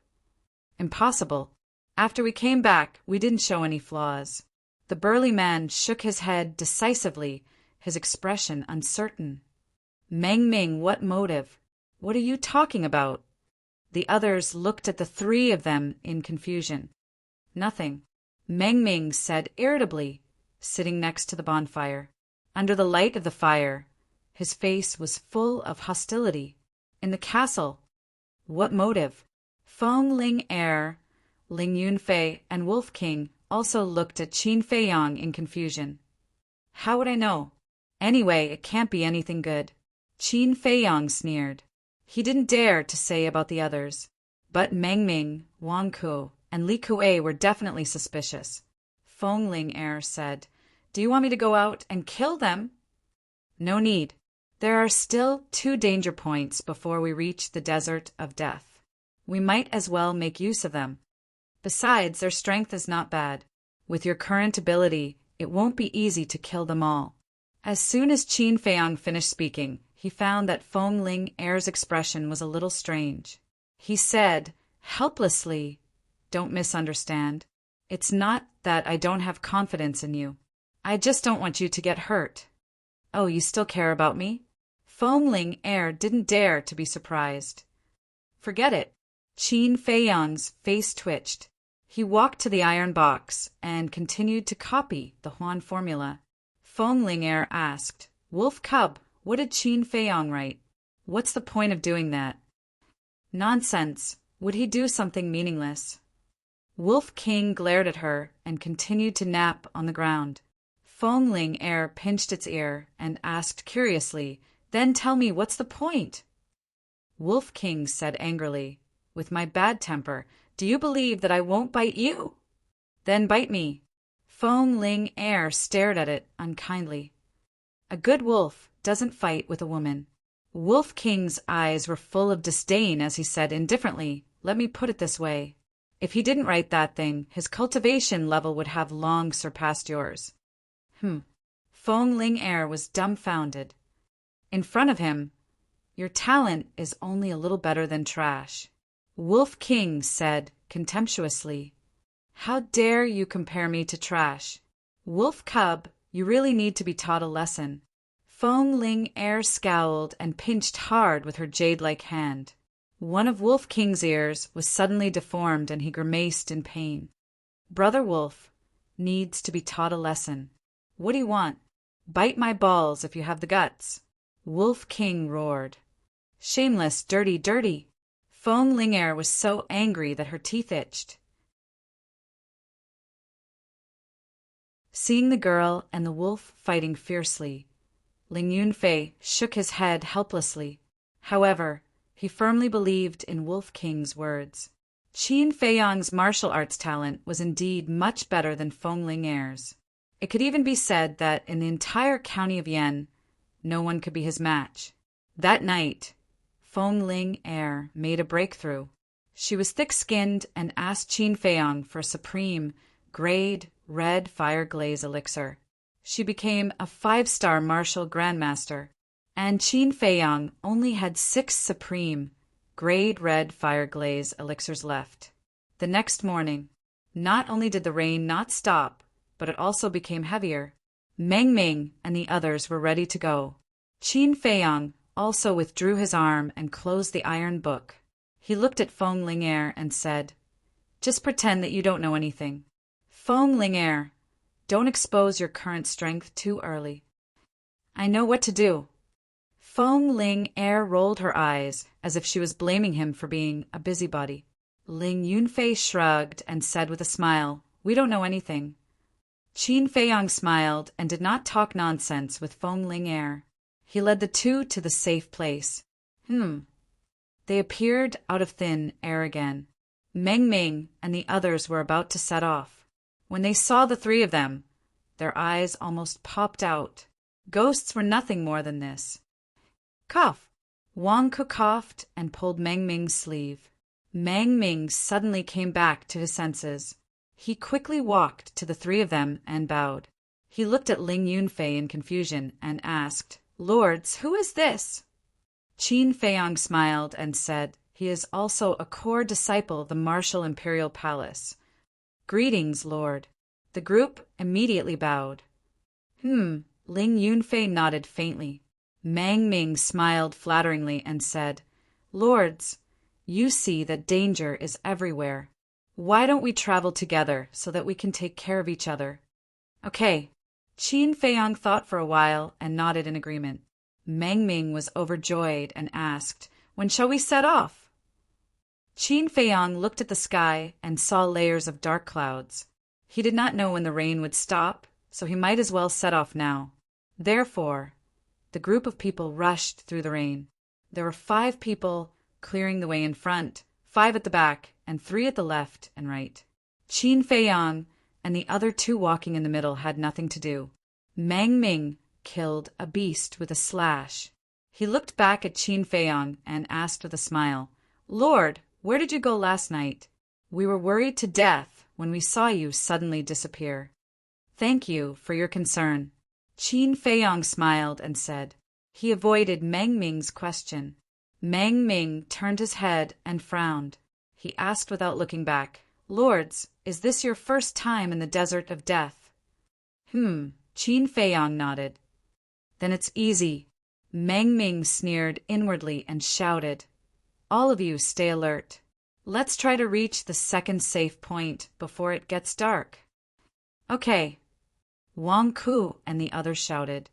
Impossible. After we came back, we didn't show any flaws. The burly man shook his head decisively, his expression uncertain. Meng Ming, what motive? What are you talking about? The others looked at the three of them in confusion. Nothing, Meng Ming said irritably, sitting next to the bonfire. Under the light of the fire, his face was full of hostility. In the castle. What motive? Feng Ling Er, Ling Yunfei, and Wolf King also looked at Qin Feiyang in confusion. How would I know? Anyway, it can't be anything good. Qin Feiyang sneered. He didn't dare to say about the others. But Meng Ming, Wang Ku, and Li Kuei were definitely suspicious. Feng Ling Er said, Do you want me to go out and kill them? No need. There are still 2 danger points before we reach the desert of death. We might as well make use of them. Besides, their strength is not bad. With your current ability, it won't be easy to kill them all. As soon as Qin Feiyang finished speaking, he found that Feng Ling Er's expression was a little strange. He said, helplessly, Don't misunderstand. It's not that I don't have confidence in you. I just don't want you to get hurt. Oh, you still care about me? Feng Ling Er didn't dare to be surprised. Forget it. Qin Feiyang's face twitched. He walked to the iron box and continued to copy the Huan formula. Feng Ling Er asked, Wolf Cub, what did Qin Feiyang write? What's the point of doing that? Nonsense. Would he do something meaningless? Wolf King glared at her and continued to nap on the ground. Feng Ling Er pinched its ear and asked curiously, Then tell me, what's the point? Wolf King said angrily, With my bad temper, do you believe that I won't bite you? Then bite me. Feng Ling Er stared at it unkindly. A good wolf doesn't fight with a woman. Wolf King's eyes were full of disdain as he said indifferently, Let me put it this way. If he didn't write that thing, his cultivation level would have long surpassed yours. Feng Ling Er was dumbfounded. In front of him, Your talent is only a little better than trash. Wolf King said contemptuously, How dare you compare me to trash? Wolf Cub, you really need to be taught a lesson. Feng Ling Er scowled and pinched hard with her jade-like hand. One of Wolf King's ears was suddenly deformed and he grimaced in pain. Brother Wolf needs to be taught a lesson. What do you want? Bite my balls if you have the guts. Wolf King roared. Shameless, dirty, dirty. Feng Ling Er was so angry that her teeth itched. Seeing the girl and the wolf fighting fiercely, Ling Yunfei shook his head helplessly. However, he firmly believed in Wolf King's words. Qin Feiyang's martial arts talent was indeed much better than Feng Ling Er's. It could even be said that in the entire county of Yan, no one could be his match. That night, Feng Ling Er made a breakthrough. She was thick-skinned and asked Qin Feiyang for a supreme, grade, red fire glaze elixir. She became a 5-star martial grandmaster, and Qin Feiyang only had 6 supreme, grade red fire glaze elixirs left. The next morning, not only did the rain not stop, but it also became heavier. Meng Ming and the others were ready to go. Qin Feiyang also withdrew his arm and closed the iron book. He looked at Feng Ling Er and said, Just pretend that you don't know anything. Feng Ling Er, don't expose your current strength too early. I know what to do. Feng Ling Er rolled her eyes as if she was blaming him for being a busybody. Ling Yunfei shrugged and said with a smile, "We don't know anything." Qin Feiyang smiled and did not talk nonsense with Feng Ling Er. He led the two to the safe place. They appeared out of thin air again. Meng Ming and the others were about to set off. When they saw the three of them, their eyes almost popped out. Ghosts were nothing more than this. Cough! Wang Ku coughed and pulled Meng Ming's sleeve. Meng Ming suddenly came back to his senses. He quickly walked to the three of them and bowed. He looked at Ling Yunfei in confusion and asked, "Lords, who is this?" Qin Feiyang smiled and said, "He is also a core disciple of the martial imperial palace." "Greetings, Lord." The group immediately bowed. Ling Yunfei nodded faintly. Meng Ming smiled flatteringly and said, "Lords, you see that danger is everywhere. Why don't we travel together so that we can take care of each other?" "Okay." Qin Feiyang thought for a while and nodded in agreement. Meng Ming was overjoyed and asked, "When shall we set off?" Qin Feiyang looked at the sky and saw layers of dark clouds. He did not know when the rain would stop, so he might as well set off now. Therefore, the group of people rushed through the rain. There were 5 people clearing the way in front, 5 at the back, and 3 at the left and right. Qin Feiyang and the other 2 walking in the middle had nothing to do. Meng Ming killed a beast with a slash. He looked back at Qin Feiyang and asked with a smile, "Lord, where did you go last night? We were worried to death when we saw you suddenly disappear." "Thank you for your concern." Qin Feiyang smiled and said. He avoided Meng Ming's question. Meng Ming turned his head and frowned. He asked without looking back, "Lords, is this your first time in the desert of death?" Qin Feiyang nodded. "Then it's easy." Meng Ming sneered inwardly and shouted, "All of you stay alert. Let's try to reach the second safe point before it gets dark." "Okay." Wang Ku and the others shouted.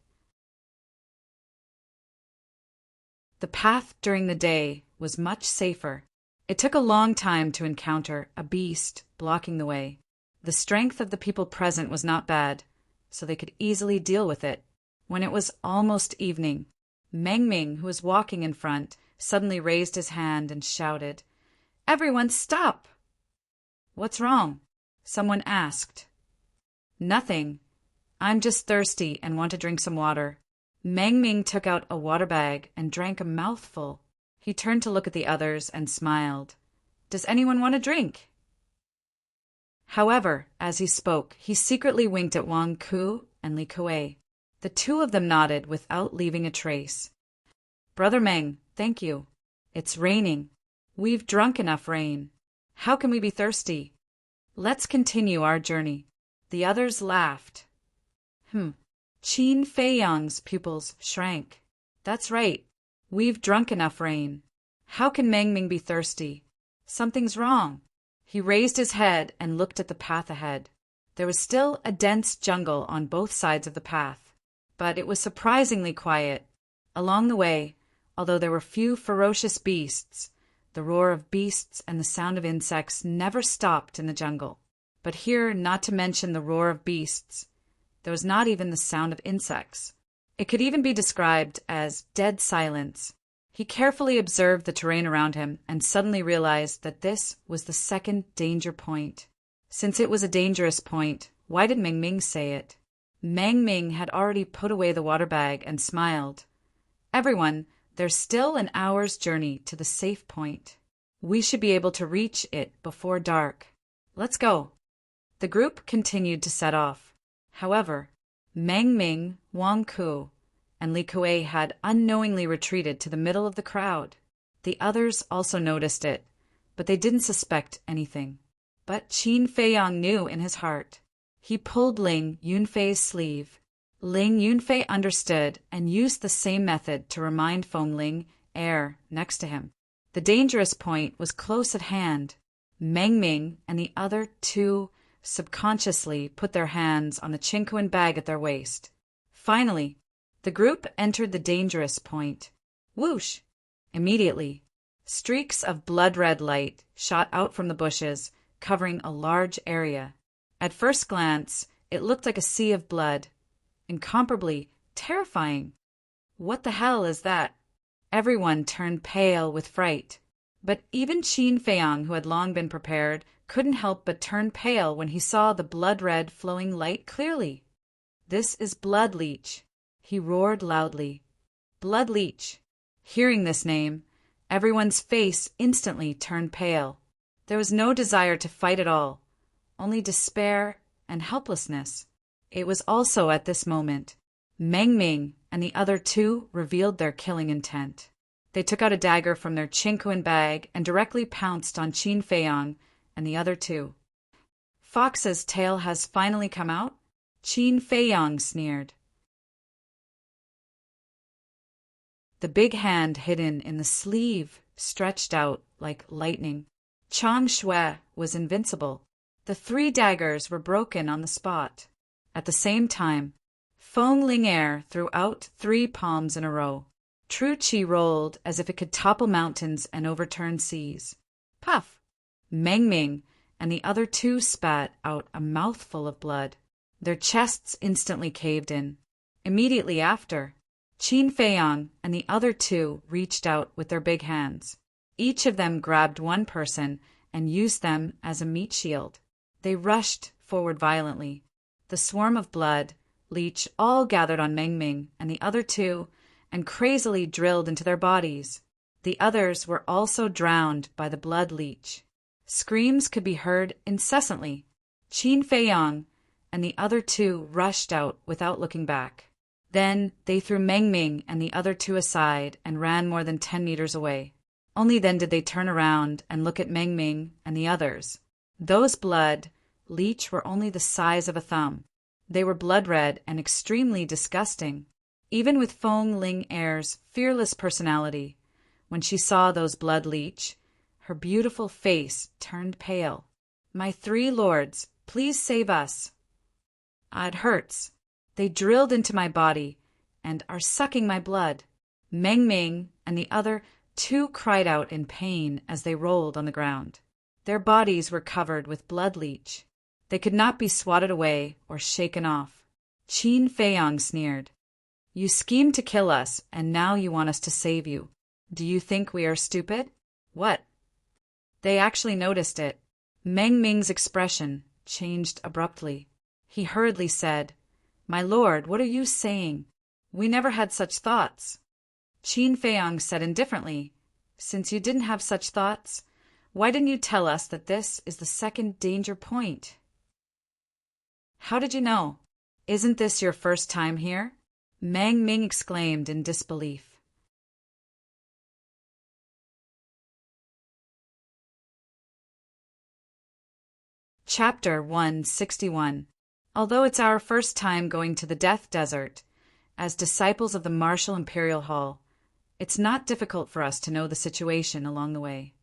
The path during the day was much safer. It took a long time to encounter a beast blocking the way. The strength of the people present was not bad, so they could easily deal with it. When it was almost evening, Meng Ming, who was walking in front, suddenly raised his hand and shouted, "Everyone stop!" "What's wrong?" someone asked. "Nothing. I'm just thirsty and want to drink some water." Meng Ming took out a water bag and drank a mouthful. He turned to look at the others and smiled. "Does anyone want a drink?" However, as he spoke, he secretly winked at Wang Ku and Li Kuei. The 2 of them nodded without leaving a trace. "Brother Meng, thank you. It's raining. We've drunk enough rain. How can we be thirsty? Let's continue our journey." The others laughed. Qin Feiyang's pupils shrank. "That's right. We've drunk enough rain. How can Meng Ming be thirsty? Something's wrong." He raised his head and looked at the path ahead. There was still a dense jungle on both sides of the path, but it was surprisingly quiet. Along the way, although there were few ferocious beasts, the roar of beasts and the sound of insects never stopped in the jungle. But here, not to mention the roar of beasts, there was not even the sound of insects. It could even be described as dead silence. He carefully observed the terrain around him and suddenly realized that this was the second danger point. Since it was a dangerous point, why did Meng Ming say it? Meng Ming had already put away the water bag and smiled. "Everyone, there's still an hour's journey to the safe point. We should be able to reach it before dark. Let's go." The group continued to set off. However, Meng Ming, Wang Ku, and Li Kuei had unknowingly retreated to the middle of the crowd. The others also noticed it, but they didn't suspect anything. But Qin Feiyang knew in his heart. He pulled Ling Yunfei's sleeve. Ling Yunfei understood and used the same method to remind Feng Ling Er next to him. The dangerous point was close at hand. Meng Ming and the other 2 subconsciously put their hands on the Qinkuan bag at their waist. Finally, The group entered the dangerous point. Whoosh! Immediately, streaks of blood-red light shot out from the bushes, covering a large area. At first glance, it looked like a sea of blood, incomparably terrifying. What the hell is that? Everyone turned pale with fright. But even Qin Feiyang, who had long been prepared, couldn't help but turn pale when he saw the blood-red flowing light clearly. "This is blood leech," he roared loudly. "Blood leech." Hearing this name, everyone's face instantly turned pale. There was no desire to fight at all, only despair and helplessness. It was also at this moment Meng Ming and the other two revealed their killing intent. They took out a dagger from their chinquan bag and directly pounced on Qin Feiyang and the other two. "Fox's tail has finally come out?" Qin Feiyang sneered. The big hand hidden in the sleeve stretched out like lightning. Chang Shui was invincible. The 3 daggers were broken on the spot. At the same time, Feng Ling threw out 3 palms in a row. True Qi rolled as if it could topple mountains and overturn seas. Puff! Meng Ming and the other two spat out a mouthful of blood. Their chests instantly caved in. Immediately after, Qin Feiyang and the other two reached out with their big hands. Each of them grabbed one person and used them as a meat shield. They rushed forward violently. The swarm of blood, leech all gathered on Meng Ming and the other two and crazily drilled into their bodies. The others were also drowned by the blood leech. Screams could be heard incessantly. Qin Feiyang and the other two rushed out without looking back. Then they threw Meng Ming and the other two aside and ran more than 10 meters away. Only then did they turn around and look at Meng Ming and the others. Those blood leech were only the size of a thumb. They were blood-red and extremely disgusting. Even with Feng Ling-er's fearless personality, when she saw those blood leech, her beautiful face turned pale. "My 3 lords, please save us. It hurts. They drilled into my body and are sucking my blood." Meng Ming and the other two cried out in pain as they rolled on the ground. Their bodies were covered with blood leech. They could not be swatted away or shaken off. Qin Feiyang sneered. "You schemed to kill us, and now you want us to save you. Do you think we are stupid?" "What?" They actually noticed it. Meng Ming's expression changed abruptly. He hurriedly said, "My lord, what are you saying? We never had such thoughts." Qin Feiyang said indifferently, "Since you didn't have such thoughts, why didn't you tell us that this is the second danger point?" "How did you know? Isn't this your first time here?" Meng Ming exclaimed in disbelief. Chapter 161. Although it's our first time going to the Death Desert, as disciples of the Martial Imperial Hall, it's not difficult for us to know the situation along the way.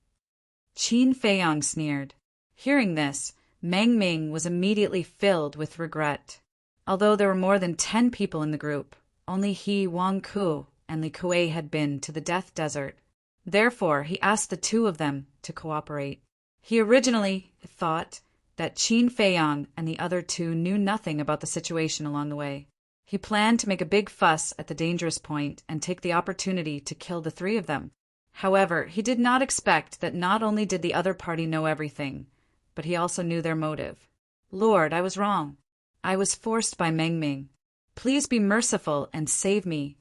Qin Feiyang sneered. Hearing this, Meng Ming was immediately filled with regret. Although there were more than 10 people in the group, only he, Wang Ku, and Li Kuei had been to the Death Desert. Therefore, he asked the 2 of them to cooperate. He originally thought that Qin Feiyang and the other 2 knew nothing about the situation along the way. He planned to make a big fuss at the dangerous point and take the opportunity to kill the 3 of them. However, he did not expect that not only did the other party know everything, but he also knew their motive. "Lord, I was wrong. I was forced by Meng Ming. Please be merciful and save me."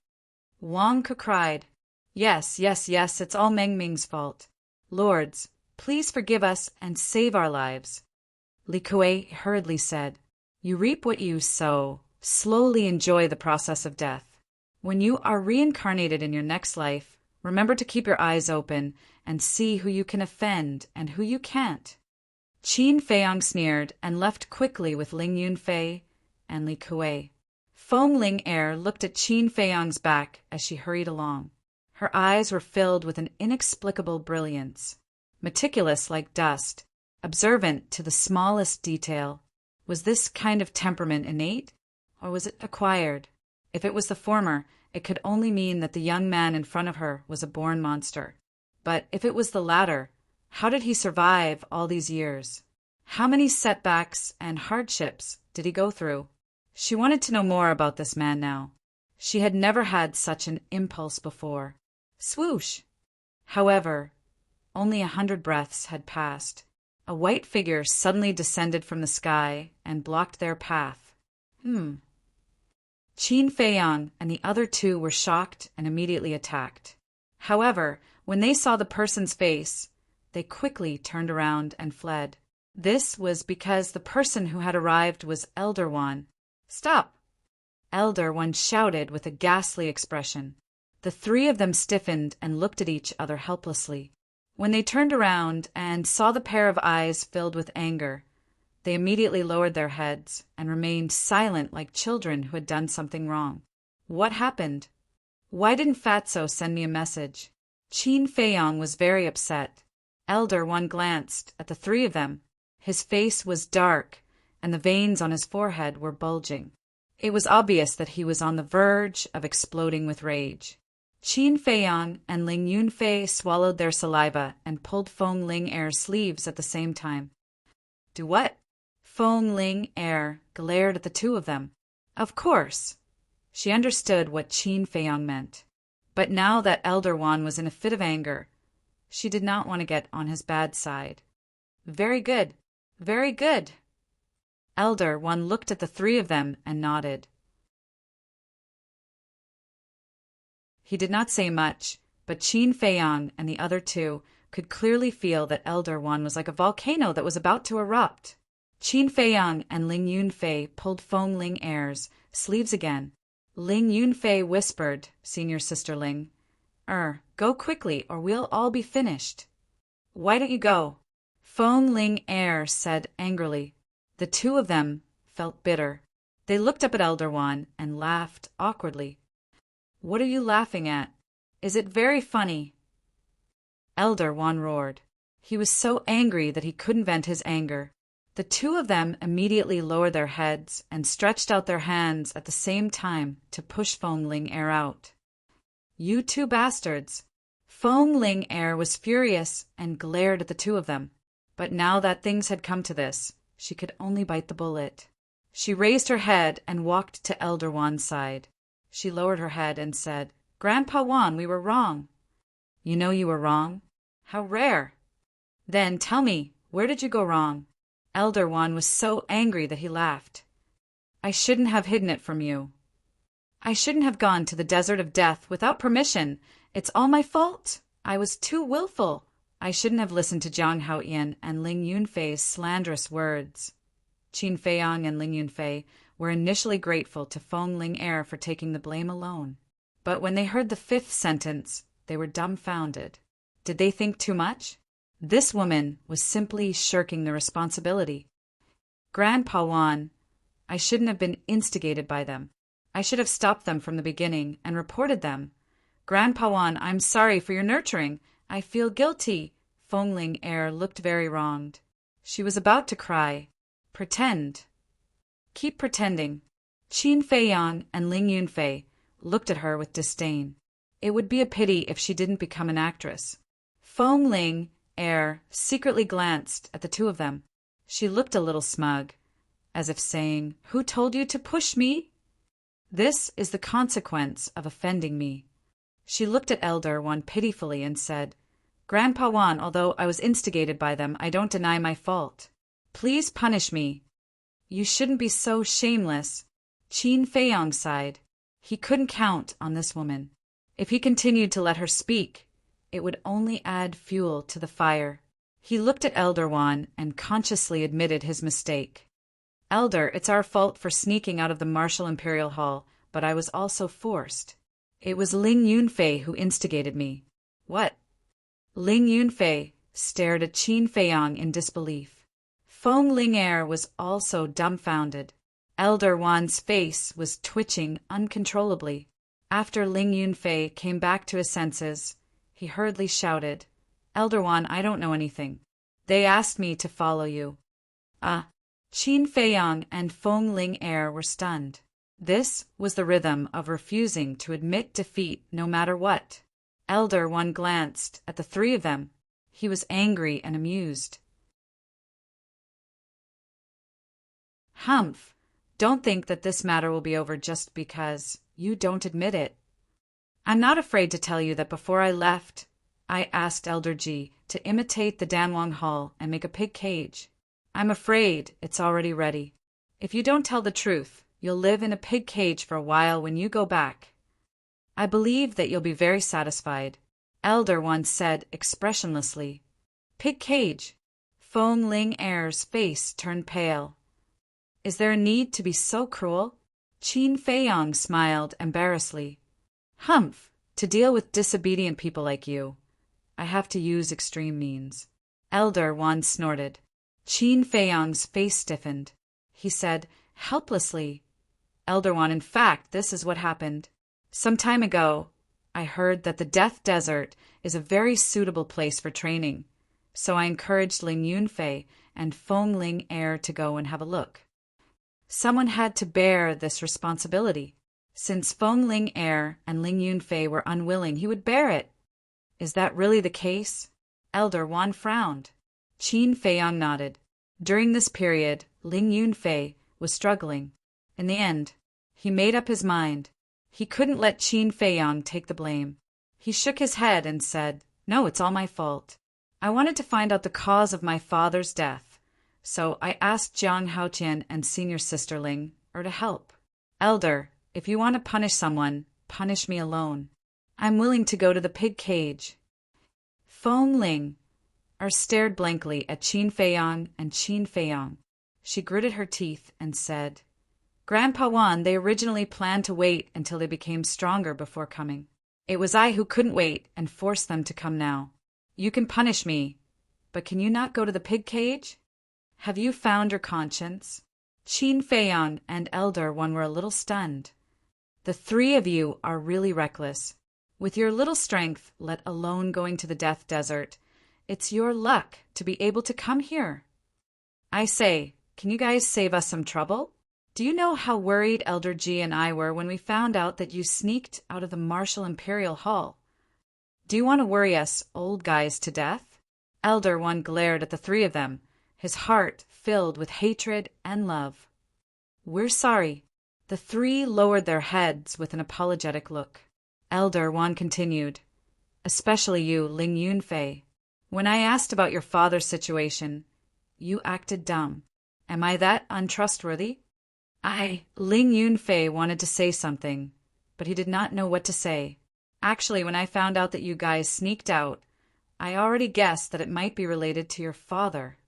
Wang Ke cried, Yes, it's all Meng Ming's fault. Lords, please forgive us and save our lives." Li Kuei hurriedly said, "You reap what you sow. Slowly enjoy the process of death. When you are reincarnated in your next life, remember to keep your eyes open and see who you can offend and who you can't." Qin Feiyang sneered and left quickly with Ling Yunfei and Li Kuei. Feng Ling looked at Qin Feiyang's back as she hurried along. Her eyes were filled with an inexplicable brilliance. Meticulous like dust, observant to the smallest detail. Was this kind of temperament innate, or was it acquired? If it was the former, it could only mean that the young man in front of her was a born monster. But if it was the latter, how did he survive all these years? How many setbacks and hardships did he go through? She wanted to know more about this man now. She had never had such an impulse before. Swoosh! However, only 100 breaths had passed. A white figure suddenly descended from the sky and blocked their path. Qin Feiyang and the other two were shocked and immediately attacked. However, when they saw the person's face, they quickly turned around and fled. This was because the person who had arrived was Elder One. "Stop!" Elder One shouted with a ghastly expression. The three of them stiffened and looked at each other helplessly. When they turned around and saw the pair of eyes filled with anger, they immediately lowered their heads and remained silent like children who had done something wrong. What happened? Why didn't Fatso send me a message? Qin Feiyang was very upset. Elder One glanced at the three of them. His face was dark, and the veins on his forehead were bulging. It was obvious that he was on the verge of exploding with rage. Qin Feiyang and Ling Yunfei swallowed their saliva and pulled Feng Ling Er's sleeves at the same time. "Do what?" Feng Ling Er glared at the two of them. Of course, she understood what Qin Feiyang meant. But now that Elder One was in a fit of anger, she did not want to get on his bad side. "Very good. Very good." Elder One looked at the three of them and nodded. He did not say much, but Qin Feiyang and the other two could clearly feel that Elder One was like a volcano that was about to erupt. Qin Feiyang and Ling Yunfei pulled Feng Ling Er's sleeves again. Ling Yunfei whispered, "Senior Sister Ling, go quickly or we'll all be finished." "Why don't you go?" Feng Ling Er said angrily. The two of them felt bitter. They looked up at Elder One and laughed awkwardly. "What are you laughing at? Is it very funny?" Elder One roared. He was so angry that he couldn't vent his anger. The two of them immediately lowered their heads and stretched out their hands at the same time to push Feng Ling Er out. "You two bastards!" Feng Ling Er was furious and glared at the two of them. But now that things had come to this, she could only bite the bullet. She raised her head and walked to Elder Wan's side. She lowered her head and said, "Grandpa Wan, we were wrong." "You know you were wrong? How rare! Then tell me, where did you go wrong?" Elder Wan was so angry that he laughed. "I shouldn't have hidden it from you. I shouldn't have gone to the desert of death without permission. It's all my fault. I was too willful. I shouldn't have listened to Jiang Haoyan and Ling Yunfei's slanderous words." Qin Feiyang and Ling Yunfei were initially grateful to Feng Ling Er for taking the blame alone. But when they heard the fifth sentence, they were dumbfounded. Did they think too much? This woman was simply shirking the responsibility. "Grandpa Wan, I shouldn't have been instigated by them. I should have stopped them from the beginning and reported them. Grandpa Wan, I'm sorry for your nurturing. I feel guilty." Feng Ling Er looked very wronged. She was about to cry. "Pretend. Keep pretending." Qin Feiyang and Ling Yunfei looked at her with disdain. It would be a pity if she didn't become an actress. Feng Ling Er secretly glanced at the two of them. She looked a little smug, as if saying, "Who told you to push me? This is the consequence of offending me." She looked at Elder One pitifully and said, "Grandpa Wan, although I was instigated by them, I don't deny my fault. Please punish me." "You shouldn't be so shameless." Qin Feiyang sighed. He couldn't count on this woman. If he continued to let her speak, it would only add fuel to the fire. He looked at Elder Wan and consciously admitted his mistake. "Elder, it's our fault for sneaking out of the Martial Imperial Hall, but I was also forced. It was Ling Yunfei who instigated me." "What?" Ling Yunfei stared at Qin Feiyang in disbelief. Feng Ling Er was also dumbfounded. Elder Wan's face was twitching uncontrollably. After Ling Yunfei came back to his senses, he hurriedly shouted, "Elder Wan, I don't know anything. They asked me to follow you." Qin Feiyang and Feng Ling Er were stunned. This was the rhythm of refusing to admit defeat no matter what. Elder One glanced at the three of them. He was angry and amused. Humph! Don't think that this matter will be over just because you don't admit it. I'm not afraid to tell you that before I left, I asked Elder G to imitate the Danwang Hall and make a pig cage. I'm afraid it's already ready. If you don't tell the truth, you'll live in a pig cage for a while when you go back. I believe that you'll be very satisfied, Elder One said expressionlessly. Pig cage. Feng Ling Er's face turned pale. Is there a need to be so cruel? Qin Feiyong smiled embarrassedly. Humph! To deal with disobedient people like you, I have to use extreme means. Elder One snorted. Qin Feiyong's face stiffened. He said, helplessly, Elder One, in fact, this is what happened. Some time ago, I heard that the Death Desert is a very suitable place for training, so I encouraged Ling Yunfei and Feng Ling Er to go and have a look. Someone had to bear this responsibility. Since Feng Ling Er and Ling Yunfei were unwilling, he would bear it. Is that really the case? Elder Wan frowned. Qin Feiyong nodded. During this period, Ling Yunfei was struggling. In the end, he made up his mind. He couldn't let Qin Feiyong take the blame. He shook his head and said, No, it's all my fault. I wanted to find out the cause of my father's death, so I asked Jiang Haotian and Senior Sister Ling to help. Elder, if you want to punish someone, punish me alone. I'm willing to go to the pig cage. Feng Ling stared blankly at Qin Feiyong and Qin Feiyong. She gritted her teeth and said, Grandpa Wan, they originally planned to wait until they became stronger before coming. It was I who couldn't wait and forced them to come now. You can punish me, but can you not go to the pig cage? Have you found your conscience? Qin Feiyong and Elder One were a little stunned. The three of you are really reckless. With your little strength, let alone going to the Death Desert, it's your luck to be able to come here. I say, can you guys save us some trouble? Do you know how worried Elder G and I were when we found out that you sneaked out of the Martial Imperial Hall? Do you want to worry us old guys to death? Elder One glared at the three of them, his heart filled with hatred and love. We're sorry. The three lowered their heads with an apologetic look. Elder Wan continued, Especially you, Ling Yunfei. When I asked about your father's situation, you acted dumb. Am I that untrustworthy? Ling Yunfei wanted to say something, but he did not know what to say. Actually, when I found out that you guys sneaked out, I already guessed that it might be related to your father.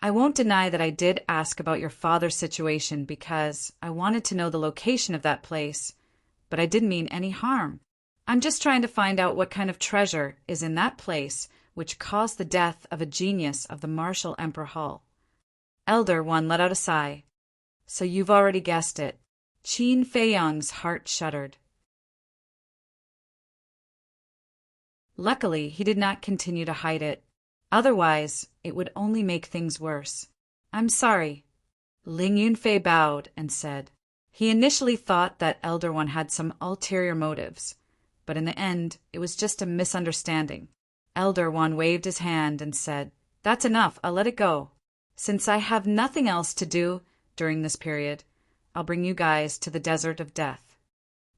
I won't deny that I did ask about your father's situation because I wanted to know the location of that place, but I didn't mean any harm. I'm just trying to find out what kind of treasure is in that place which caused the death of a genius of the Martial Emperor Hall. Elder One let out a sigh. So you've already guessed it. Qin Feiyong's heart shuddered. Luckily, he did not continue to hide it. Otherwise, it would only make things worse. I'm sorry. Ling Yunfei bowed and said. He initially thought that Elder One had some ulterior motives, but in the end, it was just a misunderstanding. Elder One waved his hand and said, That's enough, I'll let it go. Since I have nothing else to do during this period, I'll bring you guys to the Desert of Death.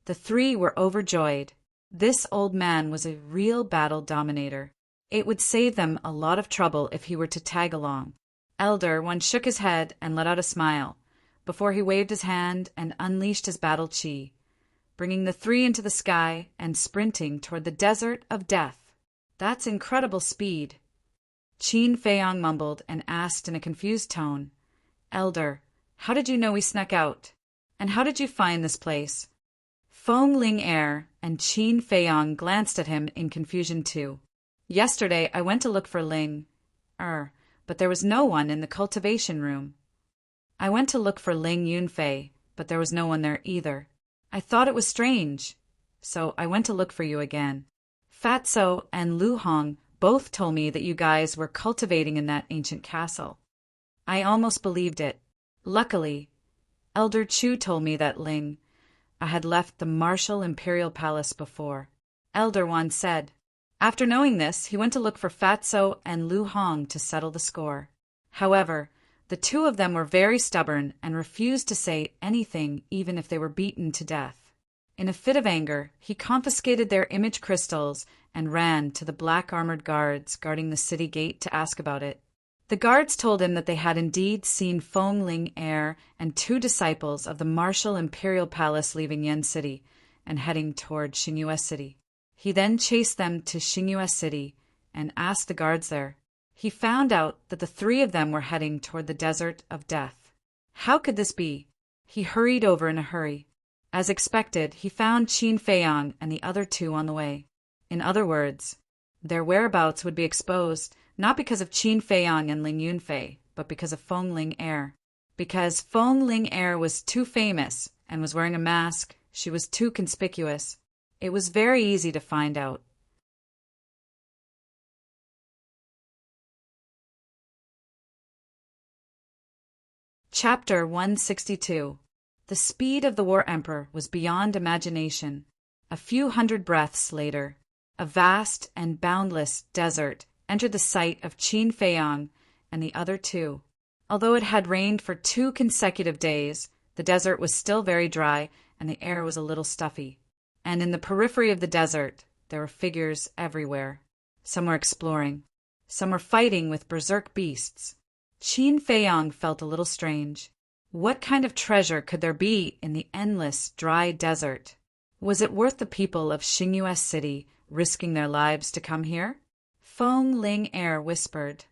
The three were overjoyed. This old man was a real battle dominator. It would save them a lot of trouble if he were to tag along. Elder One shook his head and let out a smile, before he waved his hand and unleashed his battle chi, bringing the three into the sky and sprinting toward the Desert of Death. That's incredible speed. Qin Feiyong mumbled and asked in a confused tone, Elder, how did you know we snuck out? And how did you find this place? Feng Ling Er and Qin Feiyong glanced at him in confusion too. Yesterday I went to look for Ling but there was no one in the cultivation room. I went to look for Ling Yunfei, but there was no one there either. I thought it was strange, so I went to look for you again. Fatso and Lu Hong both told me that you guys were cultivating in that ancient castle. I almost believed it. Luckily, Elder Chu told me that I had left the martial imperial palace before. Elder Wan said. After knowing this, he went to look for Fatso and Lu Hong to settle the score. However, the two of them were very stubborn and refused to say anything even if they were beaten to death. In a fit of anger, he confiscated their image crystals and ran to the black-armored guards guarding the city gate to ask about it. The guards told him that they had indeed seen Feng Ling heir and two disciples of the martial imperial palace leaving Yen City and heading toward Xingyue City. He then chased them to Xingyue City and asked the guards there. He found out that the three of them were heading toward the Desert of Death. How could this be? He hurried over in a hurry. As expected, he found Qin Feiyang and the other two on the way. In other words, their whereabouts would be exposed not because of Qin Feiyang and Ling Yunfei, but because of Feng Ling heir. Because Feng Ling heir was too famous and was wearing a mask, she was too conspicuous. It was very easy to find out. Chapter 162. The speed of the War Emperor was beyond imagination. A few hundred breaths later, a vast and boundless desert entered the sight of Qin Feiyang and the other two. Although it had rained for 2 consecutive days, the desert was still very dry and the air was a little stuffy. And in the periphery of the desert, there were figures everywhere. Some were exploring. Some were fighting with berserk beasts. Qin Feiyang felt a little strange. What kind of treasure could there be in the endless, dry desert? Was it worth the people of Xingyue City risking their lives to come here? Feng Ling heir whispered.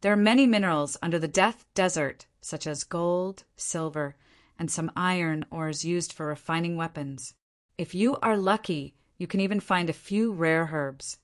There are many minerals under the Death Desert, such as gold, silver, and some iron ores used for refining weapons. If you are lucky, you can even find a few rare herbs.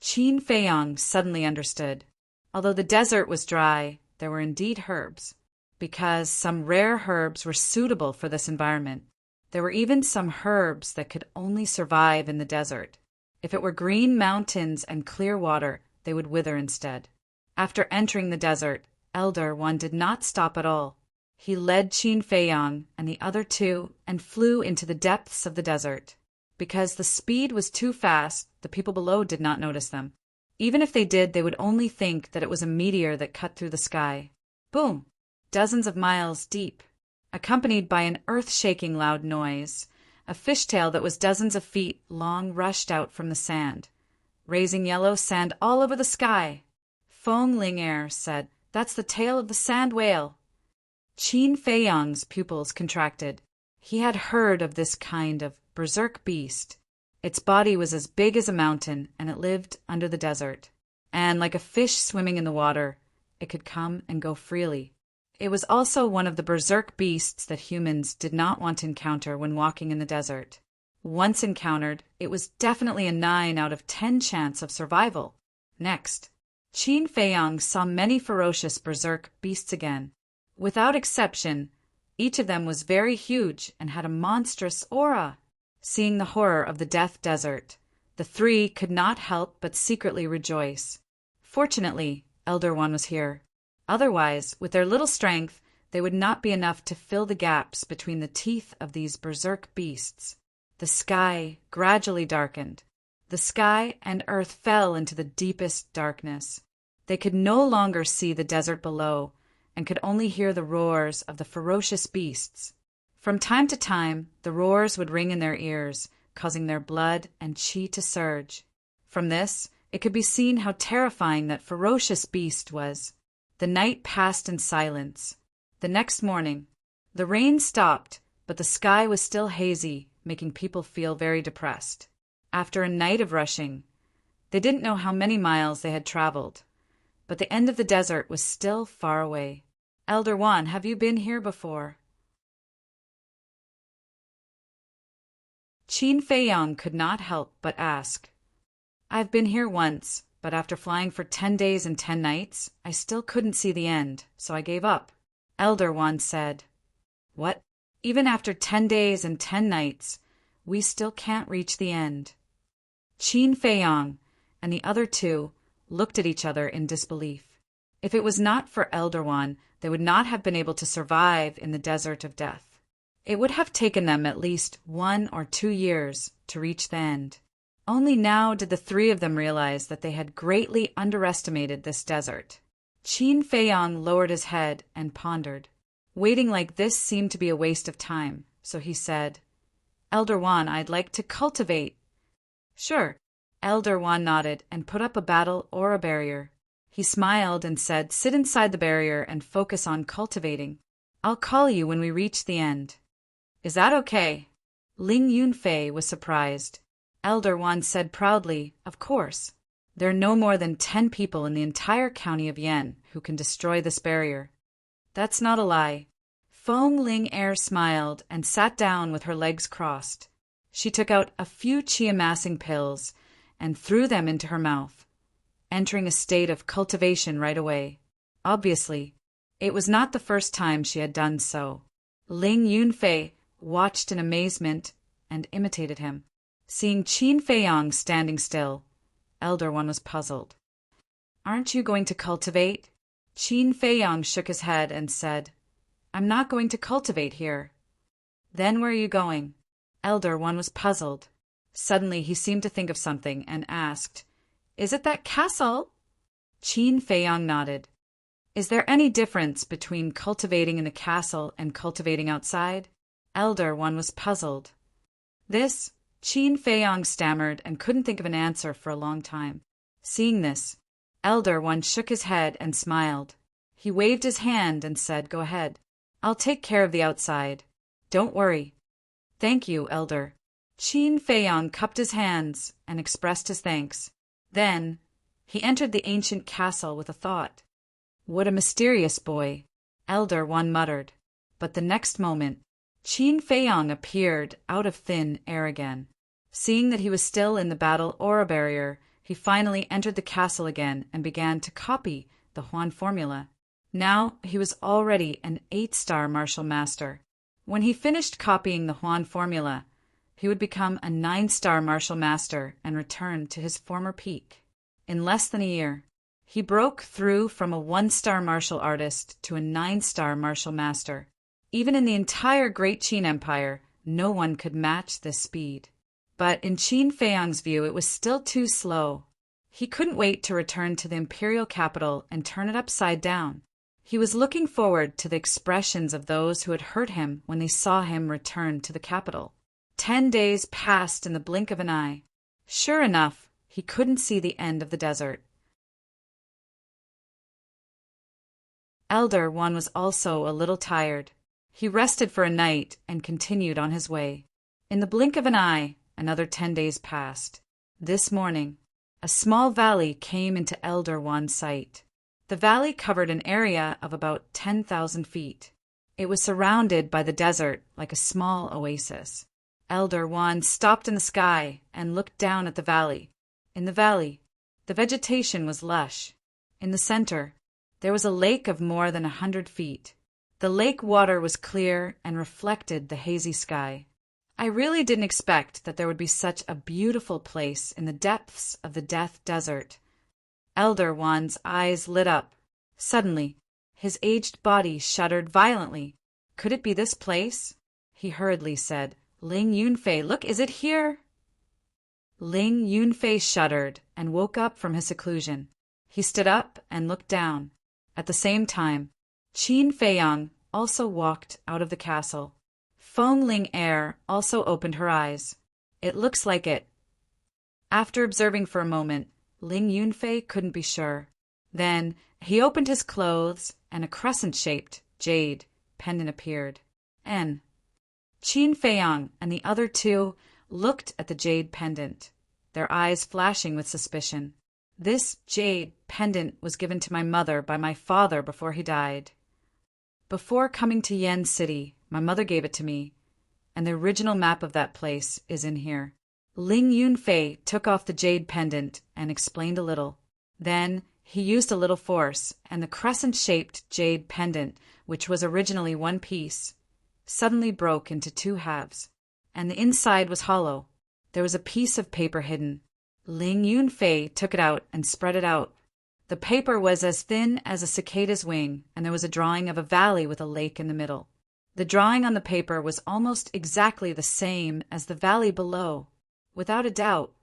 Qin Feiyang suddenly understood. Although the desert was dry, there were indeed herbs, because some rare herbs were suitable for this environment. There were even some herbs that could only survive in the desert. If it were green mountains and clear water, they would wither instead. After entering the desert, Elder One did not stop at all. He led Qin Feiyang and the other two and flew into the depths of the desert. Because the speed was too fast, the people below did not notice them. Even if they did, they would only think that it was a meteor that cut through the sky. Boom! Dozens of miles deep, accompanied by an earth-shaking loud noise. A fishtail that was dozens of feet long rushed out from the sand, raising yellow sand all over the sky. Feng Ling heir said, "That's the tail of the sand whale." Qin Feiyang's pupils contracted. He had heard of this kind of berserk beast. Its body was as big as a mountain, and it lived under the desert. And like a fish swimming in the water, it could come and go freely. It was also one of the berserk beasts that humans did not want to encounter when walking in the desert. Once encountered, it was definitely a 9 out of 10 chance of survival. Next, Qin Feiyang saw many ferocious berserk beasts again. Without exception, each of them was very huge and had a monstrous aura. Seeing the horror of the Death Desert, the three could not help but secretly rejoice. Fortunately, Elder One was here. Otherwise, with their little strength, they would not be enough to fill the gaps between the teeth of these berserk beasts. The sky gradually darkened. The sky and earth fell into the deepest darkness. They could no longer see the desert below, and could only hear the roars of the ferocious beasts. From time to time, the roars would ring in their ears, causing their blood and qi to surge. From this, it could be seen how terrifying that ferocious beast was. The night passed in silence. The next morning, the rain stopped, but the sky was still hazy, making people feel very depressed. After a night of rushing, they didn't know how many miles they had traveled, but the end of the desert was still far away. Elder One, have you been here before? Qin Feiyang could not help but ask. I've been here once, but after flying for 10 days and 10 nights, I still couldn't see the end, so I gave up. Elder One said, What? Even after 10 days and 10 nights, we still can't reach the end. Qin Feiyang and the other two looked at each other in disbelief. If it was not for Elder One, they would not have been able to survive in the desert of death. It would have taken them at least 1 or 2 years to reach the end. Only now did the 3 of them realize that they had greatly underestimated this desert. Qin Feiyang lowered his head and pondered. Waiting like this seemed to be a waste of time, so he said, "Elder Wan, I'd like to cultivate." "Sure." Elder Wan nodded and put up a battle or a barrier. He smiled and said, "Sit inside the barrier and focus on cultivating. I'll call you when we reach the end." "Is that okay?" Ling Yunfei was surprised. Elder Wan said proudly, "Of course. There are no more than 10 people in the entire county of Yan who can destroy this barrier." "That's not a lie." Feng Ling Er smiled and sat down with her legs crossed. She took out a few qi-amassing pills and threw them into her mouth, entering a state of cultivation right away. Obviously, it was not the first time she had done so. Ling Yunfei watched in amazement and imitated him. Seeing Qin Feiyang standing still, Elder One was puzzled. "Aren't you going to cultivate?" Qin Feiyang shook his head and said, "I'm not going to cultivate here." "Then where are you going?" Elder One was puzzled. Suddenly he seemed to think of something and asked, "Is it that castle?" Qin Feiyang nodded. "Is there any difference between cultivating in the castle and cultivating outside?" Elder One was puzzled. "This," Qin Feiyang stammered and couldn't think of an answer for a long time. Seeing this, Elder One shook his head and smiled. He waved his hand and said, "Go ahead. I'll take care of the outside. Don't worry." "Thank you, Elder." Qin Feiyang cupped his hands and expressed his thanks. Then he entered the ancient castle with a thought. "What a mysterious boy," Elder One muttered. But the next moment, Qin Feiyang appeared out of thin air again. Seeing that he was still in the battle aura barrier, he finally entered the castle again and began to copy the Huan formula. Now he was already an 8-star martial master. When he finished copying the Huan formula, he would become a 9-star martial master and return to his former peak. In less than a year, he broke through from a 1-star martial artist to a 9-star martial master. Even in the entire Great Qin Empire, no one could match this speed. But in Qin Feiyang's view, it was still too slow. He couldn't wait to return to the imperial capital and turn it upside down. He was looking forward to the expressions of those who had hurt him when they saw him return to the capital. 10 days passed in the blink of an eye. Sure enough, he couldn't see the end of the desert. Elder One was also a little tired. He rested for a night and continued on his way. In the blink of an eye, another 10 days passed. This morning, a small valley came into Elder One's sight. The valley covered an area of about 10,000 feet. It was surrounded by the desert like a small oasis. Elder One stopped in the sky and looked down at the valley. In the valley, the vegetation was lush. In the center, there was a lake of more than 100 feet. The lake water was clear and reflected the hazy sky. I really didn't expect that there would be such a beautiful place in the depths of the Death Desert. Elder Wan's eyes lit up. Suddenly, his aged body shuddered violently. Could it be this place? He hurriedly said, "Ling Yunfei, look, is it here?" Ling Yunfei shuddered and woke up from his seclusion. He stood up and looked down. At the same time, Qin Feiyang also walked out of the castle. Feng Ling Er also opened her eyes. "It looks like it." After observing for a moment, Ling Yunfei couldn't be sure. Then he opened his clothes and a crescent-shaped jade pendant appeared. Qin Feiyang and the other 2 looked at the jade pendant, their eyes flashing with suspicion. "This jade pendant was given to my mother by my father before he died. Before coming to Yen City, my mother gave it to me, and the original map of that place is in here." Ling Yunfei took off the jade pendant and explained a little. Then he used a little force, and the crescent-shaped jade pendant, which was originally one piece, suddenly broke into 2 halves, and the inside was hollow. There was a piece of paper hidden. Ling Yunfei took it out and spread it out. The paper was as thin as a cicada's wing, and there was a drawing of a valley with a lake in the middle. The drawing on the paper was almost exactly the same as the valley below. Without a doubt,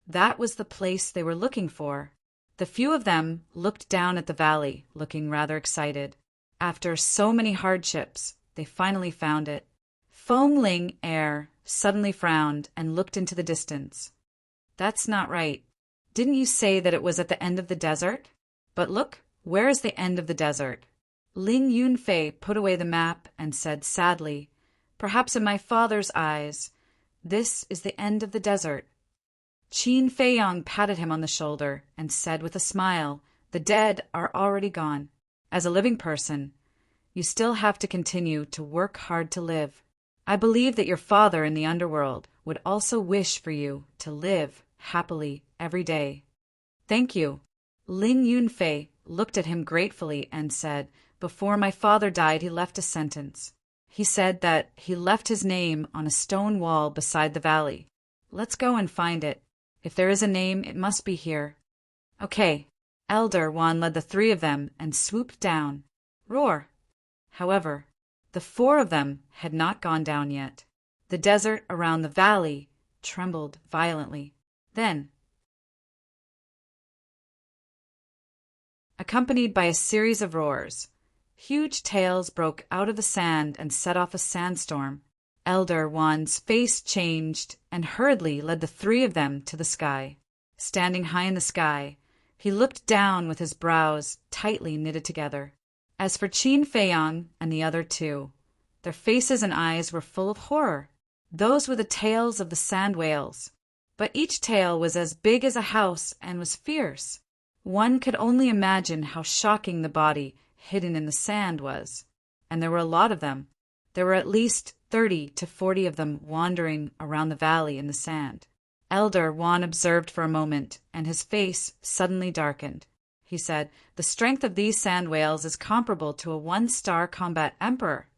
that was the place they were looking for. The few of them looked down at the valley, looking rather excited. After so many hardships, they finally found it. Fong Ling Er suddenly frowned and looked into the distance. That's not right. Didn't you say that it was at the end of the desert? But look, where is the end of the desert? Ling Yunfei put away the map and said sadly, perhaps in my father's eyes, this is the end of the desert. Qin Feiyang patted him on the shoulder and said with a smile, the dead are already gone. As a living person, you still have to continue to work hard to live. I believe that your father in the underworld would also wish for you to live happily every day. Thank you. Ling Yunfei looked at him gratefully and said, before my father died, he left a sentence. He said that he left his name on a stone wall beside the valley. Let's go and find it. If there is a name, it must be here. Okay. Elder Wan led the three of them and swooped down. Roar! However, the four of them had not gone down yet. The desert around the valley trembled violently. Then, accompanied by a series of roars, huge tails broke out of the sand and set off a sandstorm. Elder Wan's face changed and hurriedly led the three of them to the sky. Standing high in the sky, he looked down with his brows tightly knitted together. As for Qin Feiyang and the other two, their faces and eyes were full of horror. Those were the tails of the sand whales, but each tail was as big as a house and was fierce. One could only imagine how shocking the body hidden in the sand was. And there were a lot of them. There were at least 30 to 40 of them wandering around the valley in the sand. Elder Wan observed for a moment, and his face suddenly darkened. He said, the strength of these sand whales is comparable to a one-star combat emperor.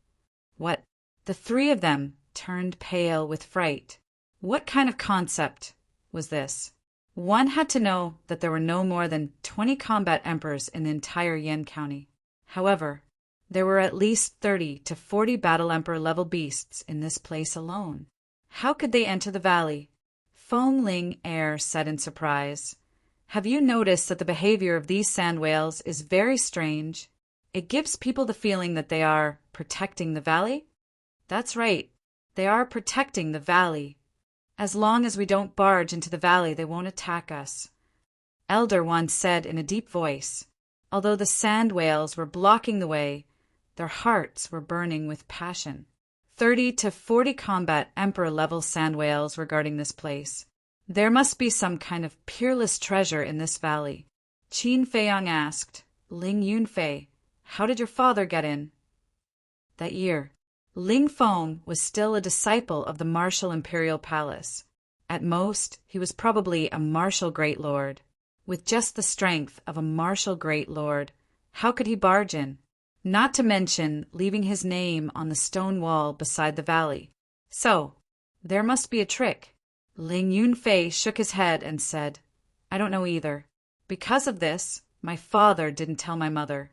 What? The three of them turned pale with fright. What kind of concept was this? One had to know that there were no more than 20 combat emperors in the entire Yin County. However, there were at least 30 to 40 battle emperor level beasts in this place alone. How could they enter the valley? Fong Ling Er said in surprise, have you noticed that the behavior of these sand whales is very strange? It gives people the feeling that they are protecting the valley? That's right, they are protecting the valley. As long as we don't barge into the valley, they won't attack us. Elder One said in a deep voice. Although the sand whales were blocking the way, their hearts were burning with passion. 30 to 40 combat emperor-level sand whales were guarding this place. There must be some kind of peerless treasure in this valley. Qin Feiyang asked, Ling Yunfei, how did your father get in? That year, Ling Feng was still a disciple of the martial imperial palace. At most, he was probably a martial great lord. With just the strength of a martial great lord, how could he barge in? Not to mention leaving his name on the stone wall beside the valley. So, there must be a trick. Ling Yunfei shook his head and said, I don't know either. Because of this, my father didn't tell my mother.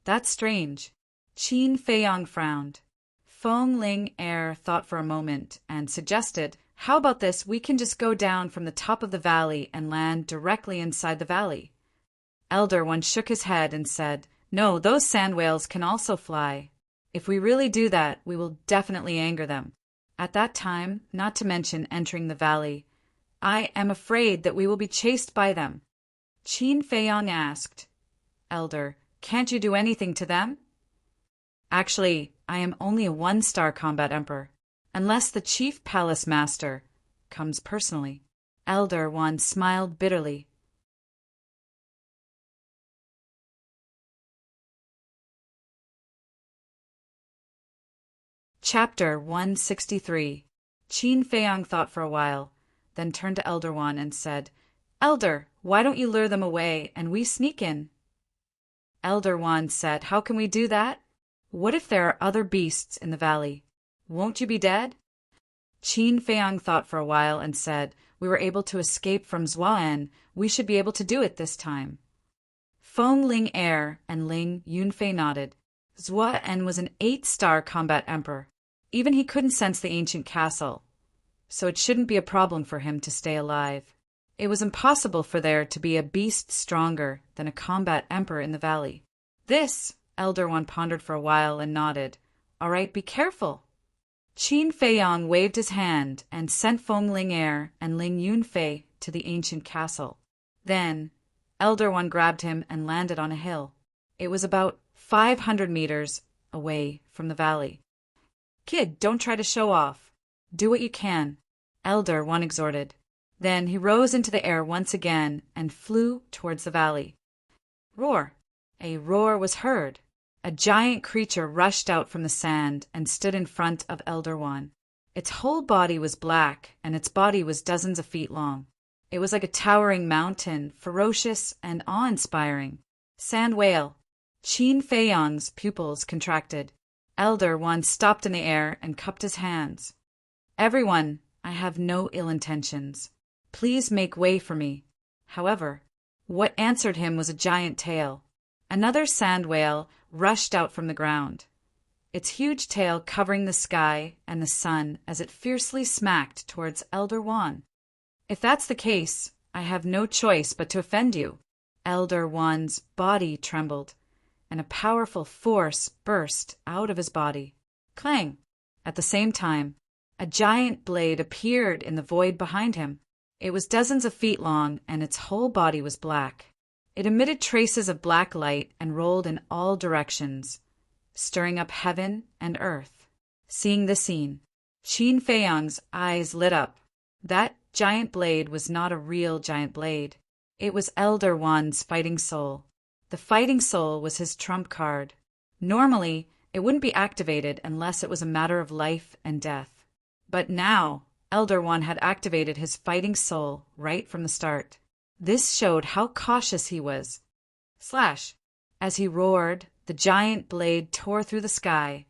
That's strange. Qin Feiyang frowned. Fong Ling Er thought for a moment and suggested, how about this, we can just go down from the top of the valley and land directly inside the valley. Elder One shook his head and said, no, those sand whales can also fly. If we really do that, we will definitely anger them. At that time, not to mention entering the valley, I am afraid that we will be chased by them. Qin Feiyang asked, Elder, can't you do anything to them? Actually, I am only a one-star combat emperor, unless the chief palace master comes personally. Elder One smiled bitterly. Chapter 163. Qin Feiyang thought for a while, then turned to Elder Wan and said, Elder, why don't you lure them away and we sneak in? Elder Wan said, how can we do that? What if there are other beasts in the valley? Won't you be dead? Qin Feiyang thought for a while and said, we were able to escape from Zhuan. We should be able to do it this time. Feng Ling Air and Ling Yunfei nodded. Zhua En was an 8-star combat emperor. Even he couldn't sense the ancient castle, so it shouldn't be a problem for him to stay alive. It was impossible for there to be a beast stronger than a combat emperor in the valley. This, Elder One pondered for a while and nodded. All right, be careful. Qin Feiyang waved his hand and sent Feng Ling Air and Ling Yunfei to the ancient castle. Then, Elder One grabbed him and landed on a hill. It was about 500 meters away from the valley. Kid, don't try to show off. Do what you can, Elder One exhorted. Then he rose into the air once again and flew towards the valley. Roar! A roar was heard. A giant creature rushed out from the sand and stood in front of Elder One. Its whole body was black, and its body was dozens of feet long. It was like a towering mountain, ferocious and awe-inspiring. Sand whale. Qin Feiyang's pupils contracted. Elder One stopped in the air and cupped his hands. Everyone, I have no ill intentions. Please make way for me. However, what answered him was a giant tail. Another sand whale rushed out from the ground, its huge tail covering the sky and the sun as it fiercely smacked towards Elder One. If that's the case, I have no choice but to offend you. Elder One's body trembled, and a powerful force burst out of his body. Clang! At the same time, a giant blade appeared in the void behind him. It was dozens of feet long, and its whole body was black. It emitted traces of black light and rolled in all directions, stirring up heaven and earth. Seeing this scene, Qin Feiyang's eyes lit up. That giant blade was not a real giant blade. It was Elder One's fighting soul. The fighting soul was his trump card. Normally, it wouldn't be activated unless it was a matter of life and death. But now, Elder One had activated his fighting soul right from the start. This showed how cautious he was. Slash! As he roared, the giant blade tore through the sky,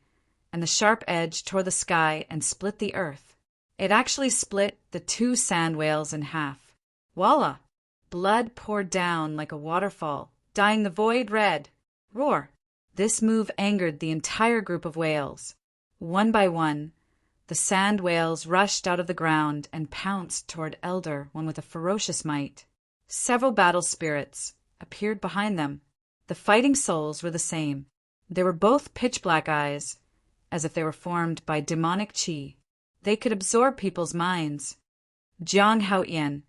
and the sharp edge tore the sky and split the earth. It actually split the 2 sand whales in half. Voila! Blood poured down like a waterfall, dyeing the void red. Roar! This move angered the entire group of whales. One by one, the sand whales rushed out of the ground and pounced toward Elder One with a ferocious might. Several battle spirits appeared behind them. The fighting souls were the same. They were both pitch-black eyes, as if they were formed by demonic qi. They could absorb people's minds. Jiang Haoyan,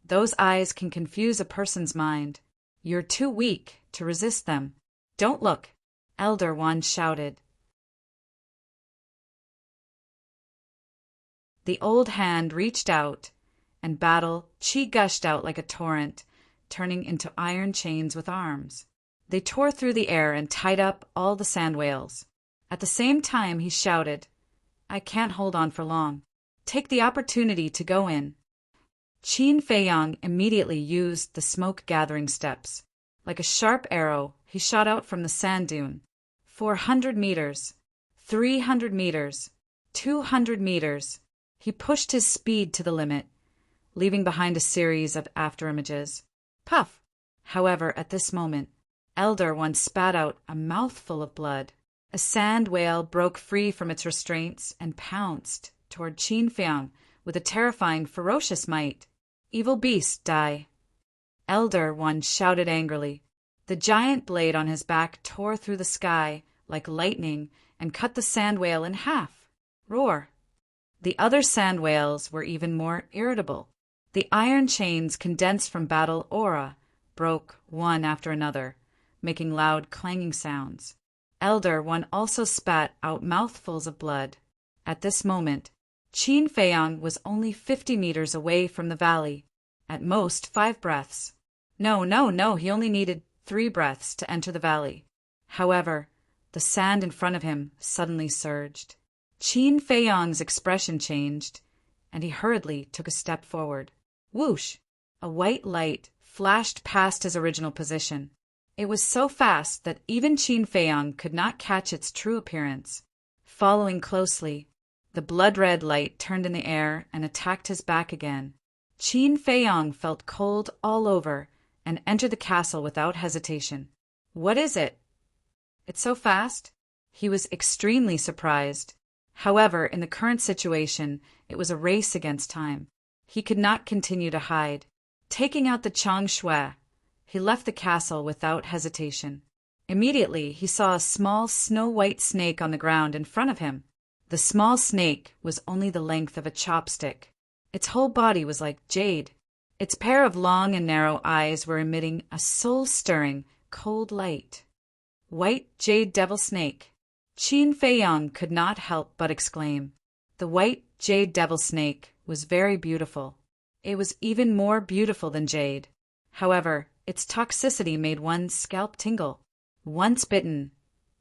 those eyes can confuse a person's mind. You're too weak to resist them. Don't look, Elder One shouted. The old hand reached out, and battle qi gushed out like a torrent, turning into iron chains with arms. They tore through the air and tied up all the sand whales. At the same time, he shouted, I can't hold on for long. Take the opportunity to go in. Qin Feiyang immediately used the smoke-gathering steps. Like a sharp arrow, he shot out from the sand dune. 400 meters, 300 meters, 200 meters. He pushed his speed to the limit, leaving behind a series of afterimages. Puff! However, at this moment, Elder One spat out a mouthful of blood. A sand whale broke free from its restraints and pounced toward Qin Feiyang with a terrifying, ferocious might. Evil beast, die! Elder One shouted angrily. The giant blade on his back tore through the sky like lightning and cut the sand whale in half. Roar! The other sand whales were even more irritable. The iron chains condensed from battle aura broke one after another, making loud clanging sounds. Elder One also spat out mouthfuls of blood. At this moment, Qin Feiyang was only 50 meters away from the valley, at most 5 breaths. No, he only needed 3 breaths to enter the valley. However, the sand in front of him suddenly surged. Qin Feiyang's expression changed, and he hurriedly took a step forward. Whoosh! A white light flashed past his original position. It was so fast that even Qin Feiyang could not catch its true appearance. Following closely, the blood-red light turned in the air and attacked his back again. Qin Feiyang felt cold all over and entered the castle without hesitation. "What is it? It's so fast?" He was extremely surprised. However, in the current situation, it was a race against time. He could not continue to hide. Taking out the chang shui, he left the castle without hesitation. Immediately, he saw a small snow-white snake on the ground in front of him. The small snake was only the length of a chopstick. Its whole body was like jade. Its pair of long and narrow eyes were emitting a soul-stirring, cold light. White jade devil snake. Qin Feiyang could not help but exclaim. The white jade devil snake was very beautiful. It was even more beautiful than jade. However, its toxicity made one's scalp tingle. Once bitten,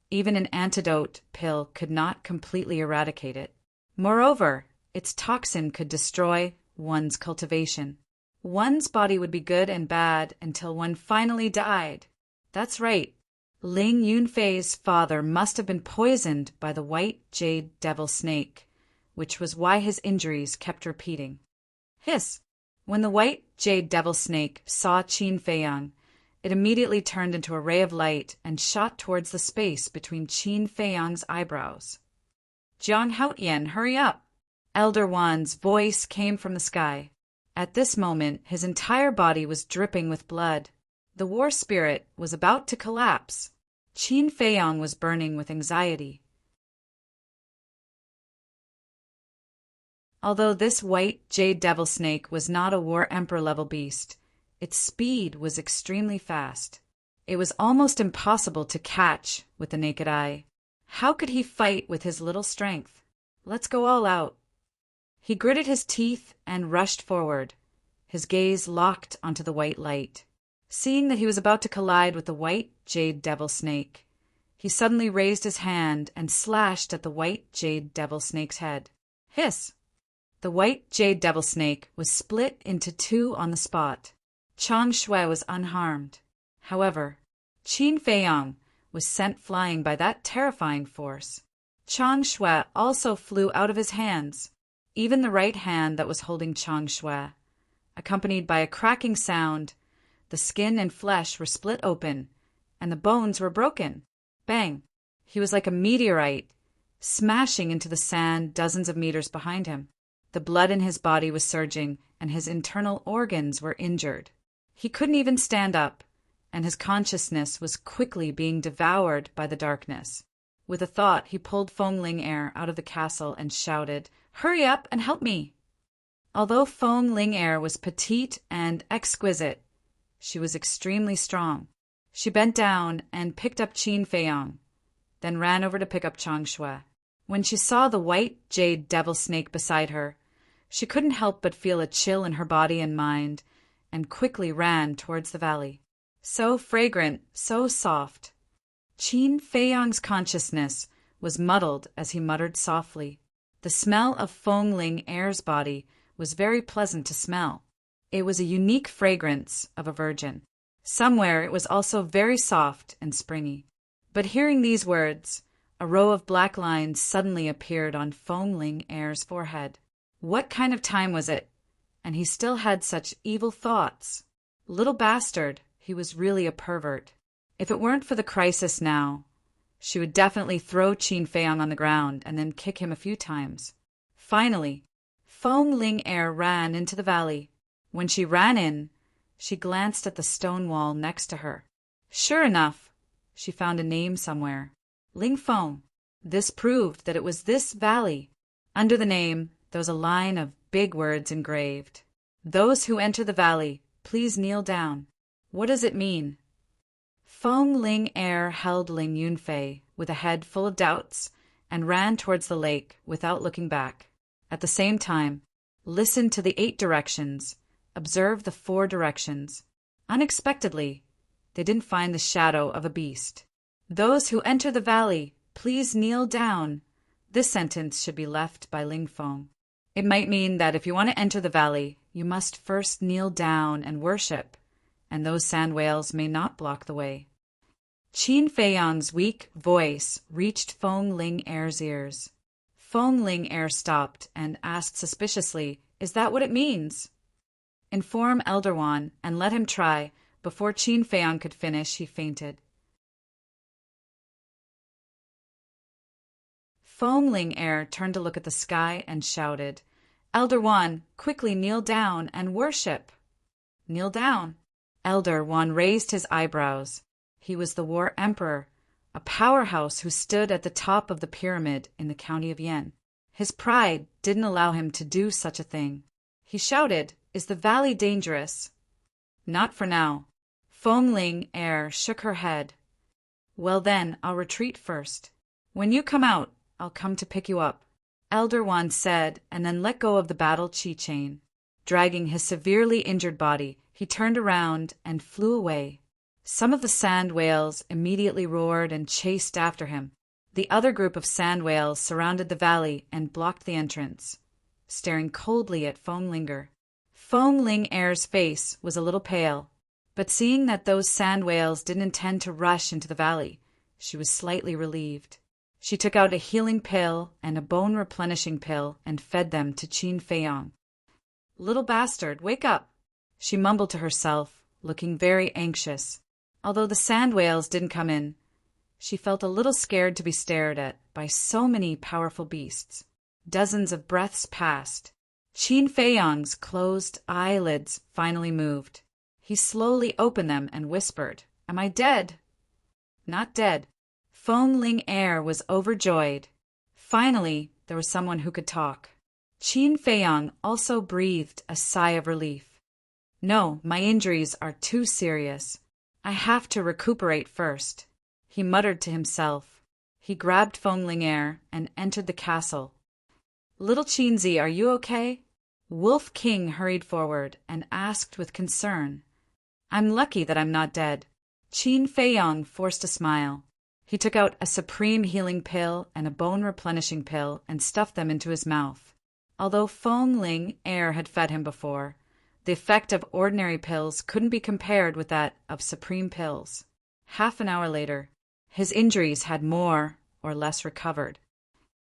even an antidote pill could not completely eradicate it. Moreover, its toxin could destroy one's cultivation. One's body would be good and bad until one finally died. That's right. Ling Yunfei's father must have been poisoned by the white jade devil snake, which was why his injuries kept repeating. Hiss! When the white jade devil snake saw Qin Feiyang, it immediately turned into a ray of light and shot towards the space between Qin Feiyang's eyebrows. "Jiang Haotian, hurry up!" Elder Wan's voice came from the sky. At this moment, his entire body was dripping with blood. The war spirit was about to collapse. Qin Feiyang was burning with anxiety. Although this white jade devil snake was not a war emperor level beast, its speed was extremely fast. It was almost impossible to catch with the naked eye. How could he fight with his little strength? Let's go all out. He gritted his teeth and rushed forward, his gaze locked onto the white light. Seeing that he was about to collide with the white jade devil snake, he suddenly raised his hand and slashed at the white jade devil snake's head. Hiss! The white jade devil snake was split into two on the spot. Chang Shui was unharmed. However, Qin Feiyang was sent flying by that terrifying force. Chang Shui also flew out of his hands, even the right hand that was holding Chang Shui. Accompanied by a cracking sound, the skin and flesh were split open, and the bones were broken. Bang! He was like a meteorite, smashing into the sand dozens of meters behind him. The blood in his body was surging, and his internal organs were injured. He couldn't even stand up, and his consciousness was quickly being devoured by the darkness. With a thought, he pulled Feng Ling-Er out of the castle and shouted, "Hurry up and help me!" Although Feng Ling-Er was petite and exquisite, she was extremely strong. She bent down and picked up Qin Feiyang, then ran over to pick up Chang Shui. When she saw the white jade devil snake beside her, she couldn't help but feel a chill in her body and mind, and quickly ran towards the valley. So fragrant, so soft. Qin Feiyang's consciousness was muddled as he muttered softly. The smell of Feng Ling-Er's body was very pleasant to smell. It was a unique fragrance of a virgin. Somewhere it was also very soft and springy. But hearing these words, a row of black lines suddenly appeared on Feng Ling-Er's forehead. What kind of time was it? And he still had such evil thoughts. Little bastard, he was really a pervert. If it weren't for the crisis now, she would definitely throw Qin Feiyang on the ground and then kick him a few times. Finally, Feng Ling-Er ran into the valley. When she ran in, she glanced at the stone wall next to her. Sure enough, she found a name somewhere. Ling Feng. This proved that it was this valley. Under the name, there was a line of big words engraved. "Those who enter the valley, please kneel down." What does it mean? Feng Ling-Er held Ling Yunfei with a head full of doubts and ran towards the lake without looking back. At the same time, listen to the 8 directions. Observe the 4 directions. Unexpectedly, they didn't find the shadow of a beast. "Those who enter the valley, please kneel down." This sentence should be left by Ling Feng. It might mean that if you want to enter the valley, you must first kneel down and worship, and those sand whales may not block the way. Qin Feiyang's weak voice reached Feng Ling-Er's ears. Feng Ling-Er stopped and asked suspiciously, "Is that what it means?" "Inform Elder Wan and let him try, Before Qin Feiyang could finish, he fainted. Foamling Air turned to look at the sky and shouted, "Elder Wan, quickly kneel down and worship!" "Kneel down?" Elder Wan raised his eyebrows. He was the War Emperor, a powerhouse who stood at the top of the pyramid in the county of Yan. His pride didn't allow him to do such a thing. He shouted, "Is the valley dangerous?" "Not for now." Foamling Air shook her head. "Well then, I'll retreat first. When you come out, I'll come to pick you up," Elder Wan said, and then let go of the battle chi chain. Dragging his severely injured body, he turned around and flew away. Some of the sand whales immediately roared and chased after him. The other group of sand whales surrounded the valley and blocked the entrance, staring coldly at Foamlinger. Foamling Air's face was a little pale, but seeing that those sand whales didn't intend to rush into the valley, she was slightly relieved. She took out a healing pill and a bone-replenishing pill and fed them to Qin Feiyang. "Little bastard, wake up," she mumbled to herself, looking very anxious. Although the sand whales didn't come in, she felt a little scared to be stared at by so many powerful beasts. Dozens of breaths passed. Qin Feiyang's closed eyelids finally moved. He slowly opened them and whispered, "Am I dead?" "Not dead." Foamling Air was overjoyed. Finally, there was someone who could talk. Qin Feiyang also breathed a sigh of relief. "No, my injuries are too serious. I have to recuperate first," he muttered to himself. He grabbed Foamling Air and entered the castle. "Little Qinzi, are you okay?" Wolf King hurried forward and asked with concern. "I'm lucky that I'm not dead." Qin Feiyang forced a smile. He took out a supreme healing pill and a bone-replenishing pill and stuffed them into his mouth. Although Foamling Air had fed him before, the effect of ordinary pills couldn't be compared with that of supreme pills. Half an hour later, his injuries had more or less recovered.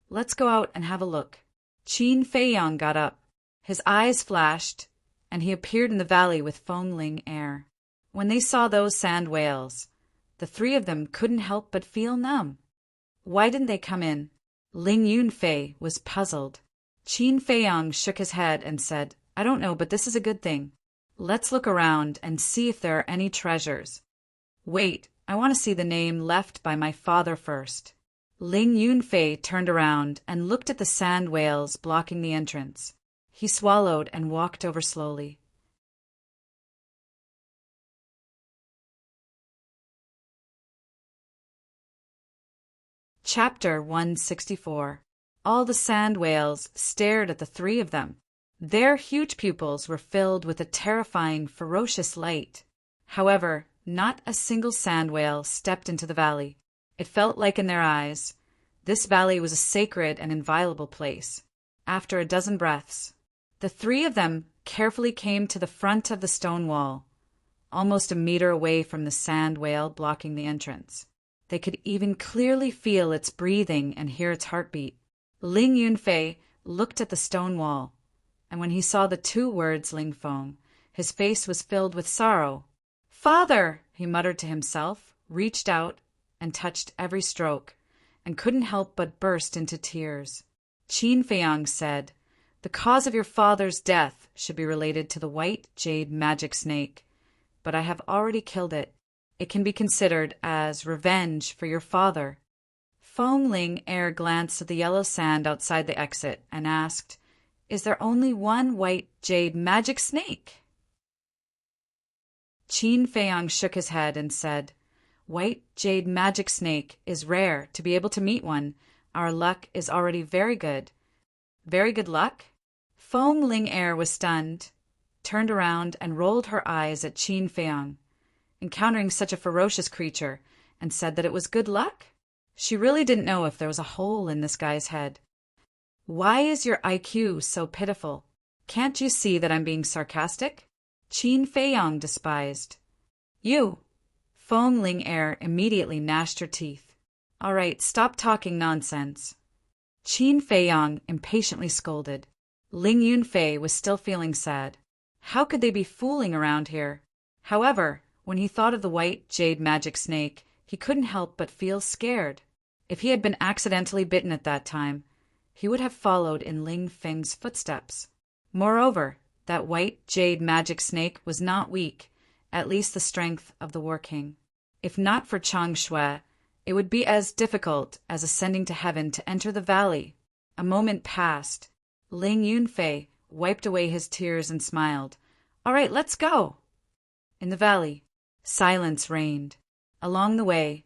"Let's go out and have a look." Qin Feiyang got up. His eyes flashed, and he appeared in the valley with Foamling Air. When they saw those sand whales, the three of them couldn't help but feel numb. Why didn't they come in? Ling Yunfei was puzzled. Qin Feiyang shook his head and said, "I don't know, but this is a good thing. Let's look around and see if there are any treasures." "Wait, I want to see the name left by my father first." Ling Yunfei turned around and looked at the sand whales blocking the entrance. He swallowed and walked over slowly. Chapter 164. All the sand whales stared at the three of them. Their huge pupils were filled with a terrifying, ferocious light. However, not a single sand whale stepped into the valley. It felt like in their eyes, this valley was a sacred and inviolable place. After a dozen breaths, the three of them carefully came to the front of the stone wall, almost a meter away from the sand whale blocking the entrance. They could even clearly feel its breathing and hear its heartbeat. Ling Yunfei looked at the stone wall, and when he saw the two words Ling Feng, his face was filled with sorrow. "Father!" he muttered to himself, reached out and touched every stroke, and couldn't help but burst into tears. Qin Feiyang said, "The cause of your father's death should be related to the white jade magic snake, but I have already killed it. It can be considered as revenge for your father." Foamling Air glanced at the yellow sand outside the exit and asked, "Is there only one white jade magic snake?" Qin Feiyang shook his head and said, "White jade magic snake is rare. To be able to meet one, our luck is already very good." "Very good luck?" Foamling Air was stunned, turned around and rolled her eyes at Qin Feiyang, encountering such a ferocious creature, and said that it was good luck? She really didn't know if there was a hole in this guy's head. "Why is your IQ so pitiful? Can't you see that I'm being sarcastic?" Qin Feiyang despised. "You!" Foamling Air immediately gnashed her teeth. "All right, stop talking nonsense." Qin Feiyang impatiently scolded. Ling Yunfei was still feeling sad. How could they be fooling around here? However, When he thought of the white jade magic snake, he couldn't help but feel scared. If he had been accidentally bitten at that time, he would have followed in Ling Feng's footsteps. Moreover, that white jade magic snake was not weak, at least the strength of the War King. If not for Chang Shui, it would be as difficult as ascending to heaven to enter the valley. A moment passed. Ling Yunfei wiped away his tears and smiled. "All right, let's go." In the valley, silence reigned. Along the way,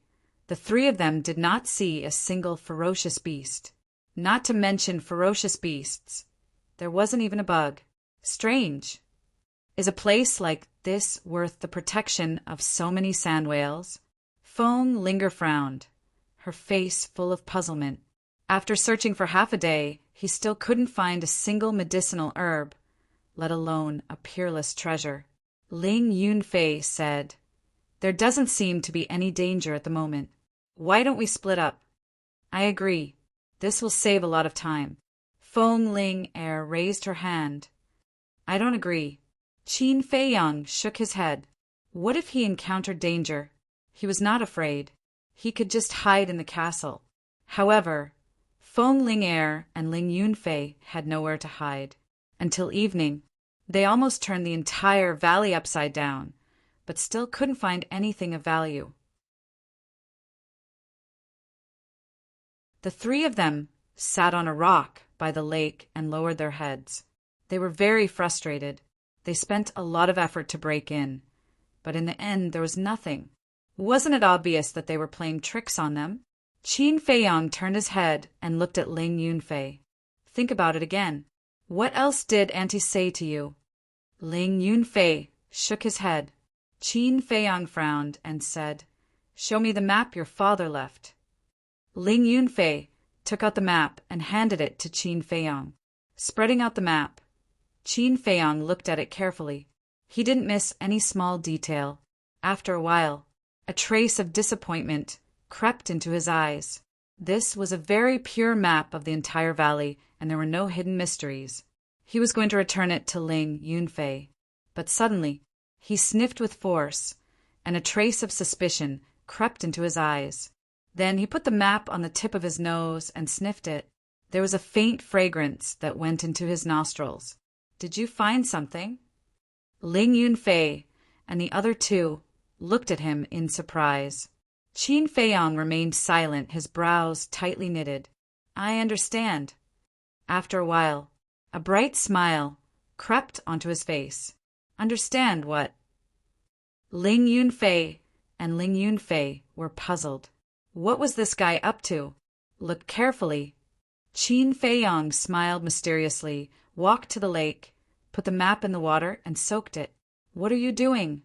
the three of them did not see a single ferocious beast. Not to mention ferocious beasts, there wasn't even a bug. Strange. Is a place like this worth the protection of so many sand whales? Feng Linger frowned, her face full of puzzlement. After searching for half a day, he still couldn't find a single medicinal herb, let alone a peerless treasure. Ling Yunfei said, "There doesn't seem to be any danger at the moment. Why don't we split up?" "I agree. This will save a lot of time." Feng Ling raised her hand. "I don't agree." Qin Feiyang shook his head. What if he encountered danger? He was not afraid. He could just hide in the castle. However, Feng Ling and Ling Yunfei had nowhere to hide. Until evening, they almost turned the entire valley upside down, but still couldn't find anything of value. The three of them sat on a rock by the lake and lowered their heads. They were very frustrated. They spent a lot of effort to break in, but in the end there was nothing. Wasn't it obvious that they were playing tricks on them? Qin Feiyang turned his head and looked at Ling Yunfei. "Think about it again. What else did Auntie say to you?" Ling Yunfei shook his head. Qin Feiyang frowned and said, "Show me the map your father left." Ling Yunfei took out the map and handed it to Qin Feiyang. Spreading out the map, Qin Feiyang looked at it carefully. He didn't miss any small detail. After a while, a trace of disappointment crept into his eyes. This was a very pure map of the entire valley, and there were no hidden mysteries. He was going to return it to Ling Yunfei, but suddenly he sniffed with force, and a trace of suspicion crept into his eyes. Then he put the map on the tip of his nose and sniffed it. There was a faint fragrance that went into his nostrils. "Did you find something?" Ling Yunfei and the other two looked at him in surprise. Qin Feiyang remained silent, his brows tightly knitted. "I understand." After a while, a bright smile crept onto his face. "Understand what?" Ling Yunfei and Ling Yunfei were puzzled. What was this guy up to? Look carefully. Qin Feiyang smiled mysteriously, walked to the lake, put the map in the water, and soaked it. "What are you doing?"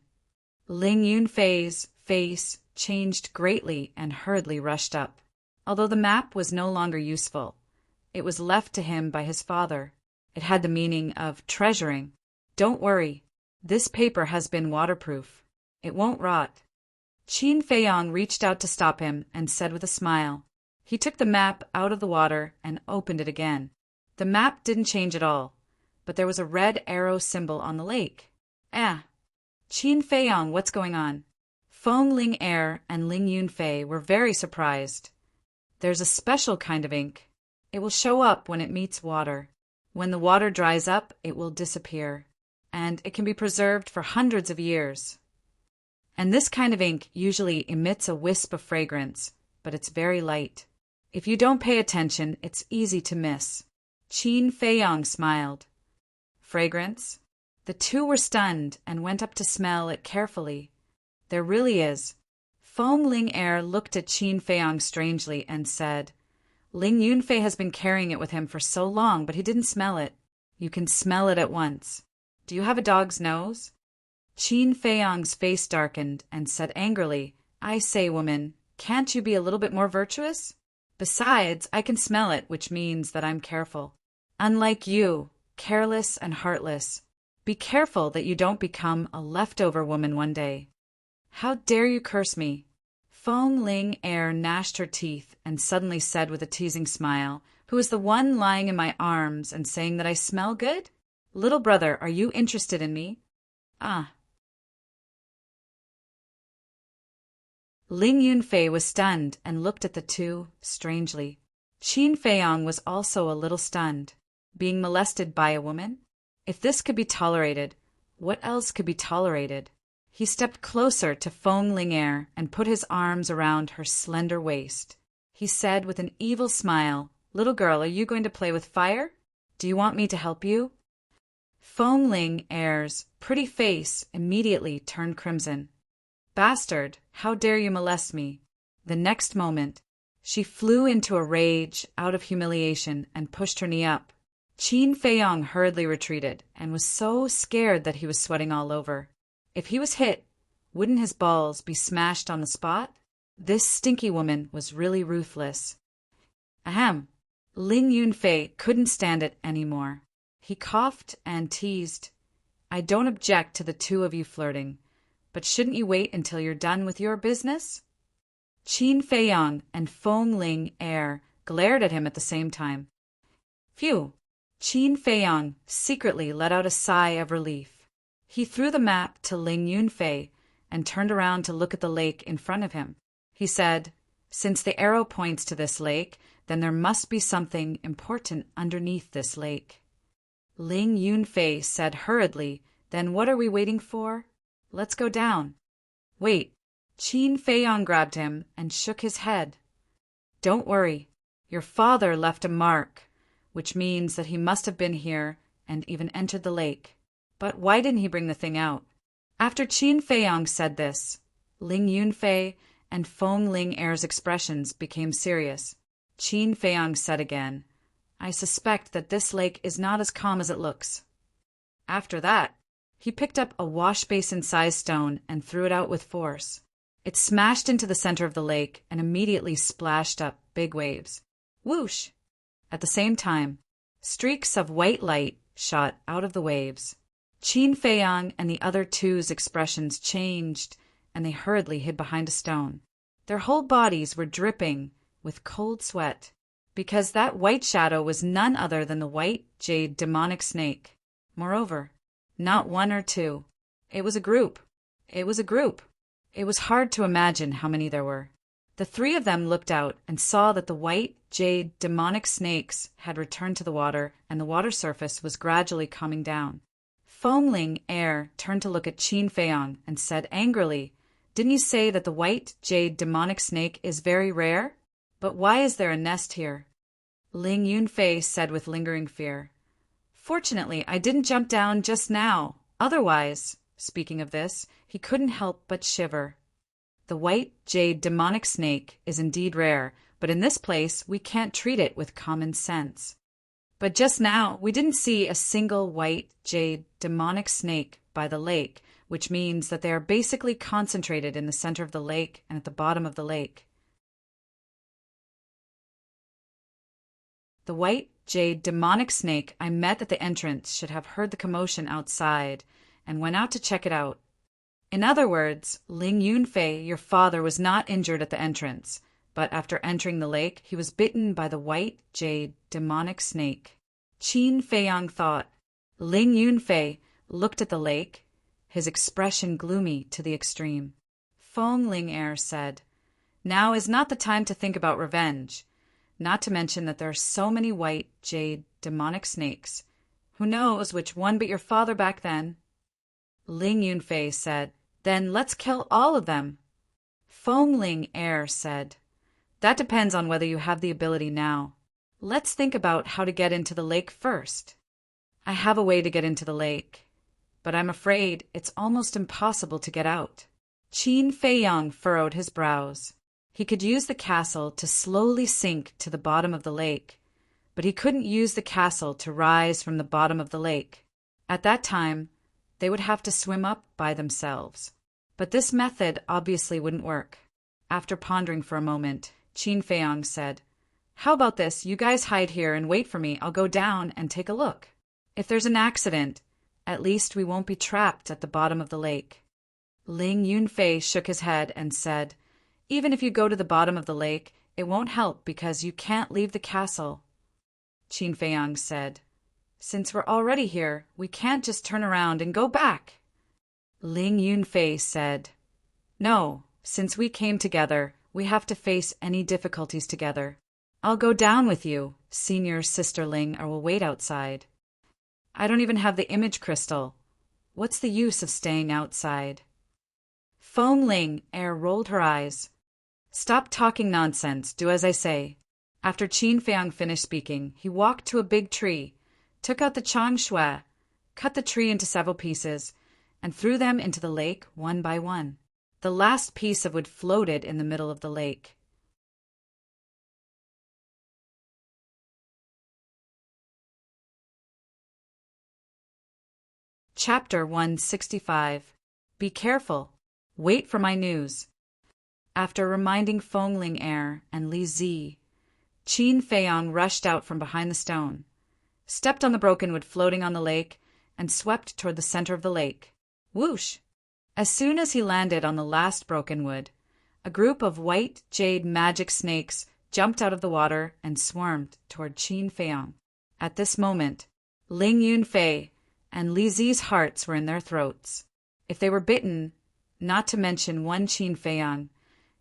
Ling Yunfei's face changed greatly and hurriedly rushed up. Although the map was no longer useful, it was left to him by his father. It had the meaning of treasuring. "Don't worry. This paper has been waterproof. It won't rot." Qin Feiyang reached out to stop him and said with a smile. He took the map out of the water and opened it again. The map didn't change at all, but there was a red arrow symbol on the lake. "Ah! Qin Feiyang, what's going on?" Feng Ling and Ling Yunfei were very surprised. "There's a special kind of ink. It will show up when it meets water. When the water dries up, it will disappear, and it can be preserved for hundreds of years. And this kind of ink usually emits a wisp of fragrance, but it's very light. If you don't pay attention, it's easy to miss." Qin Feiyang smiled. "Fragrance?" The two were stunned and went up to smell it carefully. "There really is." Feng Ling looked at Qin Feiyang strangely and said, "Ling Yunfei has been carrying it with him for so long, but he didn't smell it. You can smell it at once. Do you have a dog's nose?" Qin Feiyang's face darkened and said angrily, "I say, woman, can't you be a little bit more virtuous? Besides, I can smell it, which means that I'm careful. Unlike you, careless and heartless. Be careful that you don't become a leftover woman one day." "How dare you curse me?" Feng Ling gnashed her teeth and suddenly said with a teasing smile, "Who is the one lying in my arms and saying that I smell good? Little brother, are you interested in me?" "Ah, Ling Yunfei was stunned and looked at the two, strangely. Qin Feiyong was also a little stunned. Being molested by a woman? If this could be tolerated, what else could be tolerated? He stepped closer to Feng Ling'er and put his arms around her slender waist. He said with an evil smile, "Little girl, are you going to play with fire? Do you want me to help you?" Feng Ling'er's pretty face immediately turned crimson. "Bastard, how dare you molest me?" The next moment, she flew into a rage out of humiliation and pushed her knee up. Qin Feiyong hurriedly retreated and was so scared that he was sweating all over. If he was hit, wouldn't his balls be smashed on the spot? This stinky woman was really ruthless. Ahem. Ling Yunfei couldn't stand it anymore. He coughed and teased. "I don't object to the two of you flirting, but shouldn't you wait until you're done with your business?" Qin Feiyong and Feng Ling'er glared at him at the same time. Phew! Qin Feiyong secretly let out a sigh of relief. He threw the map to Ling Yunfei and turned around to look at the lake in front of him. He said, "Since the arrow points to this lake, then there must be something important underneath this lake." Ling Yunfei said hurriedly, "Then what are we waiting for? Let's go down." "Wait." Qin Feiyong grabbed him and shook his head. "Don't worry. Your father left a mark, which means that he must have been here and even entered the lake. But why didn't he bring the thing out?" After Qin Feiyong said this, Ling Yunfei and Feng Ling'er's expressions became serious. Qin Feiyong said again, "I suspect that this lake is not as calm as it looks." After that, he picked up a wash-basin-sized stone and threw it out with force. It smashed into the center of the lake and immediately splashed up big waves. Whoosh! At the same time, streaks of white light shot out of the waves. Qin Feiyong and the other two's expressions changed, and they hurriedly hid behind a stone. Their whole bodies were dripping with cold sweat, because that white shadow was none other than the white jade demonic snake. Moreover, not one or two. It was a group. It was a group. It was hard to imagine how many there were. The three of them looked out and saw that the white jade demonic snakes had returned to the water, and the water surface was gradually calming down. Feng Ling'er turned to look at Qin Feiyong and said angrily, "Didn't you say that the white jade demonic snake is very rare? But why is there a nest here?" Ling Yunfei said with lingering fear, "Fortunately, I didn't jump down just now. Otherwise," speaking of this, he couldn't help but shiver. "The white jade demonic snake is indeed rare, but in this place we can't treat it with common sense. But just now we didn't see a single white jade demonic snake by the lake, which means that they are basically concentrated in the center of the lake and at the bottom of the lake. The white jade demonic snake I met at the entrance should have heard the commotion outside and went out to check it out. In other words, Ling Yunfei, your father, was not injured at the entrance, but after entering the lake, he was bitten by the white jade demonic snake." Qin Feiyong thought. Ling Yunfei looked at the lake, his expression gloomy to the extreme. Feng Ling'er said, "Now is not the time to think about revenge, not to mention that there are so many white jade demonic snakes. Who knows which one bit your father back then?" Ling Yunfei said, "Then let's kill all of them." Feng Ling'er said, "That depends on whether you have the ability now. Let's think about how to get into the lake first." "I have a way to get into the lake, but I'm afraid it's almost impossible to get out." Qin Feiyong furrowed his brows. He could use the castle to slowly sink to the bottom of the lake, but he couldn't use the castle to rise from the bottom of the lake. At that time, they would have to swim up by themselves. But this method obviously wouldn't work. After pondering for a moment, Qin Feiyong said, "How about this? You guys hide here and wait for me. I'll go down and take a look. If there's an accident, at least we won't be trapped at the bottom of the lake." Ling Yunfei shook his head and said, "Even if you go to the bottom of the lake, it won't help because you can't leave the castle." Qin Feiyong said, "Since we're already here, we can't just turn around and go back." Ling Yunfei said, "No, Since we came together, we have to face any difficulties together. I'll go down with you, Senior Sister Ling, or will wait outside. I don't even have the image crystal. What's the use of staying outside? Feng Ling rolled her eyes. Stop talking nonsense, do as I say. After Qin Feiyang finished speaking, he walked to a big tree, took out the chang shui, cut the tree into several pieces, and threw them into the lake one by one. The last piece of wood floated in the middle of the lake. Chapter 165. Be careful. Wait for my news. After reminding Feng Ling and Li Zi, Qin Feiyang rushed out from behind the stone, stepped on the broken wood floating on the lake, and swept toward the center of the lake. Whoosh! As soon as he landed on the last broken wood, a group of white jade magic snakes jumped out of the water and swarmed toward Qin Feiyang. At this moment, Ling Yunfei and Li Zi's hearts were in their throats. If they were bitten, not to mention one Qin Feiyang,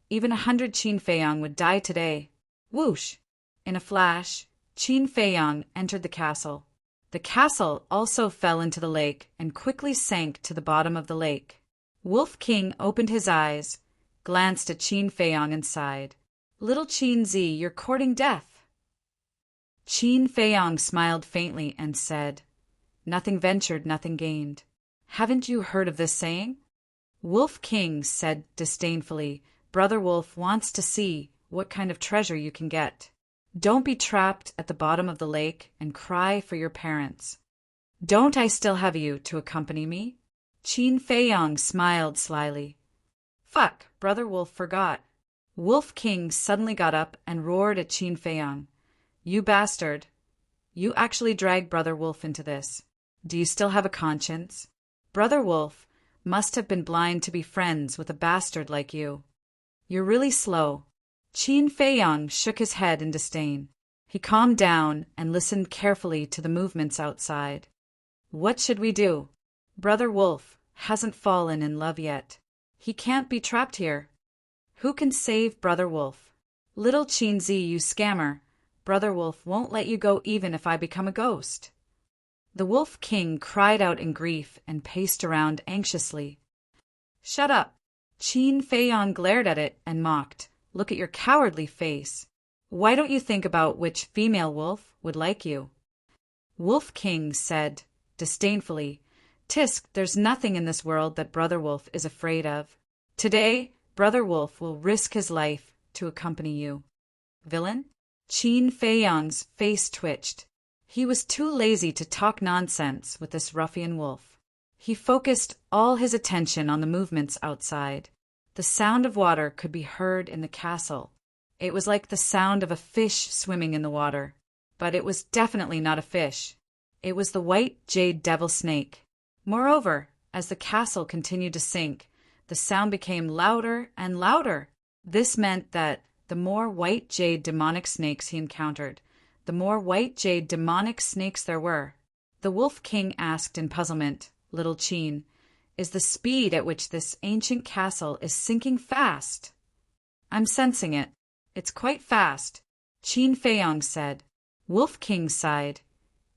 even 100 Qin Feiyang would die today. Whoosh! In a flash, Qin Feiyang entered the castle. The castle also fell into the lake and quickly sank to the bottom of the lake. Wolf King opened his eyes, glanced at Qin Feiyang and sighed. Little Qin Zi, you're courting death. Qin Feiyang smiled faintly and said, Nothing ventured, nothing gained. Haven't you heard of this saying? Wolf King said disdainfully, Brother Wolf wants to see what kind of treasure you can get. Don't be trapped at the bottom of the lake and cry for your parents. Don't I still have you to accompany me? Qin Feiyang smiled slyly. Fuck, Brother Wolf forgot. Wolf King suddenly got up and roared at Qin Feiyang. You bastard. You actually dragged Brother Wolf into this. Do you still have a conscience? Brother Wolf must have been blind to be friends with a bastard like you. You're really slow. Qin Feiyang shook his head in disdain. He calmed down and listened carefully to the movements outside. What should we do? Brother Wolf hasn't fallen in love yet. He can't be trapped here. Who can save Brother Wolf? Little Qin Zi, you scammer. Brother Wolf won't let you go even if I become a ghost. The Wolf King cried out in grief and paced around anxiously. Shut up. Qin Feiyang glared at it and mocked. Look at your cowardly face. Why don't you think about which female wolf would like you? Wolf King said disdainfully, Tisk, there's nothing in this world that Brother Wolf is afraid of. Today, Brother Wolf will risk his life to accompany you. Villain? Qin Feiyang's face twitched. He was too lazy to talk nonsense with this ruffian wolf. He focused all his attention on the movements outside. The sound of water could be heard in the castle. It was like the sound of a fish swimming in the water. But it was definitely not a fish. It was the white jade devil snake. Moreover, as the castle continued to sink, the sound became louder and louder. This meant that the more white jade demonic snakes he encountered, the more white jade demonic snakes there were. The Wolf King asked in puzzlement, Little Qin, is the speed at which this ancient castle is sinking fast? I'm sensing it. It's quite fast, Qin Feiyang said. Wolf King sighed.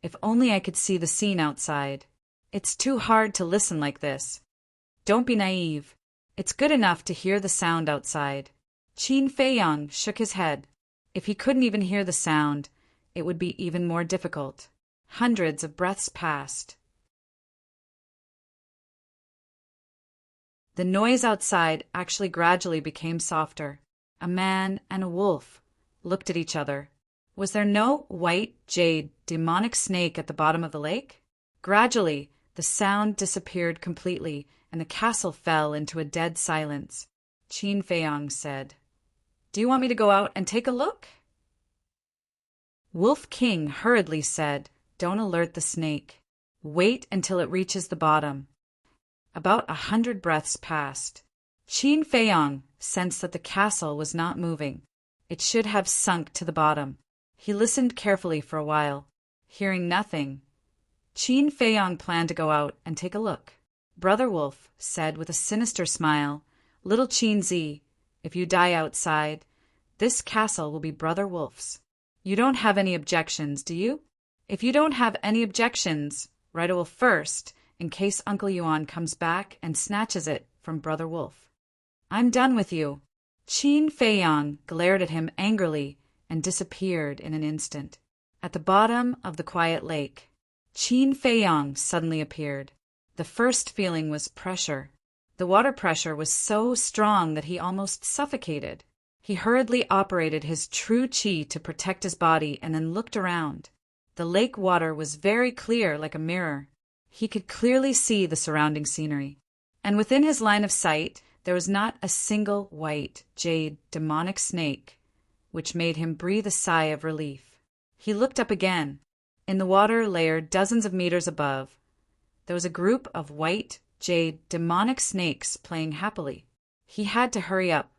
If only I could see the scene outside. It's too hard to listen like this. Don't be naive. It's good enough to hear the sound outside. Qin Feiyang shook his head. If he couldn't even hear the sound, it would be even more difficult. Hundreds of breaths passed. The noise outside actually gradually became softer. A man and a wolf looked at each other. Was there no white jade demonic snake at the bottom of the lake? Gradually, the sound disappeared completely, and the castle fell into a dead silence. Qin Feiyang said, Do you want me to go out and take a look? Wolf King hurriedly said, Don't alert the snake. Wait until it reaches the bottom. About 100 breaths passed. Qin Feiyang sensed that the castle was not moving. It should have sunk to the bottom. He listened carefully for a while. Hearing nothing, Qin Feiyang planned to go out and take a look. Brother Wolf said with a sinister smile, Little Cheen-zi, if you die outside, this castle will be Brother Wolf's. You don't have any objections, do you? If you don't have any objections, write a will first, in case Uncle Yuan comes back and snatches it from Brother Wolf. I'm done with you. Qin Feiyang glared at him angrily and disappeared in an instant. At the bottom of the quiet lake, Qin Feiyang suddenly appeared. The first feeling was pressure. The water pressure was so strong that he almost suffocated. He hurriedly operated his true qi to protect his body and then looked around. The lake water was very clear like a mirror. He could clearly see the surrounding scenery. And within his line of sight, there was not a single white, jade, demonic snake, which made him breathe a sigh of relief. He looked up again. In the water layer dozens of meters above, there was a group of white, jade, demonic snakes playing happily. He had to hurry up.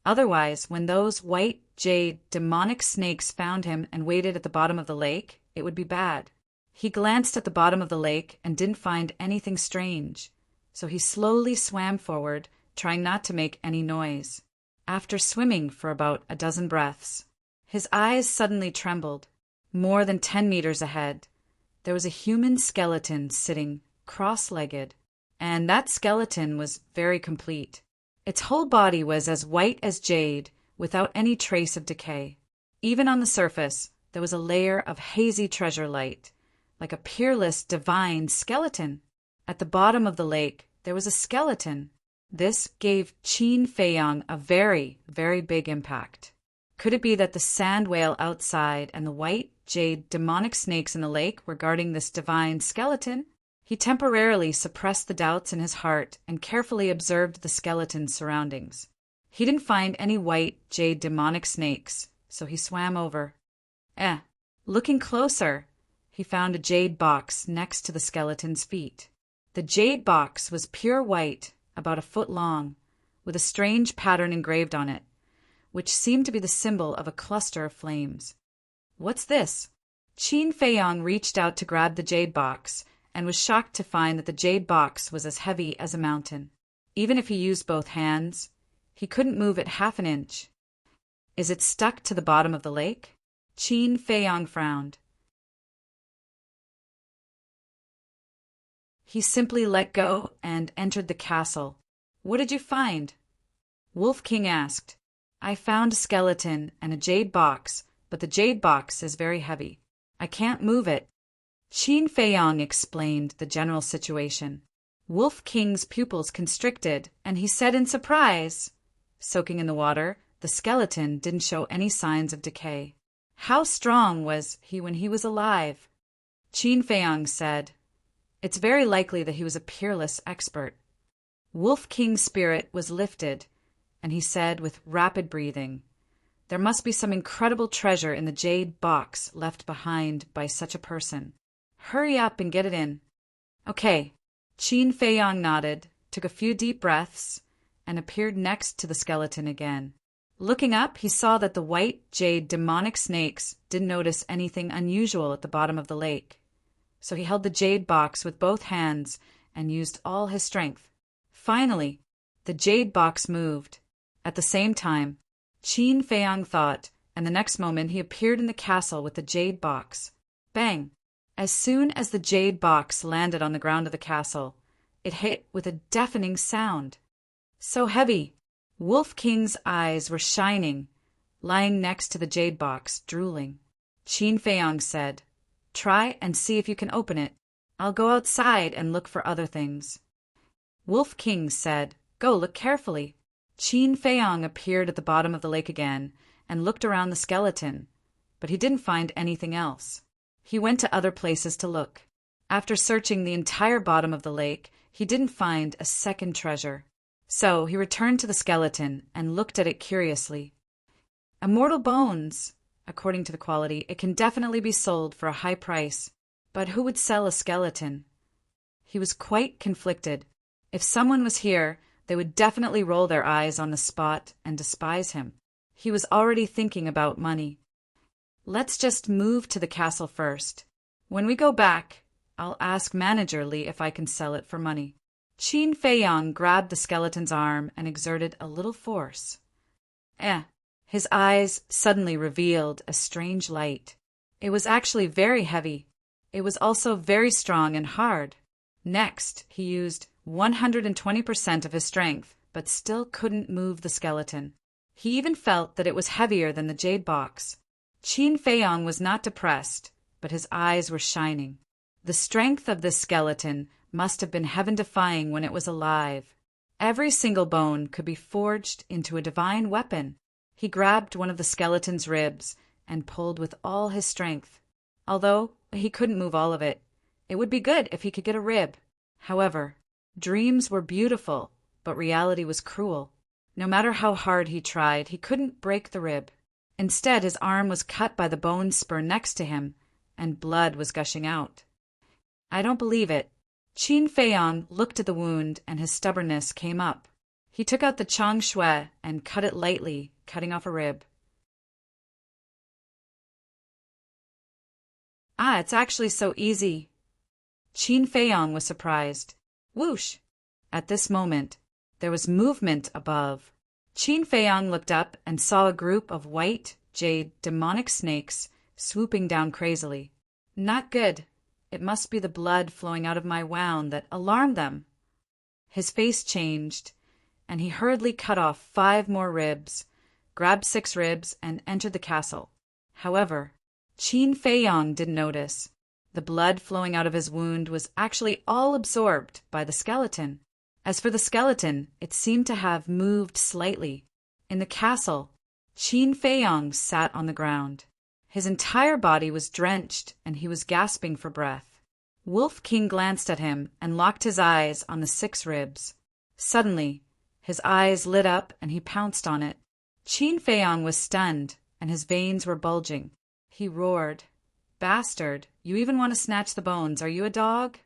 Otherwise, when those white, jade, demonic snakes found him and waited at the bottom of the lake, it would be bad. He glanced at the bottom of the lake and didn't find anything strange, so he slowly swam forward, trying not to make any noise. After swimming for about a dozen breaths, his eyes suddenly trembled. More than 10 meters ahead, there was a human skeleton sitting cross-legged, and that skeleton was very complete. Its whole body was as white as jade, without any trace of decay. Even on the surface, there was a layer of hazy treasure light, like a peerless, divine skeleton. At the bottom of the lake, there was a skeleton. This gave Qin Feiyang a very, very big impact. Could it be that the sand whale outside and the white, jade, demonic snakes in the lake were guarding this divine skeleton? He temporarily suppressed the doubts in his heart and carefully observed the skeleton's surroundings. He didn't find any white, jade, demonic snakes, so he swam over. Looking closer, he found a jade box next to the skeleton's feet. The jade box was pure white, about a foot long, with a strange pattern engraved on it, which seemed to be the symbol of a cluster of flames. What's this? Qin Feiyang reached out to grab the jade box and was shocked to find that the jade box was as heavy as a mountain. Even if he used both hands, he couldn't move it half an inch. Is it stuck to the bottom of the lake? Qin Feiyang frowned. He simply let go and entered the castle. What did you find? Wolf King asked. I found a skeleton and a jade box, but the jade box is very heavy. I can't move it. Qin Feiyang explained the general situation. Wolf King's pupils constricted, and he said in surprise, soaking in the water, the skeleton didn't show any signs of decay. How strong was he when he was alive? Qin Feiyang said, it's very likely that he was a peerless expert. Wolf King's spirit was lifted, and he said with rapid breathing, there must be some incredible treasure in the jade box left behind by such a person. Hurry up and get it in. Okay. Qin Feiyang nodded, took a few deep breaths, and appeared next to the skeleton again. Looking up, he saw that the white jade demonic snakes didn't notice anything unusual at the bottom of the lake. So he held the jade box with both hands and used all his strength. Finally, the jade box moved. At the same time, Qin Feiyang thought, and the next moment he appeared in the castle with the jade box. Bang! As soon as the jade box landed on the ground of the castle, it hit with a deafening sound. So heavy, Wolf King's eyes were shining, lying next to the jade box, drooling. Qin Feiyang said, try and see if you can open it. I'll go outside and look for other things. Wolf King said, go look carefully. Qin Feiyang appeared at the bottom of the lake again and looked around the skeleton, but he didn't find anything else. He went to other places to look. After searching the entire bottom of the lake, he didn't find a second treasure. So he returned to the skeleton and looked at it curiously. Immortal bones. According to the quality, it can definitely be sold for a high price. But who would sell a skeleton? He was quite conflicted. If someone was here, they would definitely roll their eyes on the spot and despise him. He was already thinking about money. Let's just move to the castle first. When we go back, I'll ask Manager Li if I can sell it for money. Qin Feiyang grabbed the skeleton's arm and exerted a little force. His eyes suddenly revealed a strange light. It was actually very heavy. It was also very strong and hard. Next, he used 120% of his strength, but still couldn't move the skeleton. He even felt that it was heavier than the jade box. Qin Feiyang was not depressed, but his eyes were shining. The strength of this skeleton must have been heaven-defying when it was alive. Every single bone could be forged into a divine weapon. He grabbed one of the skeleton's ribs and pulled with all his strength. Although he couldn't move all of it, it would be good if he could get a rib. However, dreams were beautiful, but reality was cruel. No matter how hard he tried, he couldn't break the rib. Instead, his arm was cut by the bone spur next to him, and blood was gushing out. I don't believe it. Qin Feiyang looked at the wound, and his stubbornness came up. He took out the chang shui and cut it lightly, cutting off a rib. It's actually so easy. Qin Feiyang was surprised. Whoosh! At this moment, there was movement above. Qin Feiyang looked up and saw a group of white, jade, demonic snakes swooping down crazily. Not good. It must be the blood flowing out of my wound that alarmed them. His face changed, and he hurriedly cut off 5 more ribs, grabbed 6 ribs, and entered the castle. However, Qin Feiyang didn't notice. The blood flowing out of his wound was actually all absorbed by the skeleton. As for the skeleton, it seemed to have moved slightly. In the castle, Qin Feiyang sat on the ground. His entire body was drenched, and he was gasping for breath. Wolf King glanced at him and locked his eyes on the 6 ribs. Suddenly, his eyes lit up and he pounced on it. Qin Feiyang was stunned, and his veins were bulging. He roared, "Bastard, you even want to snatch the bones, are you a dog?"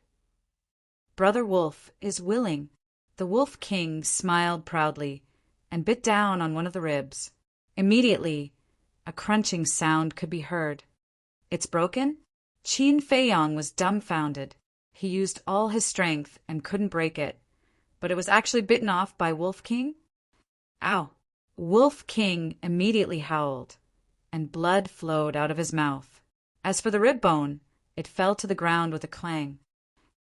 Brother Wolf is willing. The Wolf King smiled proudly and bit down on one of the ribs. Immediately, a crunching sound could be heard. It's broken? Qin Feiyang was dumbfounded. He used all his strength and couldn't break it, but it was actually bitten off by Wolf King? Ow! Wolf King immediately howled, and blood flowed out of his mouth. As for the rib bone, it fell to the ground with a clang.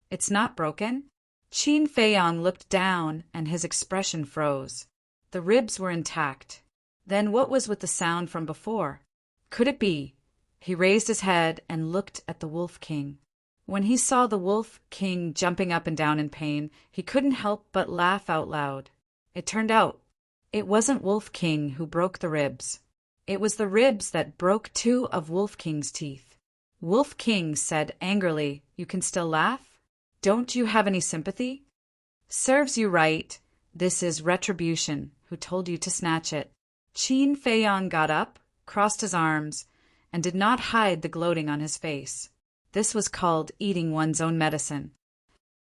It's not broken? Qin Feiyang looked down, and his expression froze. The ribs were intact. Then what was with the sound from before? Could it be? He raised his head and looked at the Wolf King. When he saw the Wolf King jumping up and down in pain, he couldn't help but laugh out loud. It turned out it wasn't Wolf King who broke the ribs. It was the ribs that broke 2 of Wolf King's teeth. Wolf King said angrily, "You can still laugh? Don't you have any sympathy? Serves you right. This is Retribution, who told you to snatch it." Qin Feiyang got up, crossed his arms, and did not hide the gloating on his face. This was called eating one's own medicine.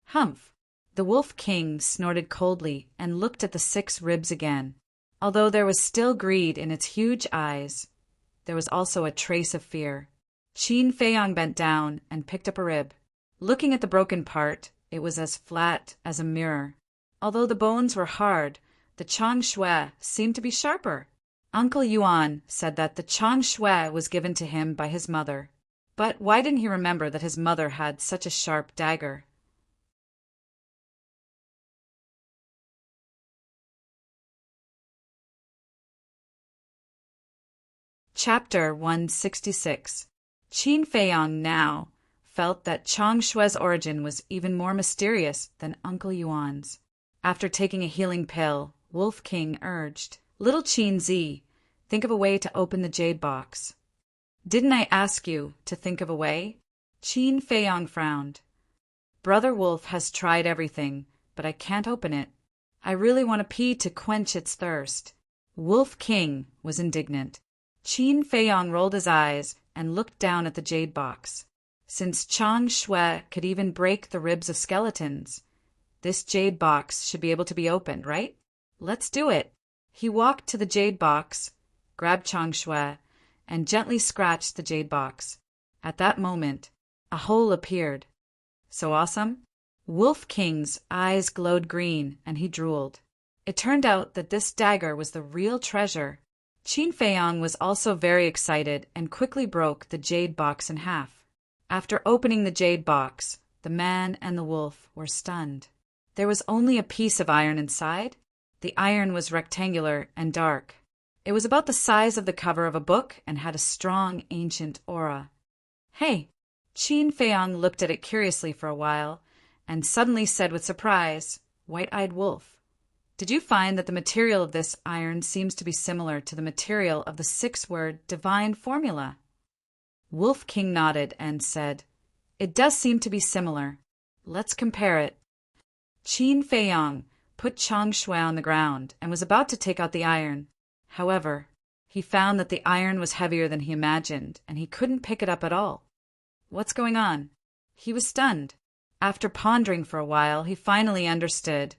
Humph! The Wolf King snorted coldly and looked at the 6 ribs again. Although there was still greed in its huge eyes, there was also a trace of fear. Qin Feiyang bent down and picked up a rib. Looking at the broken part, it was as flat as a mirror. Although the bones were hard, the chang shui seemed to be sharper. Uncle Yuan said that the chang shui was given to him by his mother. But why didn't he remember that his mother had such a sharp dagger? Chapter 166. Qin Feiyang now felt that chang shui's origin was even more mysterious than Uncle Yuan's. After taking a healing pill, Wolf King urged, "Little Qin Zi, think of a way to open the jade box." "Didn't I ask you to think of a way?" Qin Feiyang frowned. "Brother Wolf has tried everything, but I can't open it. I really want to pee to quench its thirst." Wolf King was indignant. Qin Feiyang rolled his eyes and looked down at the jade box. Since chang shui could even break the ribs of skeletons, this jade box should be able to be opened, right? Let's do it. He walked to the jade box, grabbed chang shui, and gently scratched the jade box. At that moment, a hole appeared. So awesome? Wolf King's eyes glowed green, and he drooled. It turned out that this dagger was the real treasure. Qin Feiyang was also very excited and quickly broke the jade box in half. After opening the jade box, the man and the wolf were stunned. There was only a piece of iron inside. The iron was rectangular and dark. It was about the size of the cover of a book and had a strong ancient aura. "Hey!" Qin Feiyang looked at it curiously for a while, and suddenly said with surprise, "White-eyed wolf, did you find that the material of this iron seems to be similar to the material of the 6-word divine formula?" Wolf King nodded and said, "It does seem to be similar. Let's compare it." Qin Feiyang put Chang Shui on the ground and was about to take out the iron. However, he found that the iron was heavier than he imagined, and he couldn't pick it up at all. What's going on? He was stunned. After pondering for a while, he finally understood,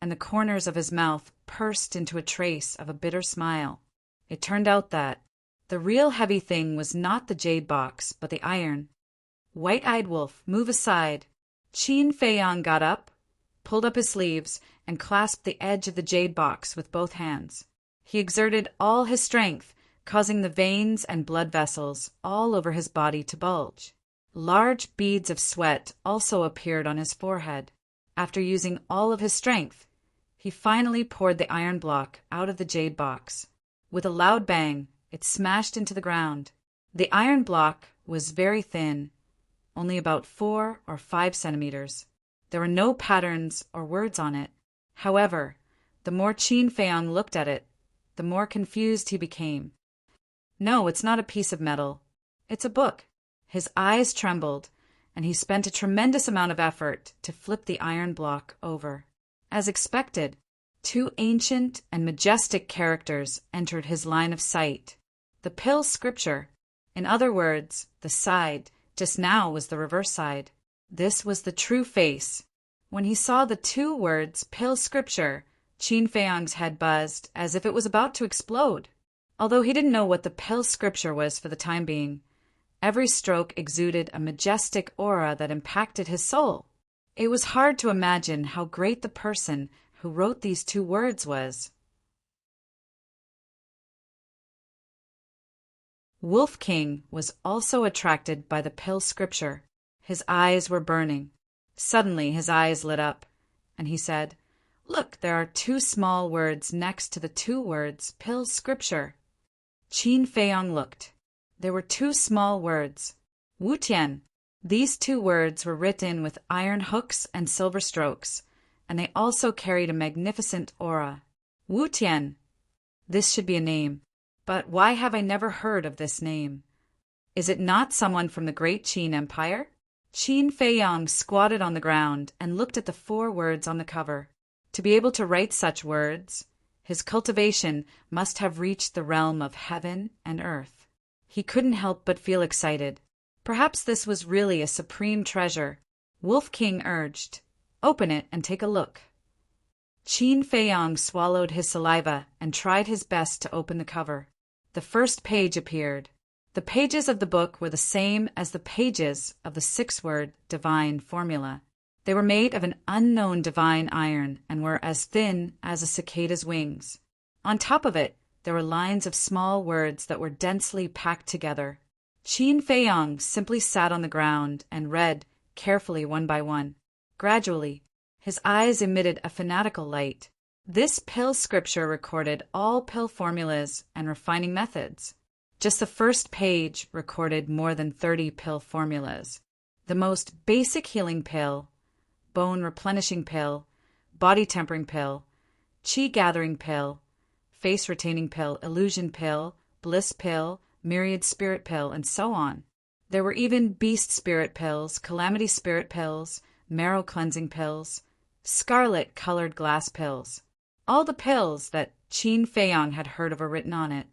and the corners of his mouth pursed into a trace of a bitter smile. It turned out that the real heavy thing was not the jade box, but the iron. "White-eyed wolf, move aside." Qin Feiyang got up, pulled up his sleeves, and clasped the edge of the jade box with both hands. He exerted all his strength, causing the veins and blood vessels all over his body to bulge. Large beads of sweat also appeared on his forehead. After using all of his strength, he finally poured the iron block out of the jade box. With a loud bang, it smashed into the ground. The iron block was very thin, only about 4 or 5 centimeters. There were no patterns or words on it. However, the more Qin Feiyang looked at it, the more confused he became. "No, it's not a piece of metal. It's a book." His eyes trembled, and he spent a tremendous amount of effort to flip the iron block over. As expected, 2 ancient and majestic characters entered his line of sight. The pill scripture, in other words, the side, just now was the reverse side. This was the true face. When he saw the 2 words pill scripture, Qin Feiyang's head buzzed as if it was about to explode. Although he didn't know what the pill scripture was for the time being, every stroke exuded a majestic aura that impacted his soul. It was hard to imagine how great the person who wrote these 2 words was. Wolf King was also attracted by the pill scripture. His eyes were burning. Suddenly his eyes lit up, and he said, "Look, there are 2 small words next to the 2 words pill scripture." Qin Feiyang looked. There were 2 small words, Wu Tian. These 2 words were written with iron hooks and silver strokes, and they also carried a magnificent aura. Wu Tian. This should be a name. But why have I never heard of this name? Is it not someone from the great Qin Empire? Qin Feiyang squatted on the ground and looked at the 4 words on the cover. To be able to write such words, his cultivation must have reached the realm of heaven and earth. He couldn't help but feel excited. Perhaps this was really a supreme treasure. Wolf King urged, "Open it and take a look." Qin Feiyang swallowed his saliva and tried his best to open the cover. The first page appeared. The pages of the book were the same as the pages of the 6-word divine formula. They were made of an unknown divine iron and were as thin as a cicada's wings. On top of it, there were lines of small words that were densely packed together. Qin Feiyang simply sat on the ground and read carefully one by one. Gradually, his eyes emitted a fanatical light. This pill scripture recorded all pill formulas and refining methods. Just the first page recorded more than 30 pill formulas. The most basic healing pill, bone replenishing pill, body tempering pill, chi gathering pill, face retaining pill, illusion pill, bliss pill, myriad spirit pill, and so on. There were even beast spirit pills, calamity spirit pills, marrow cleansing pills, scarlet colored glass pills. All the pills that Qin Feiyang had heard of were written on it.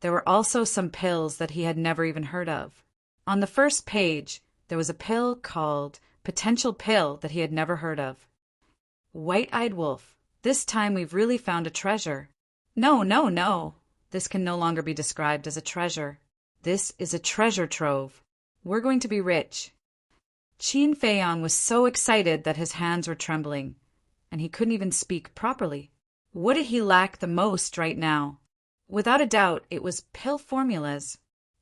There were also some pills that he had never even heard of. On the first page, there was a pill called Potential Pill that he had never heard of. "White-eyed wolf, this time we've really found a treasure." No, no, no. This can no longer be described as a treasure. This is a treasure trove. We're going to be rich. Qin Feiyang was so excited that his hands were trembling, and he couldn't even speak properly. What did he lack the most right now? Without a doubt, it was pill formulas.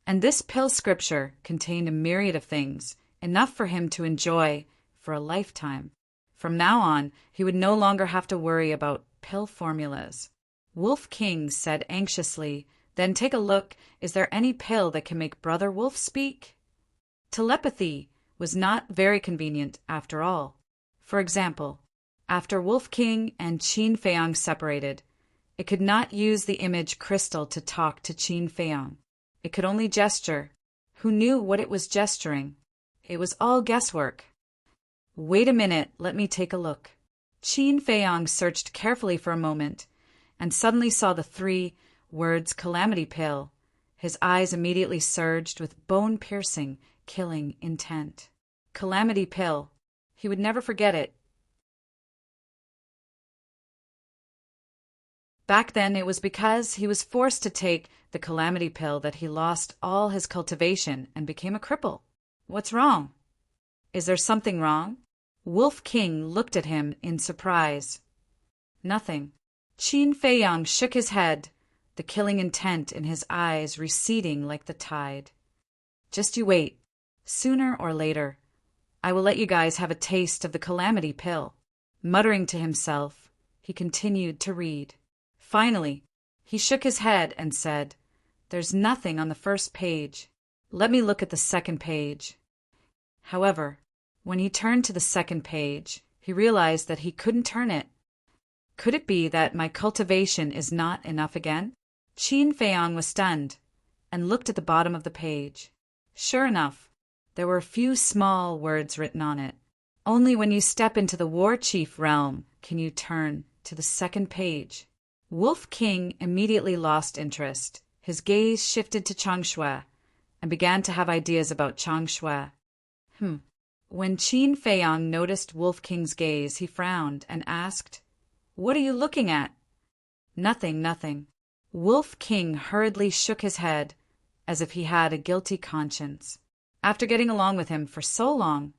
And this pill scripture contained a myriad of things, enough for him to enjoy for a lifetime. From now on, he would no longer have to worry about pill formulas. Wolf King said anxiously, "Then take a look. Is there any pill that can make Brother Wolf speak?" Telepathy was not very convenient after all. For example, after Wolf King and Qin Feiyang separated, it could not use the image crystal to talk to Qin Feiyang. It could only gesture. Who knew what it was gesturing? It was all guesswork. Wait a minute, let me take a look. Qin Feiyang searched carefully for a moment, and suddenly saw the 3 words calamity pill. His eyes immediately surged with bone-piercing, killing intent. Calamity pill. He would never forget it. Back then, it was because he was forced to take the calamity pill that he lost all his cultivation and became a cripple. What's wrong? Is there something wrong? Wolf King looked at him in surprise. Nothing. Qin Feiyang shook his head, the killing intent in his eyes receding like the tide. Just you wait. Sooner or later, I will let you guys have a taste of the calamity pill. Muttering to himself, he continued to read. Finally, he shook his head and said, "There's nothing on the first page. Let me look at the second page." However, when he turned to the second page, he realized that he couldn't turn it. Could it be that my cultivation is not enough again? Qin Feiyang was stunned and looked at the bottom of the page. Sure enough, there were a few small words written on it. Only when you step into the war chief realm can you turn to the second page. Wolf King immediately lost interest. His gaze shifted to Changshui and began to have ideas about Changshui. When Qin Feiyang noticed Wolf King's gaze, he frowned and asked, "What are you looking at?" "Nothing, nothing." Wolf King hurriedly shook his head as if he had a guilty conscience. After getting along with him for so long,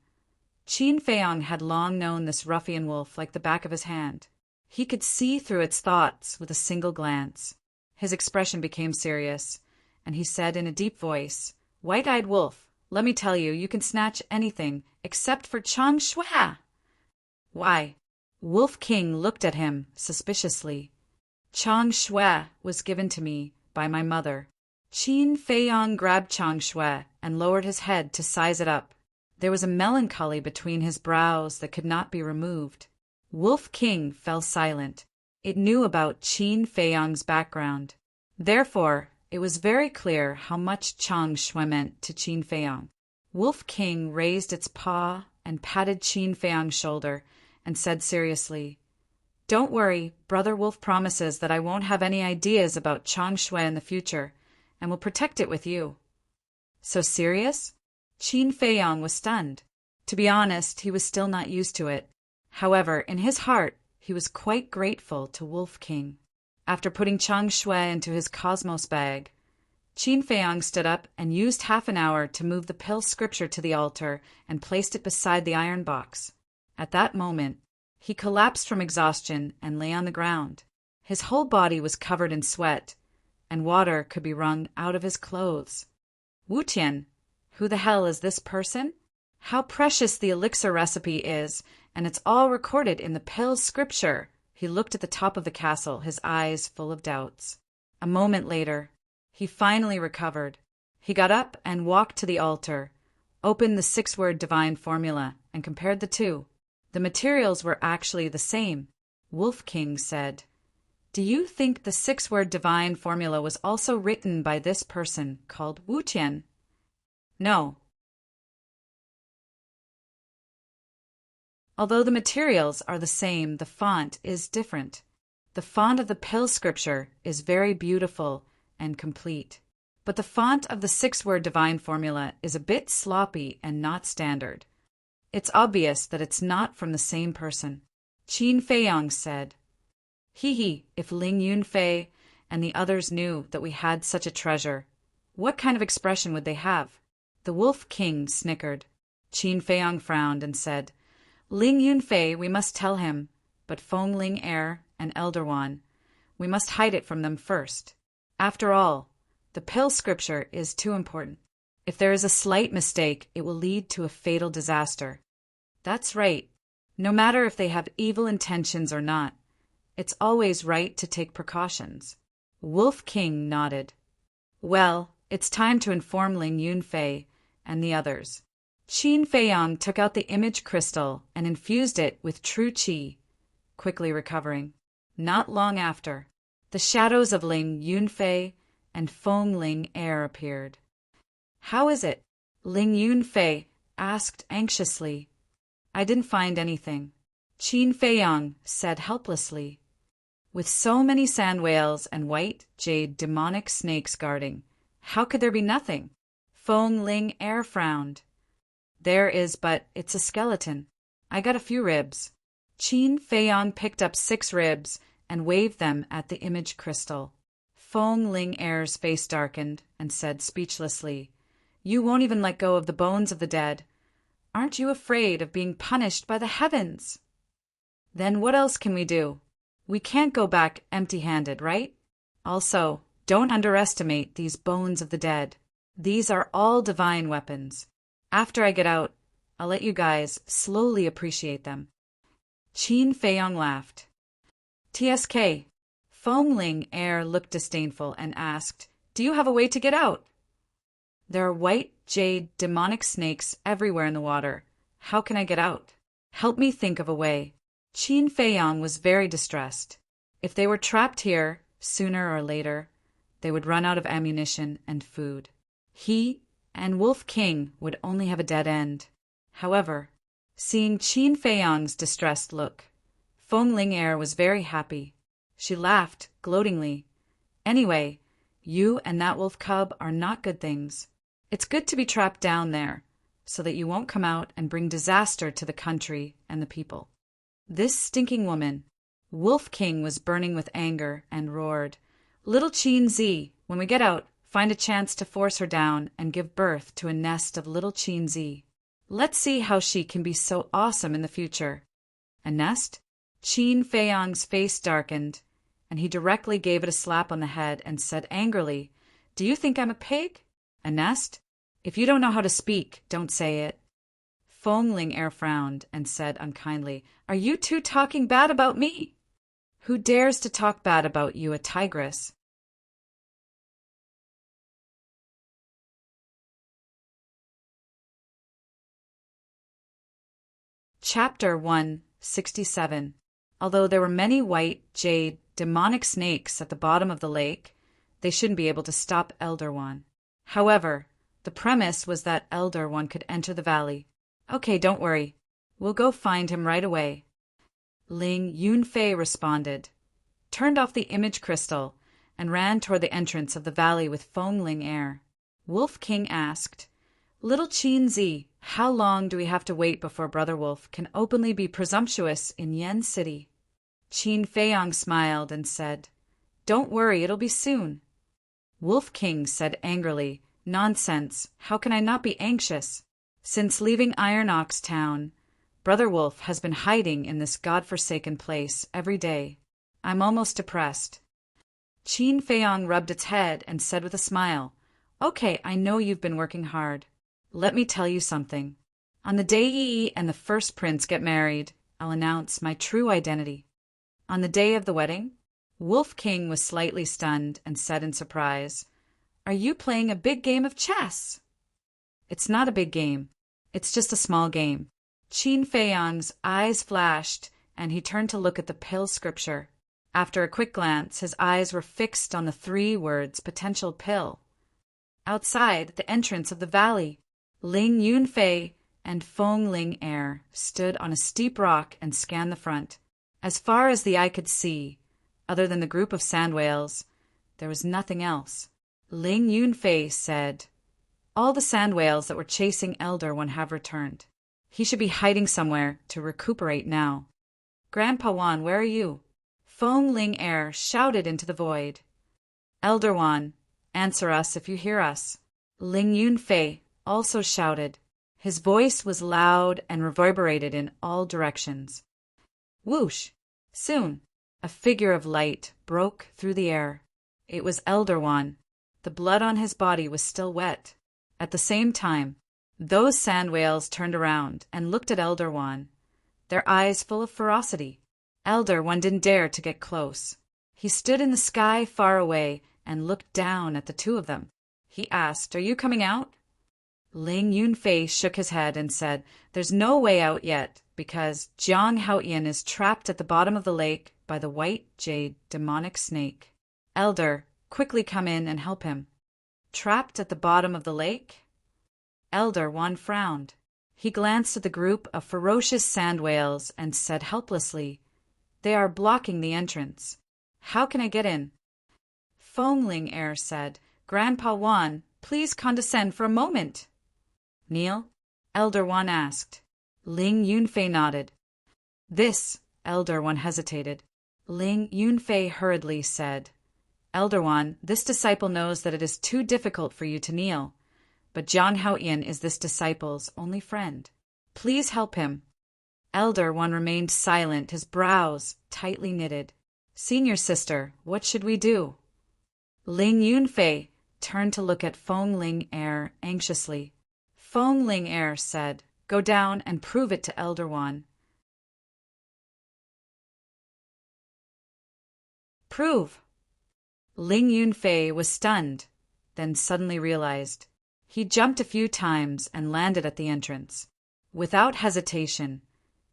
Qin Feiyang had long known this ruffian wolf like the back of his hand. He could see through its thoughts with a single glance. His expression became serious, and he said in a deep voice, "White-eyed wolf, let me tell you, you can snatch anything except for Changshui." "Why?" Wolf King looked at him suspiciously. "Changshui was given to me by my mother." Qin Feiyang grabbed Changshui and lowered his head to size it up. There was a melancholy between his brows that could not be removed. Wolf King fell silent. It knew about Qin Feiyang's background. Therefore, it was very clear how much Changshui meant to Qin Feiyang. Wolf King raised its paw and patted Qin Feiyang's shoulder and said seriously, "Don't worry, Brother Wolf promises that I won't have any ideas about Changshui in the future, and will protect it with you." So serious? Qin Feiyang was stunned. To be honest, he was still not used to it. However, in his heart, he was quite grateful to Wolf King. After putting Changshui into his cosmos bag, Qin Feiyang stood up and used half an hour to move the pill scripture to the altar and placed it beside the iron box. At that moment, he collapsed from exhaustion and lay on the ground. His whole body was covered in sweat, and water could be wrung out of his clothes. "Wu Tian, who the hell is this person? How precious the elixir recipe is, and it's all recorded in the pill scripture." He looked at the top of the castle, his eyes full of doubts. A moment later, he finally recovered. He got up and walked to the altar, opened the 6-word divine formula, and compared the two. The materials were actually the same. Wolf King said, "Do you think the 6-word divine formula was also written by this person called Wu Tian?" "No." Although the materials are the same, the font is different. The font of the pill scripture is very beautiful and complete, but the font of the 6-word divine formula is a bit sloppy and not standard. It's obvious that it's not from the same person. Qin Feiyang said, "Hee, if Ling Yunfei and the others knew that we had such a treasure, what kind of expression would they have?" The Wolf King snickered. Qin Feiyang frowned and said, Ling Yunfei, we must tell him, but Feng Ling Heir and Elder Wan, we must hide it from them first. After all, the pill scripture is too important. If there is a slight mistake, it will lead to a fatal disaster. That's right. No matter if they have evil intentions or not, it's always right to take precautions. Wolf King nodded. Well, it's time to inform Ling Yunfei and the others. Qin Feiyang took out the image crystal and infused it with true qi, quickly recovering. Not long after, the shadows of Ling Yunfei and Feng Ling Heir appeared. How is it? Ling Yunfei asked anxiously. I didn't find anything, Qin Feiyang said helplessly. With so many sand whales and white jade demonic snakes guarding, how could there be nothing? Feng Ling Heir frowned. There is, but it's a skeleton. I got a few ribs. Qin Feiyang picked up 6 ribs and waved them at the image crystal. Feng Ling Heir's face darkened and said speechlessly, You won't even let go of the bones of the dead. Aren't you afraid of being punished by the heavens? Then what else can we do? We can't go back empty-handed, right? Also, don't underestimate these bones of the dead. These are all divine weapons. After I get out, I'll let you guys slowly appreciate them. Qin Feiyang laughed. TSK. Feng Ling Heir looked disdainful and asked, Do you have a way to get out? There are white jade demonic snakes everywhere in the water. How can I get out? Help me think of a way. Qin Feiyang was very distressed. If they were trapped here, sooner or later, they would run out of ammunition and food. He and Wolf King would only have a dead end. However, seeing Qin Feiyang's distressed look, Feng Ling Heir was very happy. She laughed gloatingly. Anyway, you and that wolf cub are not good things. It's good to be trapped down there, so that you won't come out and bring disaster to the country and the people. This stinking woman. Wolf King was burning with anger and roared, Little Qin Zi, when we get out, find a chance to force her down and give birth to a nest of little Qin Zi. Let's see how she can be so awesome in the future. A nest? Qin Feiyang's face darkened, and he directly gave it a slap on the head and said angrily, Do you think I'm a pig? A nest? If you don't know how to speak, don't say it. Feng Ling Heir frowned and said unkindly, Are you two talking bad about me? Who dares to talk bad about you, a tigress? Chapter 167. Although there were many white, jade, demonic snakes at the bottom of the lake, they shouldn't be able to stop Elder Wan. However, the premise was that Elder Wan could enter the valley. Okay, don't worry. We'll go find him right away. Ling Yunfei responded, turned off the image crystal, and ran toward the entrance of the valley with Feng Ling Heir. Wolf King asked, Little Qin Zi, how long do we have to wait before Brother Wolf can openly be presumptuous in Yen City? Qin Feiyang smiled and said, Don't worry, it'll be soon. Wolf King said angrily, Nonsense, how can I not be anxious? Since leaving Iron Ox Town, Brother Wolf has been hiding in this godforsaken place every day. I'm almost depressed. Qin Feiyang rubbed its head and said with a smile, Okay, I know you've been working hard. Let me tell you something. On the day Yi and the first prince get married, I'll announce my true identity. On the day of the wedding, Wolf King was slightly stunned and said in surprise, Are you playing a big game of chess? It's not a big game. It's just a small game. Qin Feiyang's eyes flashed, and he turned to look at the pill scripture. After a quick glance, his eyes were fixed on the 3 words potential pill. Outside the entrance of the valley, Ling Yunfei and Feng Ling Heir stood on a steep rock and scanned the front. As far as the eye could see, other than the group of sand whales, there was nothing else. Ling Yunfei said, All the sand whales that were chasing Elder One have returned. He should be hiding somewhere to recuperate now. Grandpa Wan, where are you? Feng Ling Heir shouted into the void. Elder Wan, answer us if you hear us. Ling Yunfei also shouted. His voice was loud and reverberated in all directions. Whoosh! Soon, a figure of light broke through the air. It was Elder. The blood on his body was still wet. At the same time, those sand whales turned around and looked at Elder, their eyes full of ferocity. Elder didn't dare to get close. He stood in the sky far away and looked down at the two of them. He asked, "Are you coming out?" Ling Yunfei shook his head and said, "There's no way out yet, because Jiang Haoyan is trapped at the bottom of the lake by the white jade demonic snake. Elder, quickly come in and help him." Trapped at the bottom of the lake? Elder frowned. He glanced at the group of ferocious sand whales and said helplessly, "They are blocking the entrance. How can I get in?" Fongling Air said, "Grandpa please condescend for a moment." "Kneel?" Elder asked. Ling Yunfei nodded. "This," Elder hesitated. Ling Yunfei hurriedly said, "Elder this disciple knows that it is too difficult for you to kneel, but Jiang Haoyan is this disciple's only friend. Please help him." Elder remained silent, his brows tightly knitted. "Senior sister, what should we do?" Ling Yunfei turned to look at Fongling Air anxiously. Fongling Air said, "Go down and prove it to Elder "Prove?" Ling Yunfei was stunned, then suddenly realized. He jumped a few times and landed at the entrance. Without hesitation,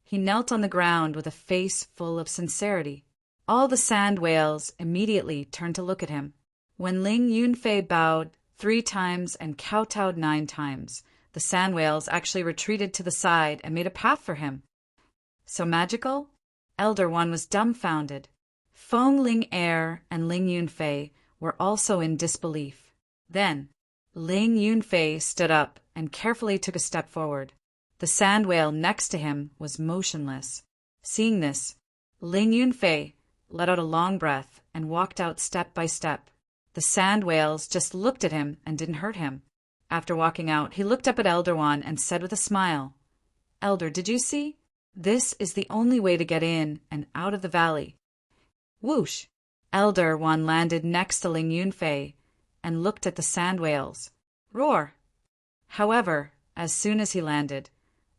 he knelt on the ground with a face full of sincerity. All the sand whales immediately turned to look at him. When Ling Yunfei bowed 3 times and kowtowed 9 times, the sand whales actually retreated to the side and made a path for him. So magical? Elder was dumbfounded. Fongling Air and Ling Yunfei were also in disbelief. Then, Ling Yunfei stood up and carefully took a step forward. The sand whale next to him was motionless. Seeing this, Ling Yunfei let out a long breath and walked out step by step. The sand whales just looked at him and didn't hurt him. After walking out, he looked up at Elder and said with a smile, "Elder, did you see? This is the only way to get in and out of the valley." Whoosh! Elder landed next to Ling Yunfei and looked at the sand whales. Roar! However, as soon as he landed,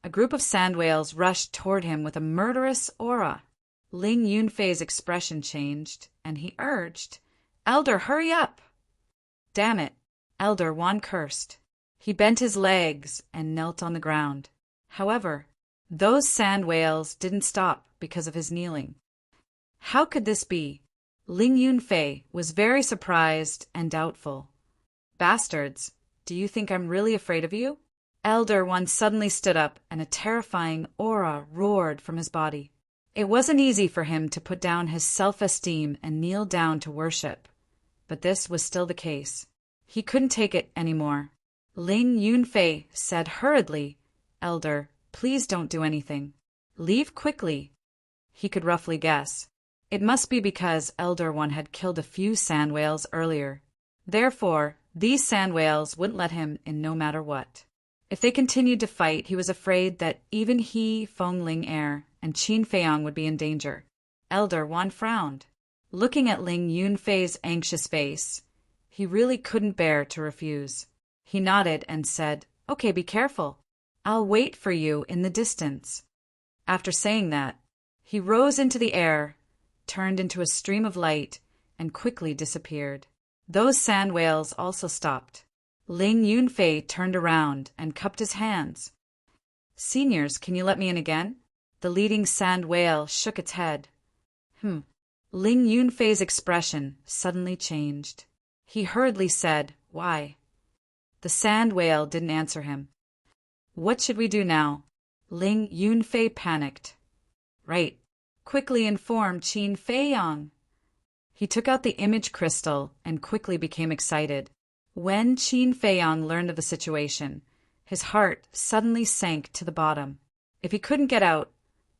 a group of sand whales rushed toward him with a murderous aura. Ling Yunfei's expression changed, and he urged, "Elder, hurry up!" "Damn it!" Elder cursed. He bent his legs and knelt on the ground. However, those sand whales didn't stop because of his kneeling. How could this be? Ling Yunfei was very surprised and doubtful. "Bastards, do you think I'm really afraid of you?" Elder suddenly stood up and a terrifying aura roared from his body. It wasn't easy for him to put down his self-esteem and kneel down to worship, but this was still the case. He couldn't take it anymore. Ling Yunfei said hurriedly, "Elder, please don't do anything. Leave quickly." He could roughly guess. It must be because Elder had killed a few sand whales earlier. Therefore, these sand whales wouldn't let him in no matter what. If they continued to fight, he was afraid that even he, Fongling Air, and Qin Feiyang would be in danger. Elder frowned. Looking at Ling Yunfei's anxious face, he really couldn't bear to refuse. He nodded and said, "Okay, be careful. I'll wait for you in the distance." After saying that, he rose into the air, turned into a stream of light, and quickly disappeared. Those sand whales also stopped. Ling Yunfei turned around and cupped his hands. "Seniors, can you let me in again?" The leading sand whale shook its head. Ling Yunfei's expression suddenly changed. He hurriedly said, "Why?" The sand whale didn't answer him. "What should we do now?" Ling Yunfei panicked. "Right. Quickly inform Qin Feiyang." He took out the image crystal and quickly became excited. When Qin Feiyang learned of the situation, his heart suddenly sank to the bottom. If he couldn't get out,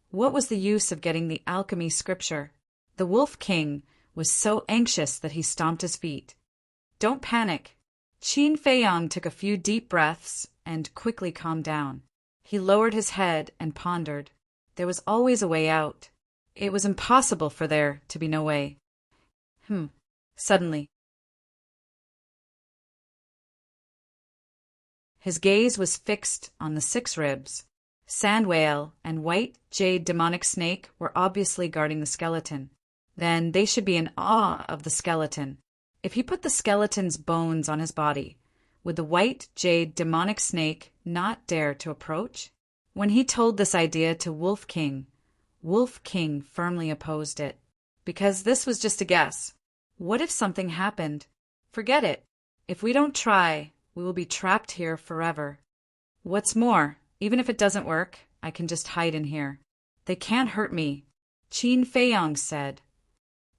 what was the use of getting the alchemy scripture? The Wolf King was so anxious that he stomped his feet. "Don't panic. Qin Feiyang took a few deep breaths and quickly calmed down. He lowered his head and pondered. There was always a way out. It was impossible for there to be no way. Suddenly, his gaze was fixed on the 6 ribs. Sand whale and white jade demonic snake were obviously guarding the skeleton. Then they should be in awe of the skeleton. If he put the skeleton's bones on his body, would the white jade demonic snake not dare to approach? When he told this idea to Wolf King firmly opposed it. Because this was just a guess. What if something happened? Forget it. If we don't try, we will be trapped here forever. What's more, even if it doesn't work, I can just hide in here. They can't hurt me, Qin Feiyang said.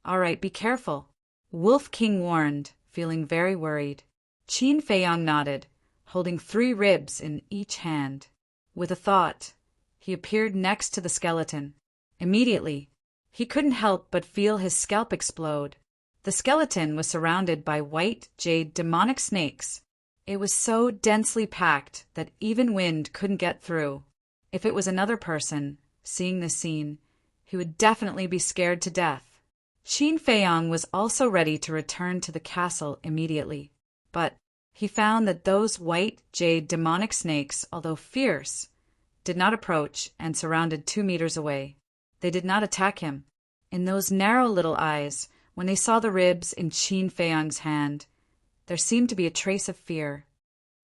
All right, be careful, Wolf King warned, feeling very worried. Qin Feiyang nodded, holding 3 ribs in each hand. With a thought, he appeared next to the skeleton. Immediately, he couldn't help but feel his scalp explode. The skeleton was surrounded by white jade demonic snakes. It was so densely packed that even wind couldn't get through. If it was another person, seeing this scene, he would definitely be scared to death. Qin Feiyang was also ready to return to the castle immediately. But he found that those white jade demonic snakes, although fierce, did not approach and surrounded 2 meters away. They did not attack him. In those narrow little eyes, when they saw the ribs in Qin Feiyang's hand, there seemed to be a trace of fear.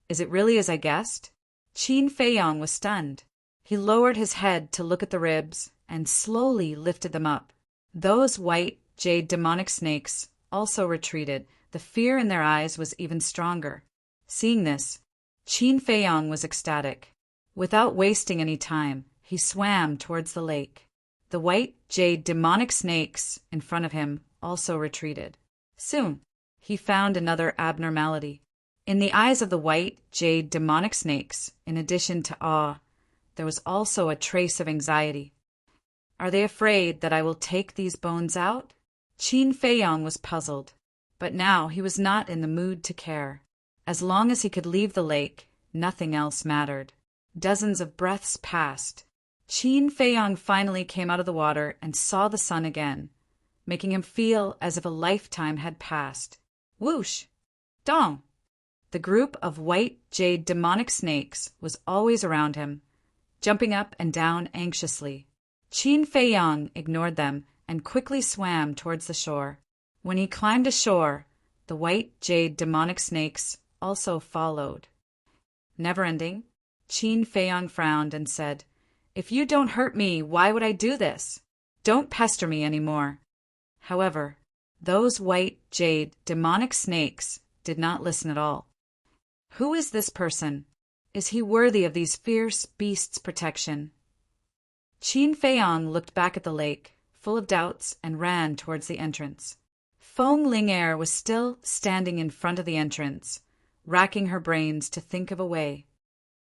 Is it really as I guessed? Qin Feiyang was stunned. He lowered his head to look at the ribs and slowly lifted them up. Those white jade demonic snakes also retreated. The fear in their eyes was even stronger. Seeing this, Qin Feiyang was ecstatic. Without wasting any time, he swam towards the lake. The white jade demonic snakes in front of him also retreated. Soon, he found another abnormality. In the eyes of the white jade demonic snakes, in addition to awe, there was also a trace of anxiety. Are they afraid that I will take these bones out? Qin Feiyang was puzzled, but now he was not in the mood to care. As long as he could leave the lake, nothing else mattered. Dozens of breaths passed. Qin Feiyang finally came out of the water and saw the sun again, making him feel as if a lifetime had passed. Whoosh! Dong! The group of white jade demonic snakes was always around him, jumping up and down anxiously. Qin Feiyang ignored them and quickly swam towards the shore. When he climbed ashore, the white jade demonic snakes also followed. Never-ending, Qin Feiyang frowned and said, If you don't hurt me, why would I do this? Don't pester me anymore. However, those white jade demonic snakes did not listen at all. Who is this person? Is he worthy of these fierce beasts' protection? Qin Feiyang looked back at the lake, full of doubts, and ran towards the entrance. Feng Lingair was still standing in front of the entrance, racking her brains to think of a way.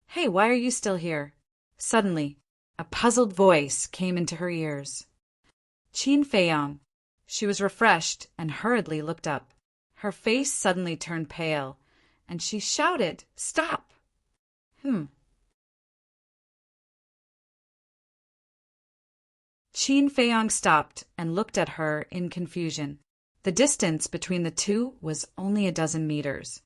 Hey, why are you still here? Suddenly, a puzzled voice came into her ears. Qin Feiyang. She was refreshed and hurriedly looked up. Her face suddenly turned pale, and she shouted, Stop! Qin Feiyang stopped and looked at her in confusion. The distance between the two was only 12 meters.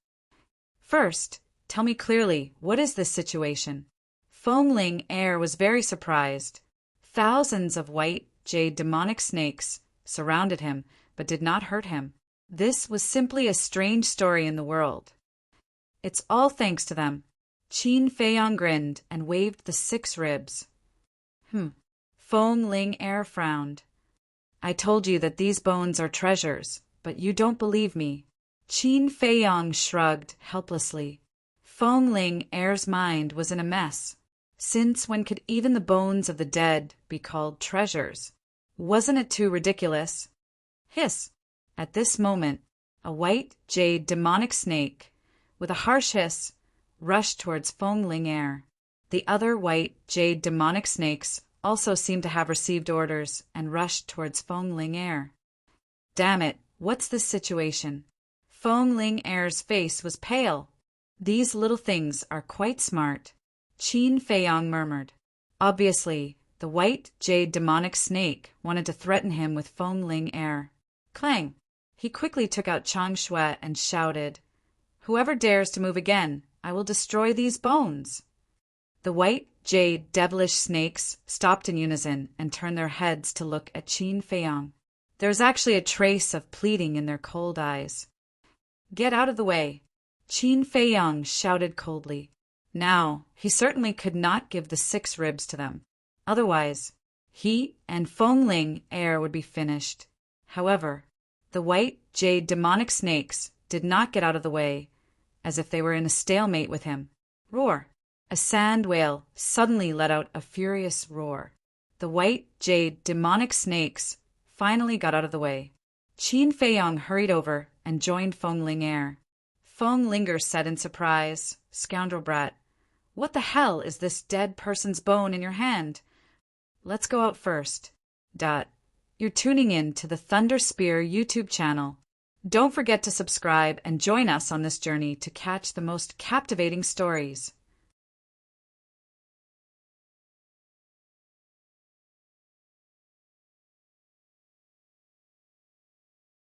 First, tell me clearly, what is this situation? Feng Lingair was very surprised. Thousands of white jade demonic snakes surrounded him, but did not hurt him. This was simply a strange story in the world. It's all thanks to them. Qin Feiyang grinned and waved the 6 ribs. Feng Lingair frowned. I told you that these bones are treasures, but you don't believe me. Qin Feiyang shrugged helplessly. Feng Lingair's mind was in a mess. Since when could even the bones of the dead be called treasures? Wasn't it too ridiculous? Hiss! At this moment, a white jade demonic snake, with a harsh hiss, rushed towards Feng Lingair. The other white jade demonic snakes also seemed to have received orders and rushed towards Feng Lingair. Damn it, what's this situation? Feng Ling Air's face was pale. These little things are quite smart, Qin Feiyang murmured. Obviously, the white jade demonic snake wanted to threaten him with Feng Ling Air. Clang! He quickly took out Chang Shui and shouted, "Whoever dares to move again, I will destroy these bones." The white jade devilish snakes stopped in unison and turned their heads to look at Qin Feiyang. There was actually a trace of pleading in their cold eyes. "Get out of the way," Qin Feiyang shouted coldly. Now, he certainly could not give the 6 ribs to them. Otherwise, he and Feng Ling Air would be finished. However, the white jade demonic snakes did not get out of the way, as if they were in a stalemate with him. Roar! A sand whale suddenly let out a furious roar. The white jade demonic snakes finally got out of the way. Qin Feiyang hurried over and joined Feng Ling Air. Feng Linger said in surprise, "Scoundrel brat, what the hell is this dead person's bone in your hand? Let's go out first. You're tuning in to the Thunder Spear YouTube channel. Don't forget to subscribe and join us on this journey to catch the most captivating stories.